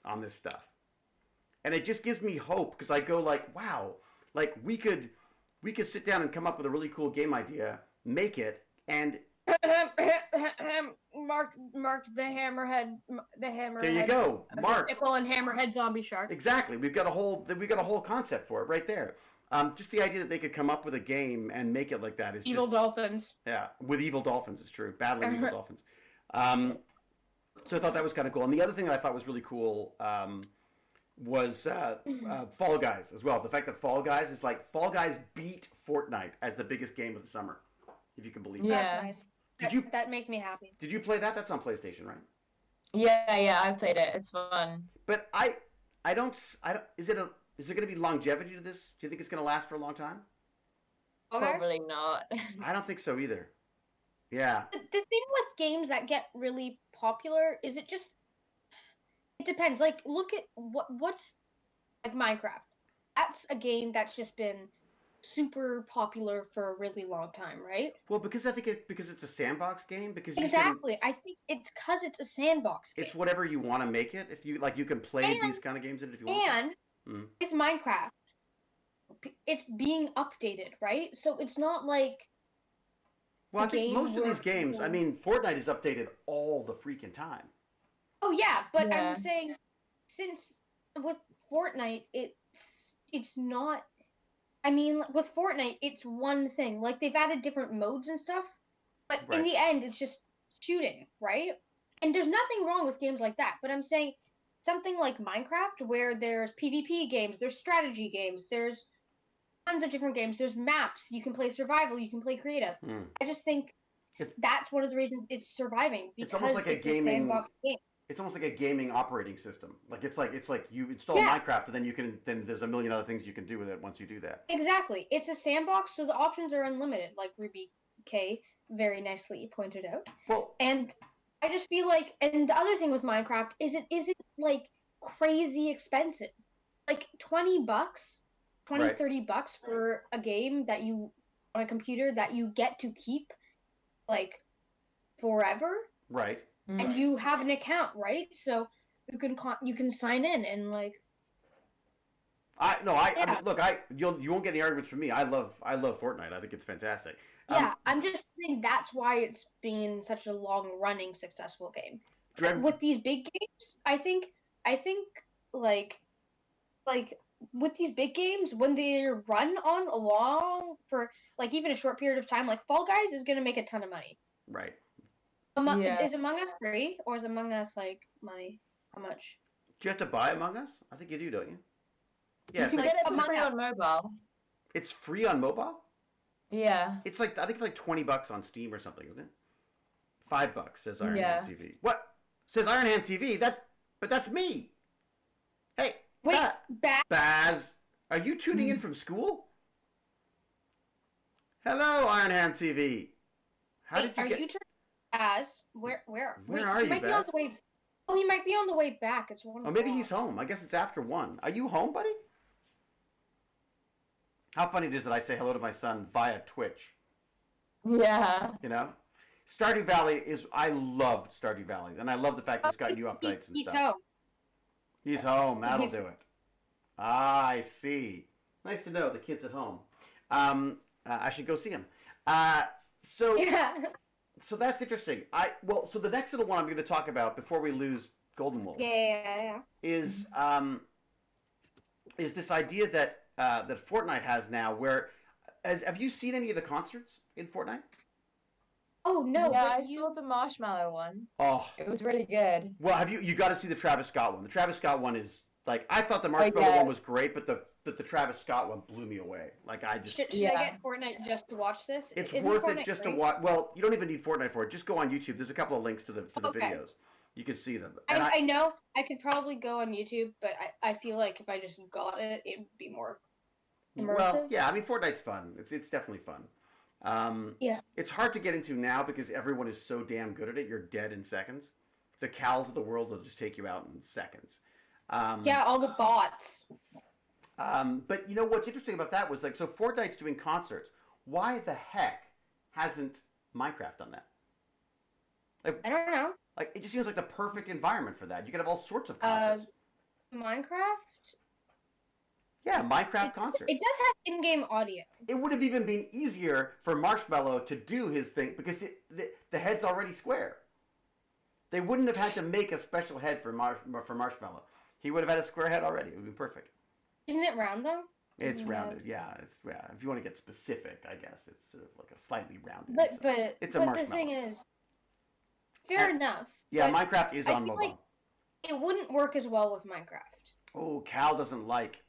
on this stuff. And it just gives me hope because I go like, wow, like we could sit down and come up with a really cool game idea, make it, and Mark the hammerhead. there you go, Mark. Pickle and hammerhead zombie shark. Exactly. We've got a whole concept for it right there. Just the idea that they could come up with a game and make it like that is Evil just dolphins. yeah, with evil dolphins. It's true, battling evil dolphins. So I thought that was kind of cool. And the other thing that I thought was really cool was Fall Guys as well. The fact that Fall Guys is like Fall Guys beat Fortnite as the biggest game of the summer, if you can believe that. Yeah. That's nice. Did you That makes me happy. did you play that? That's on PlayStation, right? Yeah, I've played it. It's fun. But I don't. Is there going to be longevity to this? Do you think it's going to last for a long time? Okay. Probably not. I don't think so either. Yeah. The thing with games that get really popular is it depends. Like, look at what's like Minecraft. That's a game that's just been super popular for a really long time, right? Well, because I think because it's a sandbox game. Because Exactly. I think it's because it's a sandbox game. It's whatever you want to make it. If you like, you can play these kind of games in it if you want. And with Minecraft, it's being updated, right? So it's not like. Well, I think most of these games. I mean, Fortnite is updated all the freaking time. Oh yeah, but Yeah. I'm saying since with Fortnite, it's not. I mean, with Fortnite, it's one thing. Like they've added different modes and stuff, but in Right. the end, it's just shooting, right? And there's nothing wrong with games like that. But I'm saying something like Minecraft, where there's PvP games, there's strategy games, there's tons of different games, there's maps. You can play survival, you can play creative. I just think that's one of the reasons it's surviving because It's almost like a gaming sandbox game. It's almost like a gaming operating system. Like it's like you install Yeah. Minecraft and then there's a million other things you can do with it once you do that. Exactly. It's a sandbox, so the options are unlimited, like Ruby K very nicely pointed out. Well, And I just feel like, and the other thing with Minecraft is it isn't like crazy expensive. Like $20, 20, Right. $30 for a game that you, on a computer that you get to keep like forever, right. and you have an account, right? So you can sign in and like. I mean, look, you won't get any arguments from me. I love Fortnite. I think it's fantastic. Yeah, I'm just saying that's why it's been such a long-running successful game. With these big games, I think like with these big games, when they run on long for like even a short period of time, like Fall Guys is gonna make a ton of money. Right. Yeah. Is Among Us free or is Among Us like money? How much? Do you have to buy Among Us? I think you do, don't you? Yeah, You it's can like, get it for Among free Us. on mobile. it's free on mobile. Yeah. It's like I think it's like $20 on Steam or something, isn't it? $5 says Iron Yeah. Hand TV. What says Iron Hand TV? That's me. Hey, Wait, Baz, are you tuning in from school? Hello, Iron Hand TV. How did you are get? you as where wait, are he you, might be on Baz? the way. Oh, he might be on the way back. It's 1 Oh, maybe o'clock. he's home. I guess it's after 1. Are you home, buddy? How funny it is that I say hello to my son via Twitch. Yeah. You know, Stardew Valley is. I loved Stardew Valley, and I love the fact that it's got new updates and He's stuff. home. He's home. That'll He's- do it. Ah, I see. Nice to know the kid's at home. I should go see him. So Yeah. so that's interesting. So the next little one I'm going to talk about before we lose Golden Wolf Yeah. is this idea that that Fortnite has now. Where have you seen any of the concerts in Fortnite? Oh no, yeah, but I saw the marshmallow one. Oh, It was really good. well, you got to see the Travis Scott one. The Travis Scott one is like I thought the Marshmallow yeah. one was great, but the Travis Scott one blew me away. Like I just should I Yeah. get Fortnite just to watch this? it's Isn't worth Fortnite it just free? to watch. Well, you don't even need Fortnite for it. Just go on YouTube. There's a couple of links to the Okay. videos. You can see them. And I know I could probably go on YouTube, but I feel like if I just got it, it would be more immersive. well, yeah. I mean, Fortnite's fun. It's definitely fun. Yeah. It's hard to get into now because everyone is so damn good at it. You're dead in seconds. The Cals of the world will just take you out in seconds. Yeah, all the bots. But you know what's interesting about that was like, so Fortnite's doing concerts. Why the heck hasn't Minecraft done that? I don't know. Like, it just seems like the perfect environment for that. You could have all sorts of concerts. Minecraft? Yeah, Minecraft concerts. It does have in-game audio. It would have even been easier for Marshmallow to do his thing because the head's already square. They wouldn't have had to make a special head for Marshmallow. He would have had a square head already. It would be perfect. Isn't it round though? It's Doesn't rounded, have- yeah. If you want to get specific, I guess it's sort of like a slightly rounded. It's a But the marshmallow. thing is, fair And- enough. Yeah, but Minecraft is I on feel mobile. like it wouldn't work as well with Minecraft. Oh, Cal doesn't like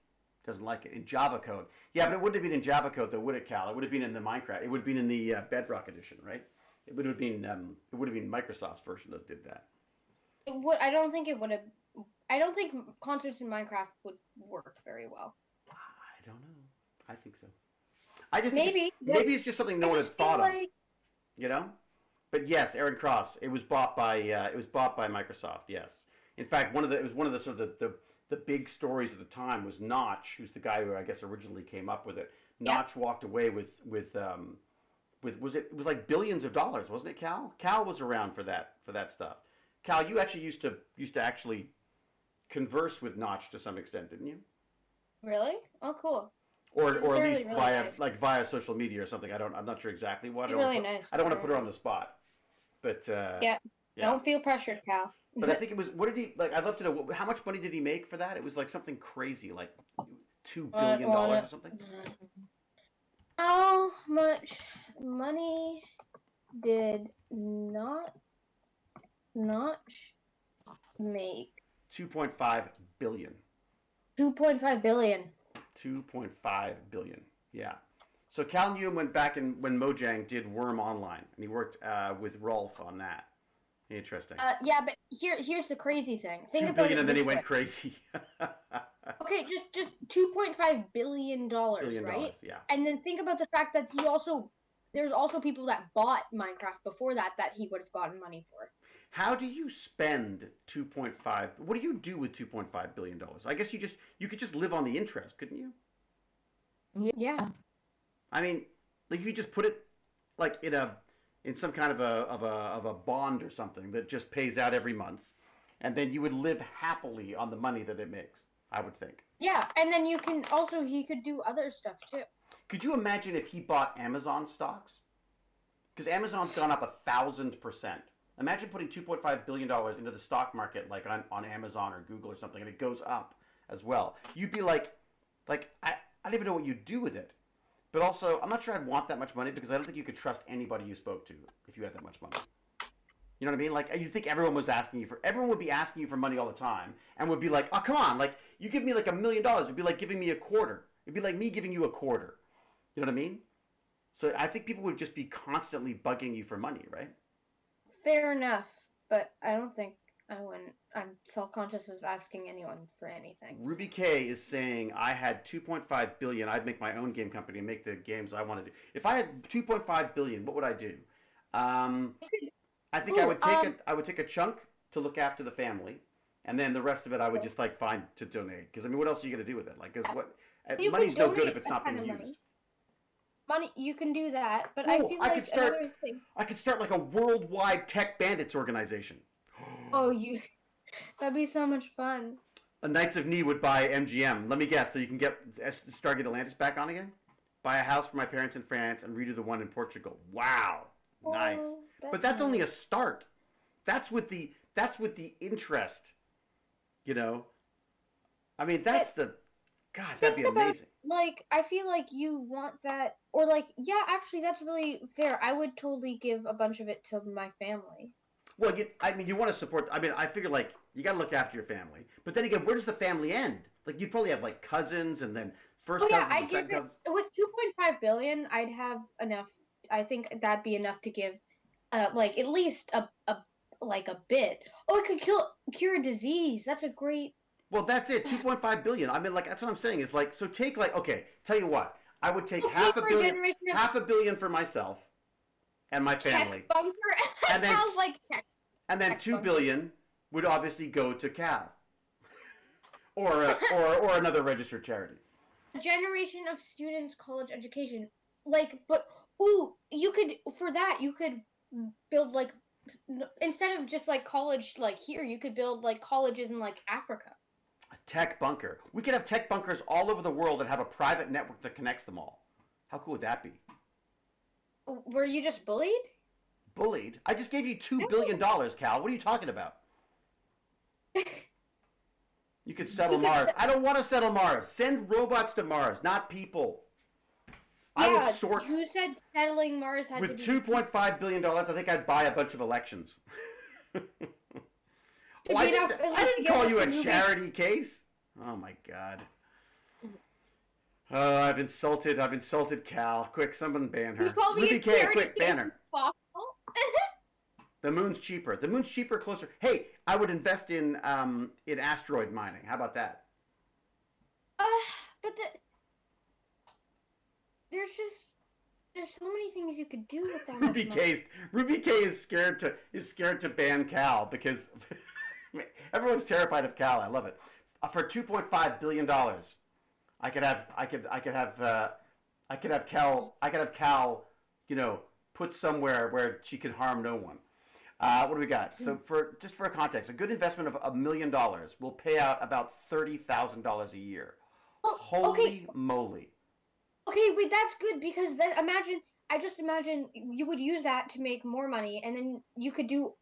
it in Java code. Yeah, but it wouldn't have been in Java code though, would it, Cal? It would have been in the Minecraft. It would have been in the Bedrock edition, right? It would have been Microsoft's version that did that. It would. I don't think it would have. I don't think concerts in Minecraft would work very well. I don't know. I think so. I just think maybe it's just something no one had thought of. You know? But yes, Aaron Cross. It was bought by Microsoft. Yes. In fact, it was one of the sort of the big stories at the time was Notch, who's the guy who I guess originally came up with it. Notch walked away with it was like billions of dollars, wasn't it, Cal? Cal was around for that stuff. Cal, you actually used to actually converse with Notch to some extent, didn't you? Really? Oh, cool. Or He's at really, least really nice. via social media or something. I'm not sure exactly what. He's really nice. I don't want to put her on the spot. But yeah. Don't feel pressured, Cal. But I think it was, what did he, like, I'd love to know, how much money did he make for that? It was like something crazy, like $2 billion or something? How much money did Notch make? 2.5 billion. 2.5 billion. 2.5 billion, yeah. So Cal Newman went back when Mojang did Worm Online, and he worked with Rolf on that. Interesting. Yeah, but here's the crazy thing. Think 2 about billion it and then he this went way. crazy. Okay, just $2.5 billion, right? Yeah. And then think about the fact that there's also people that bought Minecraft before that he would have gotten money for. How do you spend 2.5? What do you do with 2.5 billion dollars? I guess you could just live on the interest, couldn't you? Yeah. I mean, like you just put it like in some kind of a bond or something that just pays out every month, and then you would live happily on the money that it makes, I would think. Yeah, and then he could do other stuff too. Could you imagine if he bought Amazon stocks? Because Amazon's gone up 1,000%. Imagine putting $2.5 billion into the stock market, like on Amazon or Google or something, and it goes up as well. You'd be like I don't even know what you'd do with it. But also, I'm not sure I'd want that much money because I don't think you could trust anybody you spoke to if you had that much money. You know what I mean? Like, you think everyone would be asking you for money all the time and would be like, oh, come on, like, you give me like $1 million. It'd be like giving me a quarter. It'd be like me giving you a quarter. You know what I mean? So I think people would just be constantly bugging you for money, right? Fair enough, but I don't think I wouldn't. I'm self-conscious of asking anyone for anything. Ruby K is saying, I had 2.5 billion. I'd make my own game company and make the games I want to do. If I had 2.5 billion, what would I do? I think I would take a chunk to look after the family, and then the rest of it I would just like find to donate. Because I mean, what else are you going to do with it? Like, money's no good if it's not being used. Money, you can do that, but I feel like another thing. I could start like a worldwide tech bandits organization. Oh, that'd be so much fun. A Knights of Ni would buy MGM. Let me guess, so you can get Stargate Atlantis back on again? Buy a house for my parents in France and redo the one in Portugal. Wow, nice. But that's only a start. That's with the interest. You know, I mean, that'd be amazing. Like, I feel like you want that, or like, yeah, actually, that's really fair. I would totally give a bunch of it to my family. Well, you want to support. I mean, I figure like you got to look after your family, but then again, where does the family end? Like, you'd probably have like cousins, and then cousins and second cousins. With 2.5 billion, I'd have enough. I think that'd be enough to give, like at least a bit. Oh, it could cure a disease. That's a great. Well, that's it. 2.5 billion. I mean, like that's what I'm saying. Is like, so take like, okay, tell you what, I would take half a billion for myself and my family. Tech bunker. And then, sounds like tech. And then 2 billion would obviously go to Cav, or another registered charity. A generation of students' college education, like, but you could build like, instead of just like college like here, you could build like colleges in like Africa. A tech bunker. We could have tech bunkers all over the world that have a private network that connects them all. How cool would that be? Were you just bullied? Bullied? I just gave you $2 billion, Cal. What are you talking about? You could settle Mars. I don't want to settle Mars. Send robots to Mars, not people. I would sort. Who said settling Mars had to With be $2.5 billion, I think I'd buy a bunch of elections. To I be enough- didn't, like, I to didn't give call us you the a movie- charity case. Oh my God. Oh, I've insulted Cal. Quick, someone ban her. You called me Ruby a K, charity quick, ban case, her. possible? The moon's cheaper. The moon's cheaper, closer. Hey, I would invest in asteroid mining. How about that? But there's so many things you could do with that much money. Ruby K is scared to ban Cal because everyone's terrified of Cal. I love it. For $2.5 billion, I could have Cal, put somewhere where she could harm no one. What do we got? So for a context, a good investment of $1 million will pay out about $30,000 a year. Well, Holy moly! Okay, wait, that's good because then I just imagine you would use that to make more money, and then you could do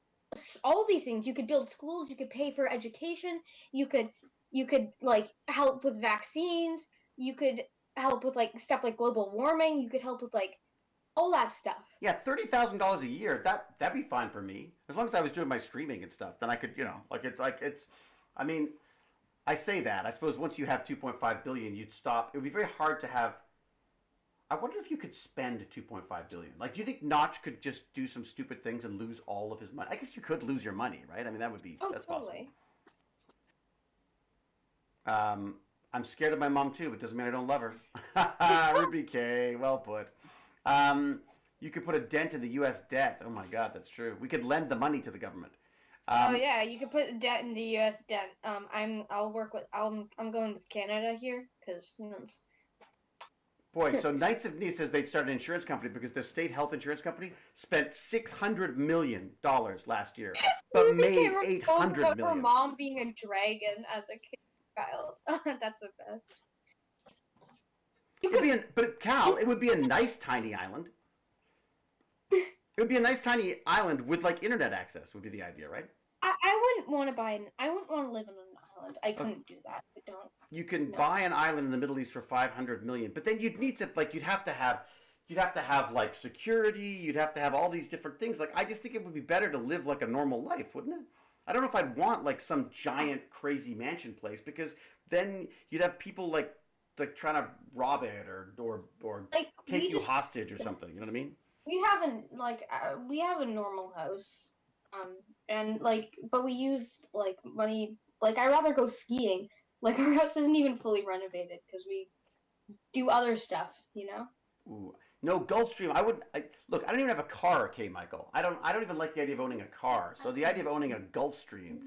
all these things. You could build schools, you could pay for education, you could like help with vaccines, you could help with like stuff like global warming, you could help with like all that stuff. Yeah, $30,000 a year. That'd be fine for me as long as I was doing my streaming and stuff. Then I could, it's. I mean, I say that. I suppose once you have 2.5 billion, you'd stop. It would be very hard to have. I wonder if you could spend 2.5 billion. Like, do you think Notch could just do some stupid things and lose all of his money? I guess you could lose your money, right? I mean, that's Totally. possible. I'm scared of my mom too, but doesn't mean I don't love her. Ruby K, well put. You could put a dent in the U.S. debt. Oh my God, that's true. We could lend the money to the government. Oh yeah, you could put debt in the U.S. debt. I'm going with Canada here because Boy, so Knights of Nice says they'd start an insurance company because their state health insurance company spent $600 million last year, but made $800 her million. mom being a dragon as a child. That's the best. But Cal, it would be a nice tiny island. It would be a nice tiny island with like internet access. Would be the idea, right? I wouldn't want to I wouldn't want to live on an island. I couldn't do that. I don't. You can buy an island in the Middle East for $500 million, but then you'd need to you'd have to have like security. You'd have to have all these different things. Like, I just think it would be better to live like a normal life, wouldn't it? I don't know if I'd want like some giant crazy mansion place because then you'd have people like trying to rob it or Like, take you hostage or something. You know what I mean? We have a normal house, and like, but we used like money. Like, I'd rather go skiing. Like, our house isn't even fully renovated because we do other stuff. Ooh. No, Gulfstream. Look. I don't even have a car, K. Michael. I don't even like the idea of owning a car. So the idea of owning a Gulfstream,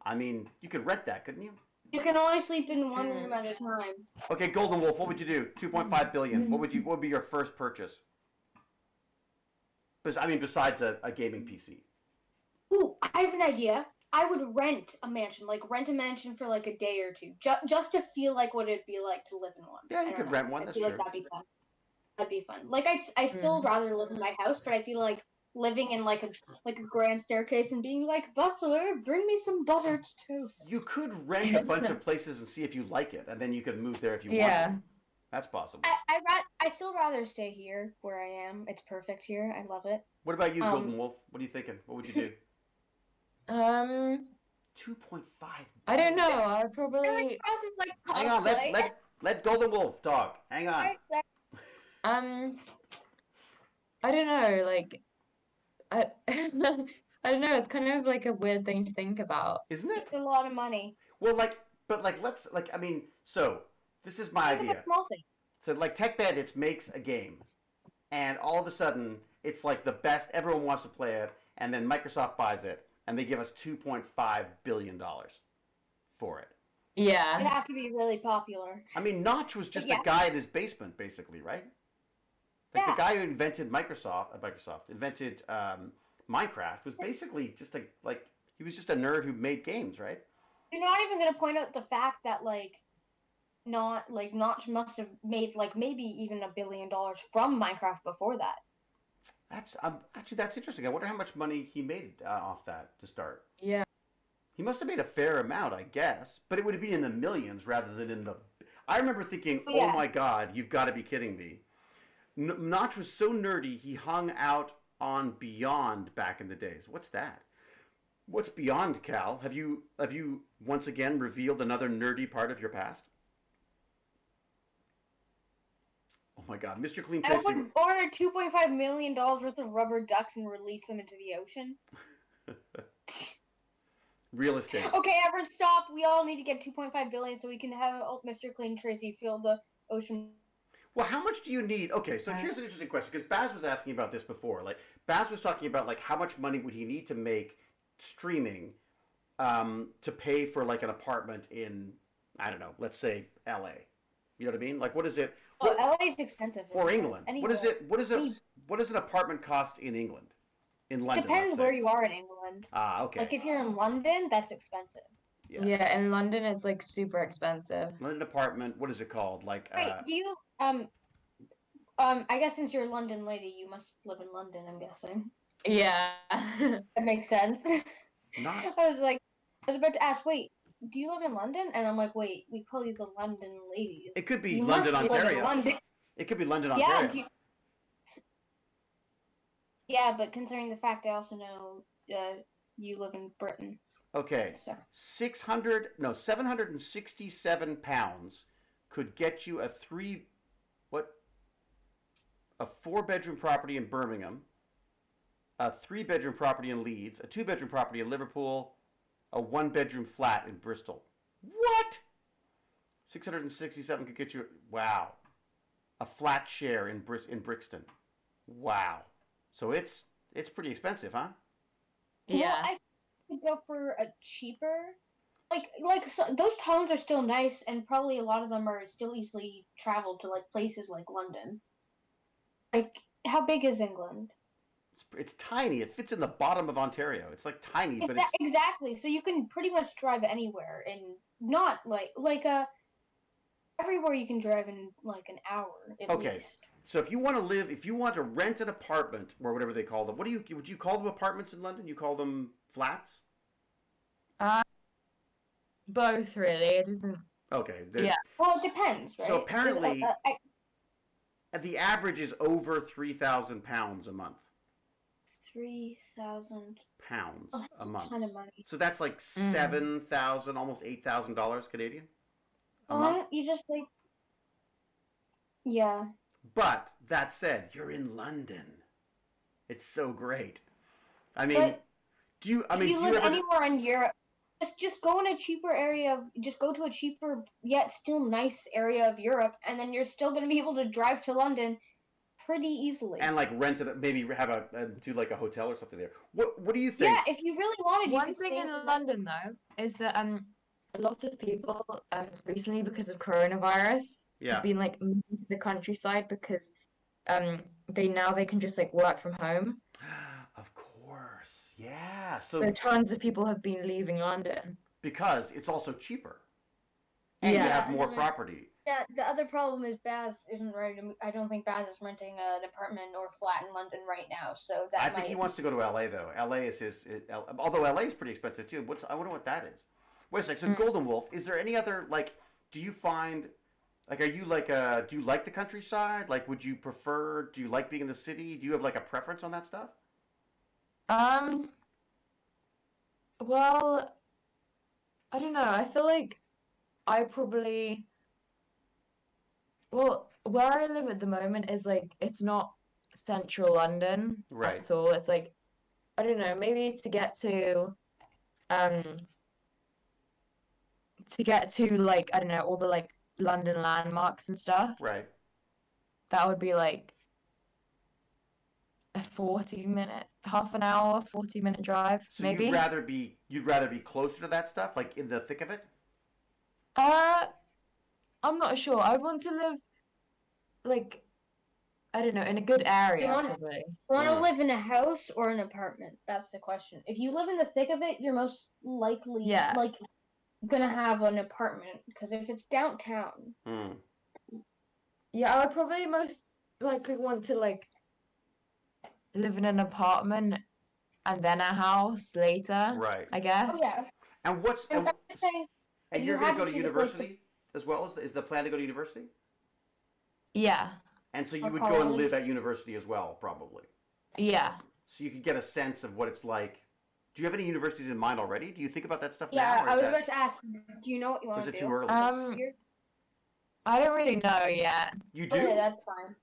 I mean, you could rent that, couldn't you? You can only sleep in one room at a time. Okay, Golden Wolf. What would you do? 2.5 billion. What would be your first purchase? Besides a gaming PC. Ooh, I have an idea. I would rent a mansion for like a day or two, just to feel like what it'd be like to live in one. Yeah, you could rent one. I That's feel true. like that'd be fun. Like, I still rather live in my house, but I feel like living in like a grand staircase and being like, butler, bring me some buttered toast. You could rent a bunch of places and see if you like it, and then you could move there if you want. Yeah. That's possible. I still rather stay here where I am. It's perfect here. I love it. What about you, Golden Wolf? What are you thinking? What would you do? 2.5. I don't know. I'd probably. Hang on. Let Golden Wolf talk. Hang on. I don't know. Like, I I don't know. It's kind of like a weird thing to think about. Isn't it? It's a lot of money. Well, so this is my idea. Small things. So like Tech Bandits makes a game, and all of a sudden it's like the best. Everyone wants to play it, and then Microsoft buys it, and they give us $2.5 billion for it. Yeah. It'd have to be really popular. I mean, Notch was just a guy in his basement, basically, right? Like the guy who invented Minecraft was basically just he was just a nerd who made games, right? You're not even gonna point out the fact that Notch must have made maybe even $1 billion from Minecraft before that. That's actually that's interesting. I wonder how much money he made off that to start. Yeah. He must have made a fair amount, I guess, but it would have been in the millions rather than in the. I remember thinking, Oh, "Oh yeah. my God, you've got to be kidding me." Notch was so nerdy, he hung out on Beyond back in the days. What's that? What's Beyond, Cal? Have you once again revealed another nerdy part of your past? Oh my God, Mr. Clean I Tracy. would order $2.5 million worth of rubber ducks and release them into the ocean. Real estate. Okay, everyone stop. We all need to get 2.5 billion so we can have Mr. Clean Tracy fill the ocean. Well, how much do you need? Okay, so here's an interesting question because Baz was asking about this before. Like Baz was talking about like how much money would he need to make streaming to pay for like an apartment in I don't know, let's say L.A. You know what I mean? Like what is it? Oh, What, LA is expensive. or isn't it? England? Anywhere. What is it? What does an apartment cost in England? In London, Depends let's say. where you are in England. Ah, okay. Like if you're in London, that's expensive. Yeah, in London it's like super expensive. London apartment. What is it called? Like Wait, do you I guess since you're a London lady, you must live in London, I'm guessing. Yeah. That makes sense. not. I was about to ask, wait, do you live in London? And I'm like, wait, we call you the London ladies. It could be You London, must live in Ontario. London. It could be London, Yeah, Ontario. yeah, but considering the fact I also know you live in Britain. Okay, So 767 pounds could get you a 4-bedroom property in Birmingham, a 3-bedroom property in Leeds, a 2-bedroom property in Liverpool, a 1-bedroom flat in Bristol. What? 667 could get you, wow, a flat share in Brixton. Wow. So it's pretty expensive, huh? Yeah. Well, I could go for a cheaper, so those towns are still nice, and probably a lot of them are still easily traveled to like places like London. Like, how big is England? It's tiny. It fits in the bottom of Ontario. It's like tiny, but it's Exactly. So you can pretty much drive anywhere, and not everywhere you can drive in like an hour at okay. least. So if you want to rent an apartment or whatever they call them, would you call them apartments in London? You call them flats? Both really. It doesn't. Okay. Yeah. Well, it depends, right? So apparently, 'Cause, the average is over £3,000 a month. 3,000 Pounds Oh, that's a a month. ton of money. So that's like $7,000, almost $8,000 Canadian a Well, month. you just yeah. But that said, you're in London. It's so great. I mean, But do you? I if mean, you do you live ever? anywhere in Europe, just go in a cheaper area. Just go to a cheaper yet still nice area of Europe, and then you're still going to be able to drive to London pretty easily. And like rent it, maybe have do like a hotel or something there. What do you think? Yeah, if you really wanted, you One could thing stay in London though is that a lot of people recently because of coronavirus Yeah. have been like moving to the countryside because they can just like work from home. Of course, yeah. So tons of people have been leaving London. Because it's also cheaper, and you Yeah. have more property. Yeah, the other problem is Baz isn't ready to. I don't think Baz is renting an apartment or flat in London right now. So that I think he wants to go to LA though. LA is although LA is pretty expensive too. I wonder what that is. Wait a sec. So Golden Wolf, is there any other like? Do you find like are you like do you like the countryside? Like, would you prefer? Do you like being in the city? Do you have like a preference on that stuff? Well, I don't know. I feel like I probably well, where I live at the moment is like it's not central London Right. at all. It's like I don't know, maybe um to get to like I don't know, all the like London landmarks and stuff. Right. That would be like a half an hour, 40-minute drive, So maybe. you'd rather be closer to that stuff, like in the thick of it? I'm not sure. I would want to live like I don't know, in a good area, probably. You want to live in a house or an apartment? That's the question. If you live in the thick of it, you're most likely like gonna have an apartment because if it's downtown. Yeah, I would probably most likely want to like live in an apartment and then a house later. Right. I guess. Oh, yeah. And what's I'm just saying, and if you're you going had to go to to choose a place university as well? Is the plan to go to university? Yeah. And so you Or would go and college. live at university as well, probably. Yeah. So you could get a sense of what it's like. Do you have any universities in mind already? Do you think about that stuff Yeah, now, or I is was that about to ask, do you know what you want was to it do too early? this year? I don't really know yet. You do? Okay, that's fine.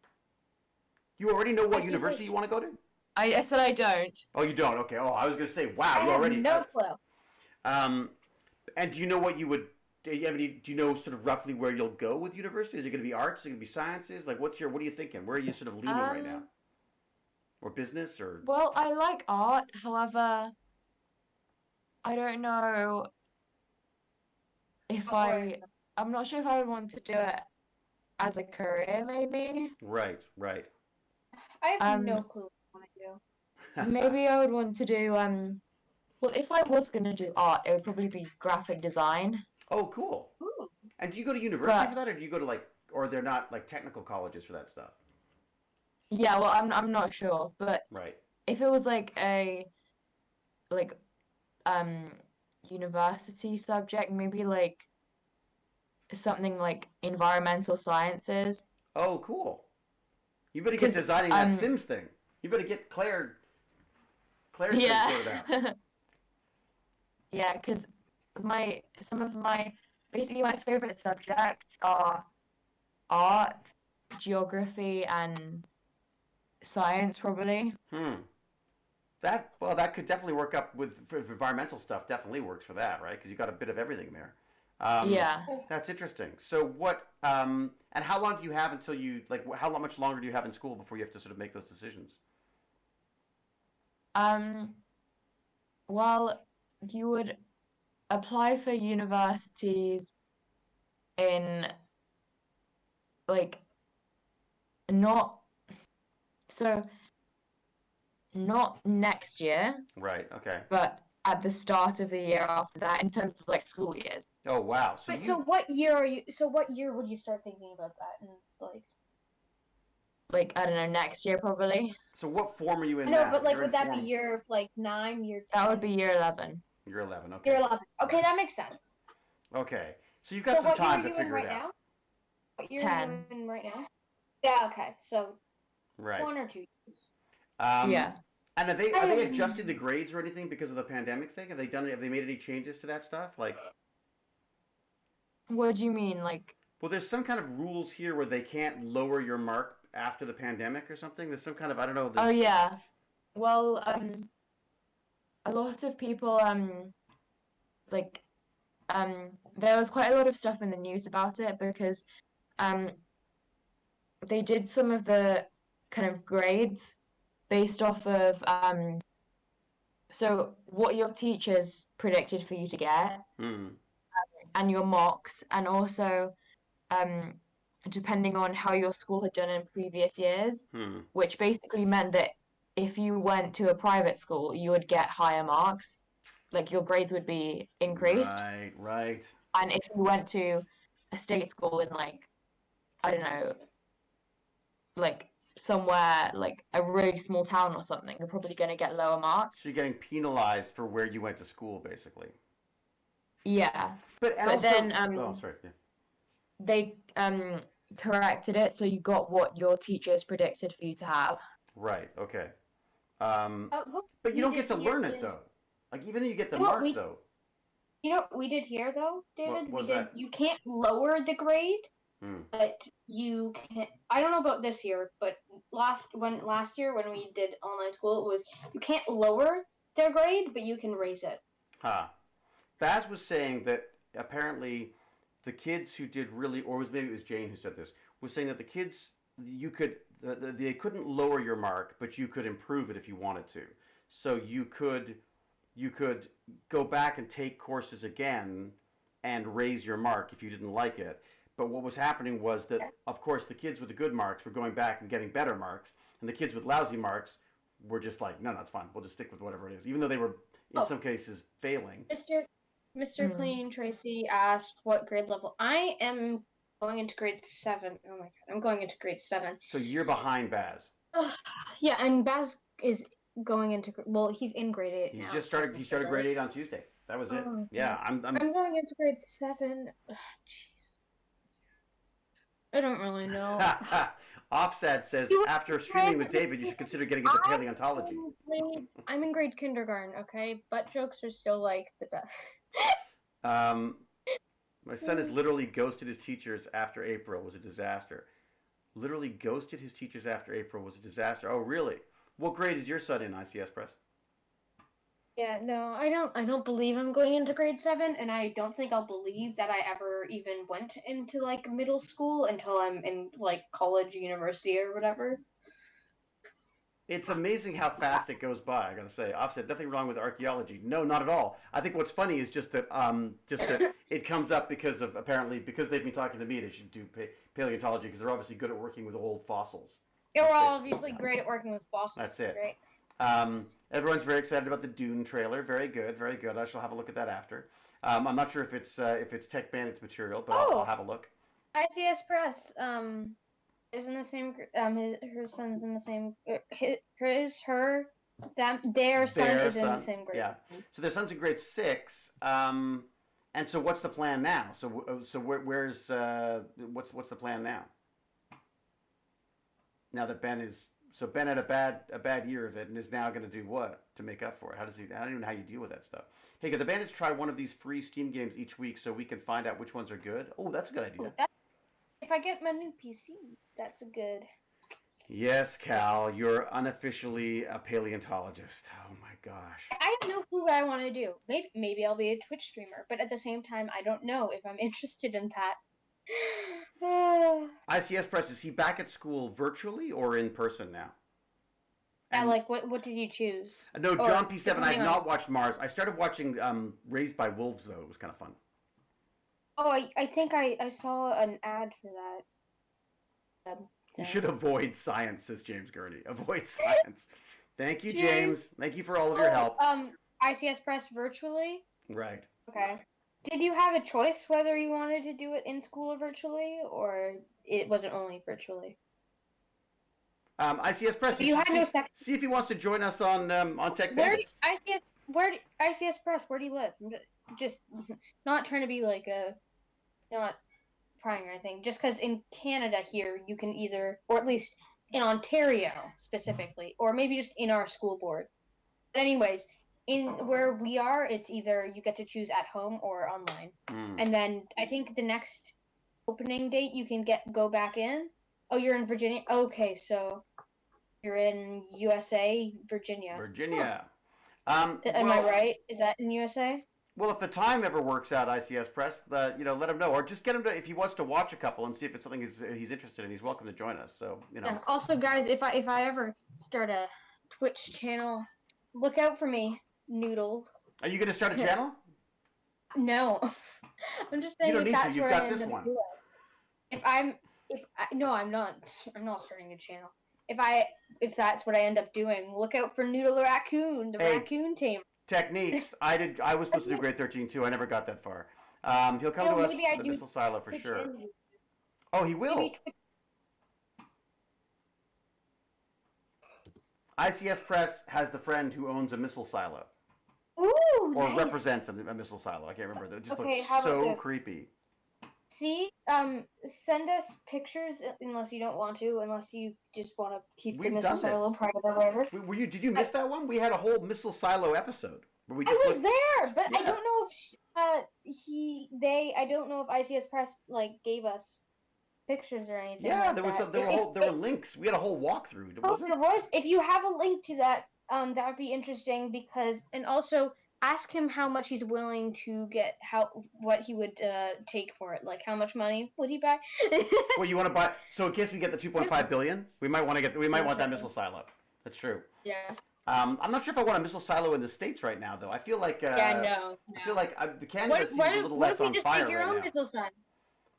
You already know what I university you want to go to? I said I don't. Oh, you don't. Okay. Oh, I was going to say, wow, I you have already. no clue. And do you know what you would? Do you have any? Do you know sort of roughly where you'll go with university? Is it going to be arts? Is it going to be sciences? Like, what are you thinking? Where are you sort of leaning right now? Or business, or? Well, I like art. However, I don't know if I'm not sure if I would want to do it as a career, maybe. Right, right. I have no Um, clue what I want to do. maybe I would want to do well, if I was gonna do art, it would probably be graphic design. Oh, cool. Ooh. And do you go to university for But that, or do you go to or they're not like technical colleges for that stuff? yeah, well, I'm not sure. But Right. if it was like a like um university subject, maybe like something like environmental sciences. Oh, cool. You better get Because designing that Sims thing. You better get Claire's thing yeah. sorted out. Yeah, because some of my basically my favorite subjects are art, geography, and science probably. That could definitely work up with for environmental stuff. Definitely works for that, right? Because you got a bit of everything there. Yeah. That's interesting. So what? And how long do you have until you like? Much longer do you have in school before you have to sort of make those decisions? Well, you would apply for universities in like not so not next year, Right. Okay. but at the start of the year after that in terms of like school years. Oh wow. So Wait, so what year are you? So what year would you start thinking about that? And Like I don't know, next year probably. So what form are you in I know, now? but like, You're in would that be form. year 9, year 10? That would be year 11. You're 11. Okay. Year 11. Okay, Right. that makes sense. Okay. So you've got So some what year time are to you in figure right it out. now? What year 10. are you in right now? Yeah. Okay. So Right. 1 or 2 years. Yeah. And are they adjusting the grades or anything because of the pandemic thing? Have they made any changes to that stuff? Like, What do you mean? Like, well, there's some kind of rules here where they can't lower your mark after the pandemic or something. There's some kind of I don't know. oh yeah. Well, a lot of people like there was quite a lot of stuff in the news about it because they did some of the kind of grades based off of so what your teachers predicted for you to get and your mocks, and also depending on how your school had done in previous years, which basically meant that if you went to a private school, you would get higher marks, like your grades would be increased. Right, right. And if you went to a state school in like, I don't know, like somewhere like a really small town or something, you're probably going to get lower marks. So you're getting penalized for where you went to school, basically. Yeah. But also, then oh, sorry. Yeah. They corrected it so you got what your teachers predicted for you to have. Right. Okay. What But we you don't did get to here learn it is- though. Like even though you get the You know what mark we- though. You know what we did here, though, David? was We did. that? You can't lower the grade, but you can. I don't know about this year, but last year when we did online school, it was you can't lower their grade, but you can raise it. Baz was saying that apparently the kids who did really, or maybe it was Jane who said this, was saying that the kids they couldn't lower your mark, but you could improve it if you wanted to. So you could go back and take courses again and raise your mark if you didn't like it. But what was happening was that, of course, the kids with the good marks were going back and getting better marks, and the kids with lousy marks were just like, no, that's fine. We'll just stick with whatever it is, even though they were in some cases failing. Mr. Clean Tracy asked what grade level. I am going into grade 7. Oh my god, I'm going into grade 7. So you're behind Baz. Yeah, and Baz is going into he's in grade 8 He's now. just started. He started grade 8 on Tuesday. That was it. Oh, Yeah, I'm I'm going into grade 7. Ugh, jeez. I don't really know. Offset says You after streaming with David, you should consider getting into paleontology. I'm in grade kindergarten, okay? Butt jokes are still like the best. Um, my son has literally ghosted his teachers after April. It was a disaster. Literally ghosted his teachers after April was a disaster. Oh, really? What grade is your son in ICS Press? Yeah, no, I don't believe I'm going into grade 7, and I don't think I'll believe that I ever even went into like middle school until I'm in like college, university, or whatever. It's amazing how fast it goes by. I gotta say, Offset, nothing wrong with archaeology. No, not at all. I think what's funny is just that it comes up because of apparently because they've been talking to me. They should do paleontology because they're obviously good at working with old fossils. Yeah, we're all obviously great at working with fossils. That's it. Right? Everyone's very excited about the Dune trailer. Very good, very good. I shall have a look at that after. I'm not sure if it's Tech Bandits material, but I'll have a look. ICS Press is in the same. Her son's in the same. Their son is in the same grade. Yeah. So their son's in grade 6. And so what's the plan now? So where's what's the plan now? Now that Ben had a bad year of it and is now going to do what to make up for it? I don't even know how you deal with that stuff. Hey, could the Bandits try one of these free Steam games each week so we can find out which ones are good? Oh, that's a good idea. If I get my new PC, that's a good. Yes, Cal, you're unofficially a paleontologist. Oh my gosh. I have no clue what I want to do. Maybe I'll be a Twitch streamer, but at the same time, I don't know if I'm interested in that. ICS Press, is he back at school virtually or in person now? And like, what did you choose? No, John P7, I have not watched Mars. I started watching Raised by Wolves, though. It was kind of fun. Oh, I think I saw an ad for that. You should avoid science, says James Gurney. Avoid science. Thank you, James. Thank you for all of your help. ICS Press virtually? Right. Okay. Did you have a choice whether you wanted to do it in school or virtually, or it wasn't only virtually? ICS Press. You had no see if he wants to join us on Tech Bandits. ICS Press? Where do you live? I'm just not trying to be like not prying or anything. Just because in Canada here you can either, or at least in Ontario specifically, or maybe just in our school board. But anyways, in where we are, it's either you get to choose at home or online. And then I think the next opening date you can go back in. Oh, you're in Virginia? Okay, so you're in USA, Virginia. Virginia. Am I right? Is that in USA? Well, if the time ever works out, ICS Press, let him know, or just get him to, if he wants to watch a couple and see if it's something he's interested in. He's welcome to join us. So Yeah. Also, guys, if I ever start a Twitch channel, look out for me, Noodle. Are you going to start a channel? No, I'm just saying. You don't need to. You've got this one. No, I'm not. I'm not starting a channel. If that's what I end up doing, look out for Noodle the Raccoon, Raccoon Tamer. Techniques. I was supposed to do grade 13 too. I never got that far. He'll come to us for the missile silo for sure. Oh, he will. ICS Press has the friend who owns a missile silo. Ooh, or nice. Represents a missile silo. I can't remember. It just looks so creepy. See, send us pictures unless you don't want to, unless you just want to keep the missile silo private or whatever. Did you miss that one? We had a whole missile silo episode where we just I was there, but yeah. I don't know if I don't know if ICS Press like gave us pictures or anything. Yeah, like there were links. We had a whole walkthrough. If you have a link to that, that would be interesting and also ask him how much he's willing to get, what he would take for it. Like, how much money would he buy? Well, you want to buy. So in case we get the 2.5 billion, we might want that missile silo. That's true. Yeah. I'm not sure if I want a missile silo in the States right now, though. I feel like no. I feel like the Canada seems a little less on fire your right own now. Missile silo?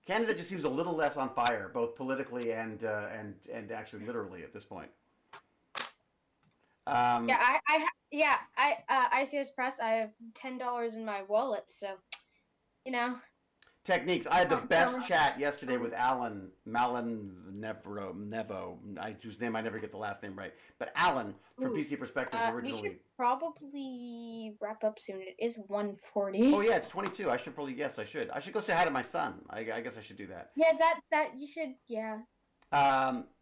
Canada just seems a little less on fire, both politically and actually literally at this point. ICS Press. I have $10 in my wallet, so Techniques. I had the best Alan. chat yesterday with Alan Nevo, whose name I never get the last name right. But Alan from Ooh, PC Perspectives We originally. should probably wrap up soon. It is 1:40. Oh yeah, it's 22. I should probably I should. I should go say hi to my son. I guess I should do that. Yeah, that you should. Yeah.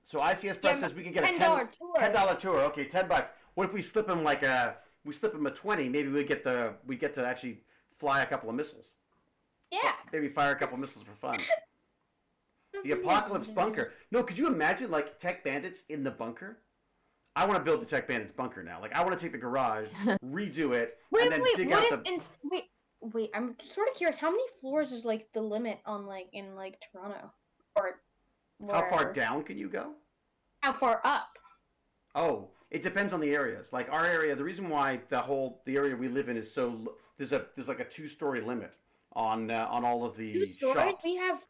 So ICS Press says we can get a $10 tour. $10 tour. Okay, $10. What if we slip him a 20? Maybe we get to actually fly a couple of missiles. Yeah. Maybe fire a couple of missiles for fun. The Apocalypse Bunker. No, could you imagine like Tech Bandits in the bunker? I want to build the Tech Bandits bunker now. Like I want to take the garage, redo it, and then dig out the. Wait, I'm sort of curious. How many floors is like the limit on in Toronto, or How far wherever? down can you go? How far up? Oh, it depends on the areas. Like our area, the reason why the area we live in is so there's like a 2-story limit on all of the 2 stories. shops. We have.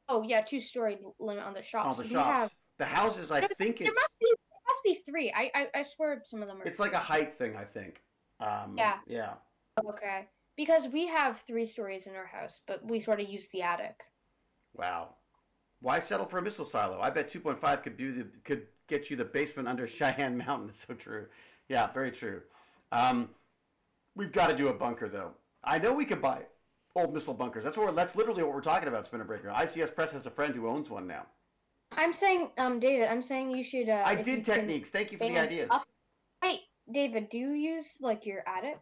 Oh yeah, 2-story limit on the shops. On the We shops. have. The houses, I think There it's must be 3. I swear some of them are. it's like a height thing. I think. Yeah. Yeah. Okay. Because we have 3 stories in our house, but we sort of use the attic. Wow. Why settle for a missile silo? I bet 2.5 could get you the basement under Cheyenne Mountain. It's so true. Yeah, very true. We've got to do a bunker though. I know we could buy old missile bunkers. That's literally what we're talking about, Spinner Breaker. ICS Press has a friend who owns one now. I'm saying, David, I'm saying you should. I if did you can Techniques. Thank you for the band ideas. up- Wait, David, do you use your attic?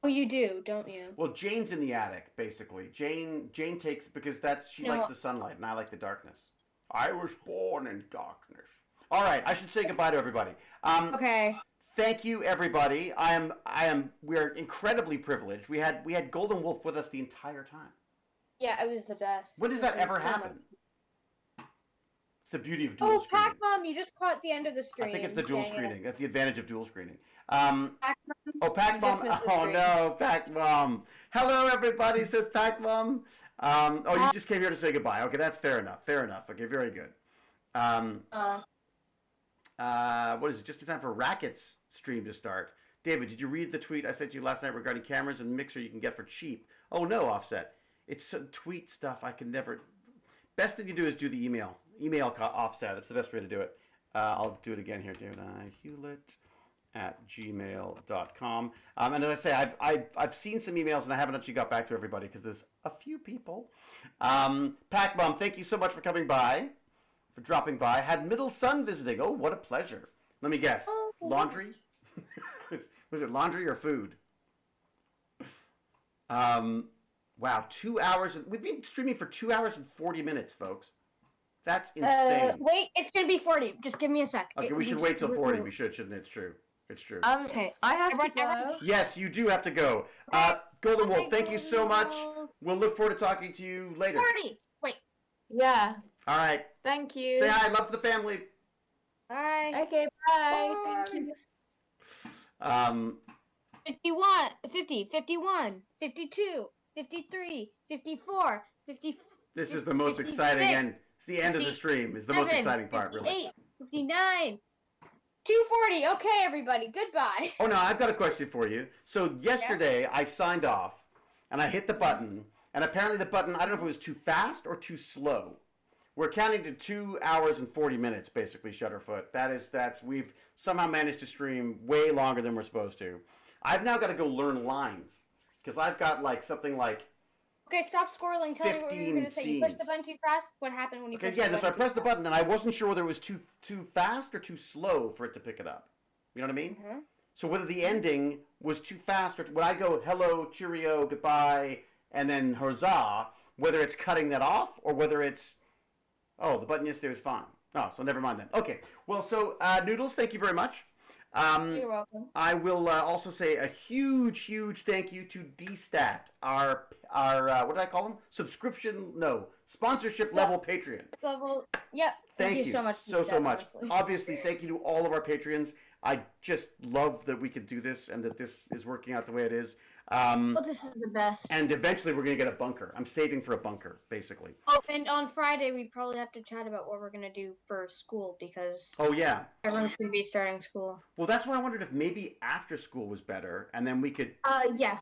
Oh, you do, don't you? Well, Jane's in the attic, basically. Jane takes because she No. likes the sunlight, and I like the darkness. I was born in darkness. All right, I should say goodbye to everybody. Okay. Thank you, everybody. We're incredibly privileged. We had Golden Wolf with us the entire time. Yeah, it was the best. When does This that has ever been so happen? much- It's the beauty of dual Oh, screening. Pac-Mom, you just caught the end of the stream. I think it's the dual Dang it. screening. That's the advantage of dual screening. Pac-Mom, Oh, Pac You just Mom. missed the Oh stream. no, Pac Mom. Hello, everybody. Says Pac Mom. You just came here to say goodbye. Okay, that's fair enough. Fair enough. Okay, very good. What is it? Just in time for Racket's stream to start. David, did you read the tweet I sent you last night regarding cameras and mixer you can get for cheap? Oh no, Offset. It's some tweet stuff I can never. Best thing you do is do the email. Email Offset. That's the best way to do it. I'll do it again here, David. Hewlett@gmail.com. And as I say, I've seen some emails and I haven't actually got back to everybody because there's a few people. Pac Mom, thank you so much for coming by, for dropping by. Had Middle Sun visiting. Oh, what a pleasure. Let me guess. Oh, Laundry? Was it laundry or food? Wow, 2 hours. We've been streaming for 2 hours and 40 minutes, folks. That's insane. Wait, it's gonna be 40. Just give me a sec. Okay, we should wait till 40. We should, shouldn't it? It's true. It's true. Okay. I have to Everyone- go. Yes, you do have to go. Golden Okay, Wolf, thank you so much. We'll look forward to talking to you later. 40. Wait. Yeah. All right. Thank you. Say hi. Love to the family. Bye. Okay, bye. Thank you. 51, 50, 51, 52, 53, 54, 50. This is the most exciting end. It's the end of the stream. Is the most exciting part, really. 58, 59, 240. Okay, everybody. Goodbye. Oh no, I've got a question for you. So yesterday I signed off, and I hit the button, and apparently the button, I don't know if it was too fast or too slow. We're counting to 2 hours and 40 minutes, basically, Shutterfoot. We've somehow managed to stream way longer than we're supposed to. I've now got to go learn lines, because I've got something like. Okay, stop scrolling. Tell me what you were going to say. You pushed the scenes. button too fast? What happened when you Okay, pushed yeah, the so I button? pressed the button, and I wasn't sure whether it was too fast or too slow for it to pick it up. You know what I mean? Mhm. So whether the ending was too fast, or when I go hello, cheerio, goodbye, and then huzzah, whether it's cutting that off or whether it's, oh, the button yesterday was fine. Oh, so never mind then. Okay, well, so Noodles, thank you very much. You're welcome. I will also say a huge, huge thank you to DStat, our what did I call them? Sponsorship level Patreon. Level. Yep. Thank you so much. so Steph, much. honestly. Obviously, thank you to all of our Patreons. I just love that we could do this and that this is working out the way it is. Well, this is the best. And eventually, we're going to get a bunker. I'm saving for a bunker, basically. Oh, and on Friday we probably have to chat about what we're gonna do for school because Oh yeah. everyone's gonna be starting school. Well, that's why I wondered if maybe after school was better, and then we could Yeah.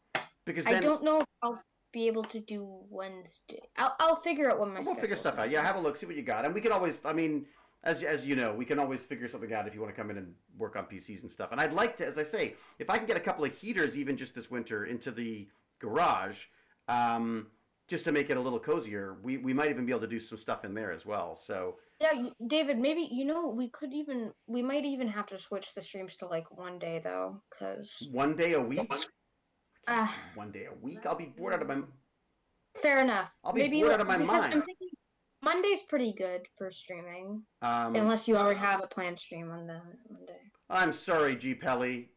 because I then don't know. If I'll be able to do Wednesday. I'll figure out what my We'll figure schedule's stuff out. like. Yeah, have a look, see what you got, and we can always. I mean, as you know, we can always figure something out if you want to come in and work on PCs and stuff. And I'd like to, as I say, if I can get a couple of heaters even just this winter into the garage, just to make it a little cozier, we might even be able to do some stuff in there as well. So Yeah, David, maybe we might even have to switch the streams to like one day though, because one day a week. Ah. One day a week, I'll be bored out of my. fair enough. I'll be Maybe bored out of my because mind. I'm thinking Monday's pretty good for streaming, unless you already have a planned stream on the Monday. I'm sorry, G. Pelly.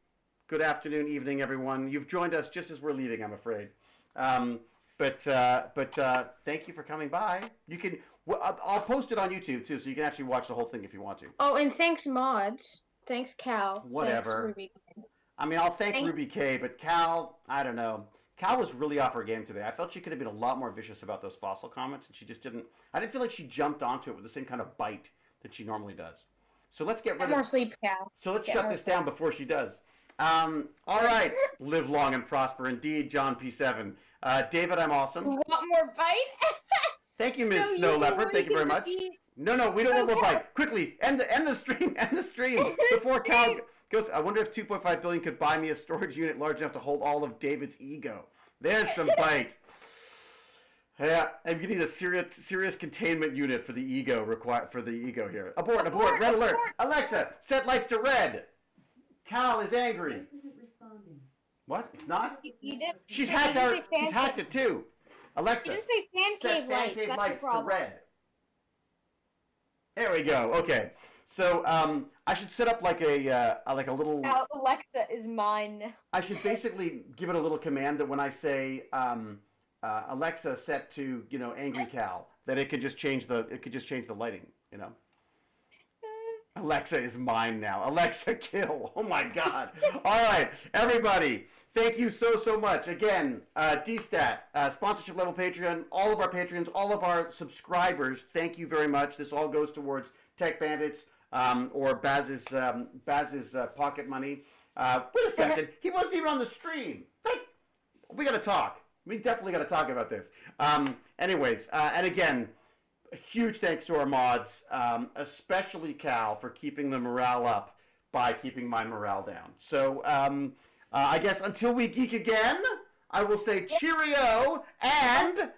Good afternoon, evening, everyone. You've joined us just as we're leaving, I'm afraid. But thank you for coming by. You can. I'll post it on YouTube too, so you can actually watch the whole thing if you want to. Oh, and thanks mods. Thanks Cal. Whatever. Thanks, Ruby. I mean, I'll thank Ruby K, but Cal, I don't know. Cal was really off her game today. I felt she could have been a lot more vicious about those fossil comments, and she just didn't. I didn't feel like she jumped onto it with the same kind of bite that she normally does. So let's get rid of. More sleep, Cal. So let's shut this down before she does. All right. Live long and prosper indeed, John P7. David, I'm awesome. Want more bite? Thank you, Ms. Snow Leopard. Thank you very much. No, we don't want more bite. Quickly, end the stream. End the stream before Cal goes. I wonder if 2.5 billion could buy me a storage unit large enough to hold all of David's ego. There's some bite. Yeah, and you need a serious containment unit for the ego here. Abort, red alert. Alexa, set lights to red. Cal is angry. This isn't responding. What? It's not? You did. She's hacked it too. Alexa, You didn't say fan set cave lights. That's the lights to problem. red. There we go. Okay. So I should set up like a little. Alexa is mine. I should basically give it a little command that when I say Alexa set to angry Cal, that it could just change the lighting. Alexa is mine now. Alexa, kill. Oh my God. All right, everybody. Thank you so much. Again, DStat, sponsorship level Patreon, all of our Patreons, all of our subscribers, thank you very much. This all goes towards Tech Bandits or Baz's pocket money. Wait a second. He wasn't even on the stream. We got to talk. We definitely got to talk about this. Anyways, and again, a huge thanks to our mods, especially Cal, for keeping the morale up by keeping my morale down. So I guess until we geek again, I will say cheerio and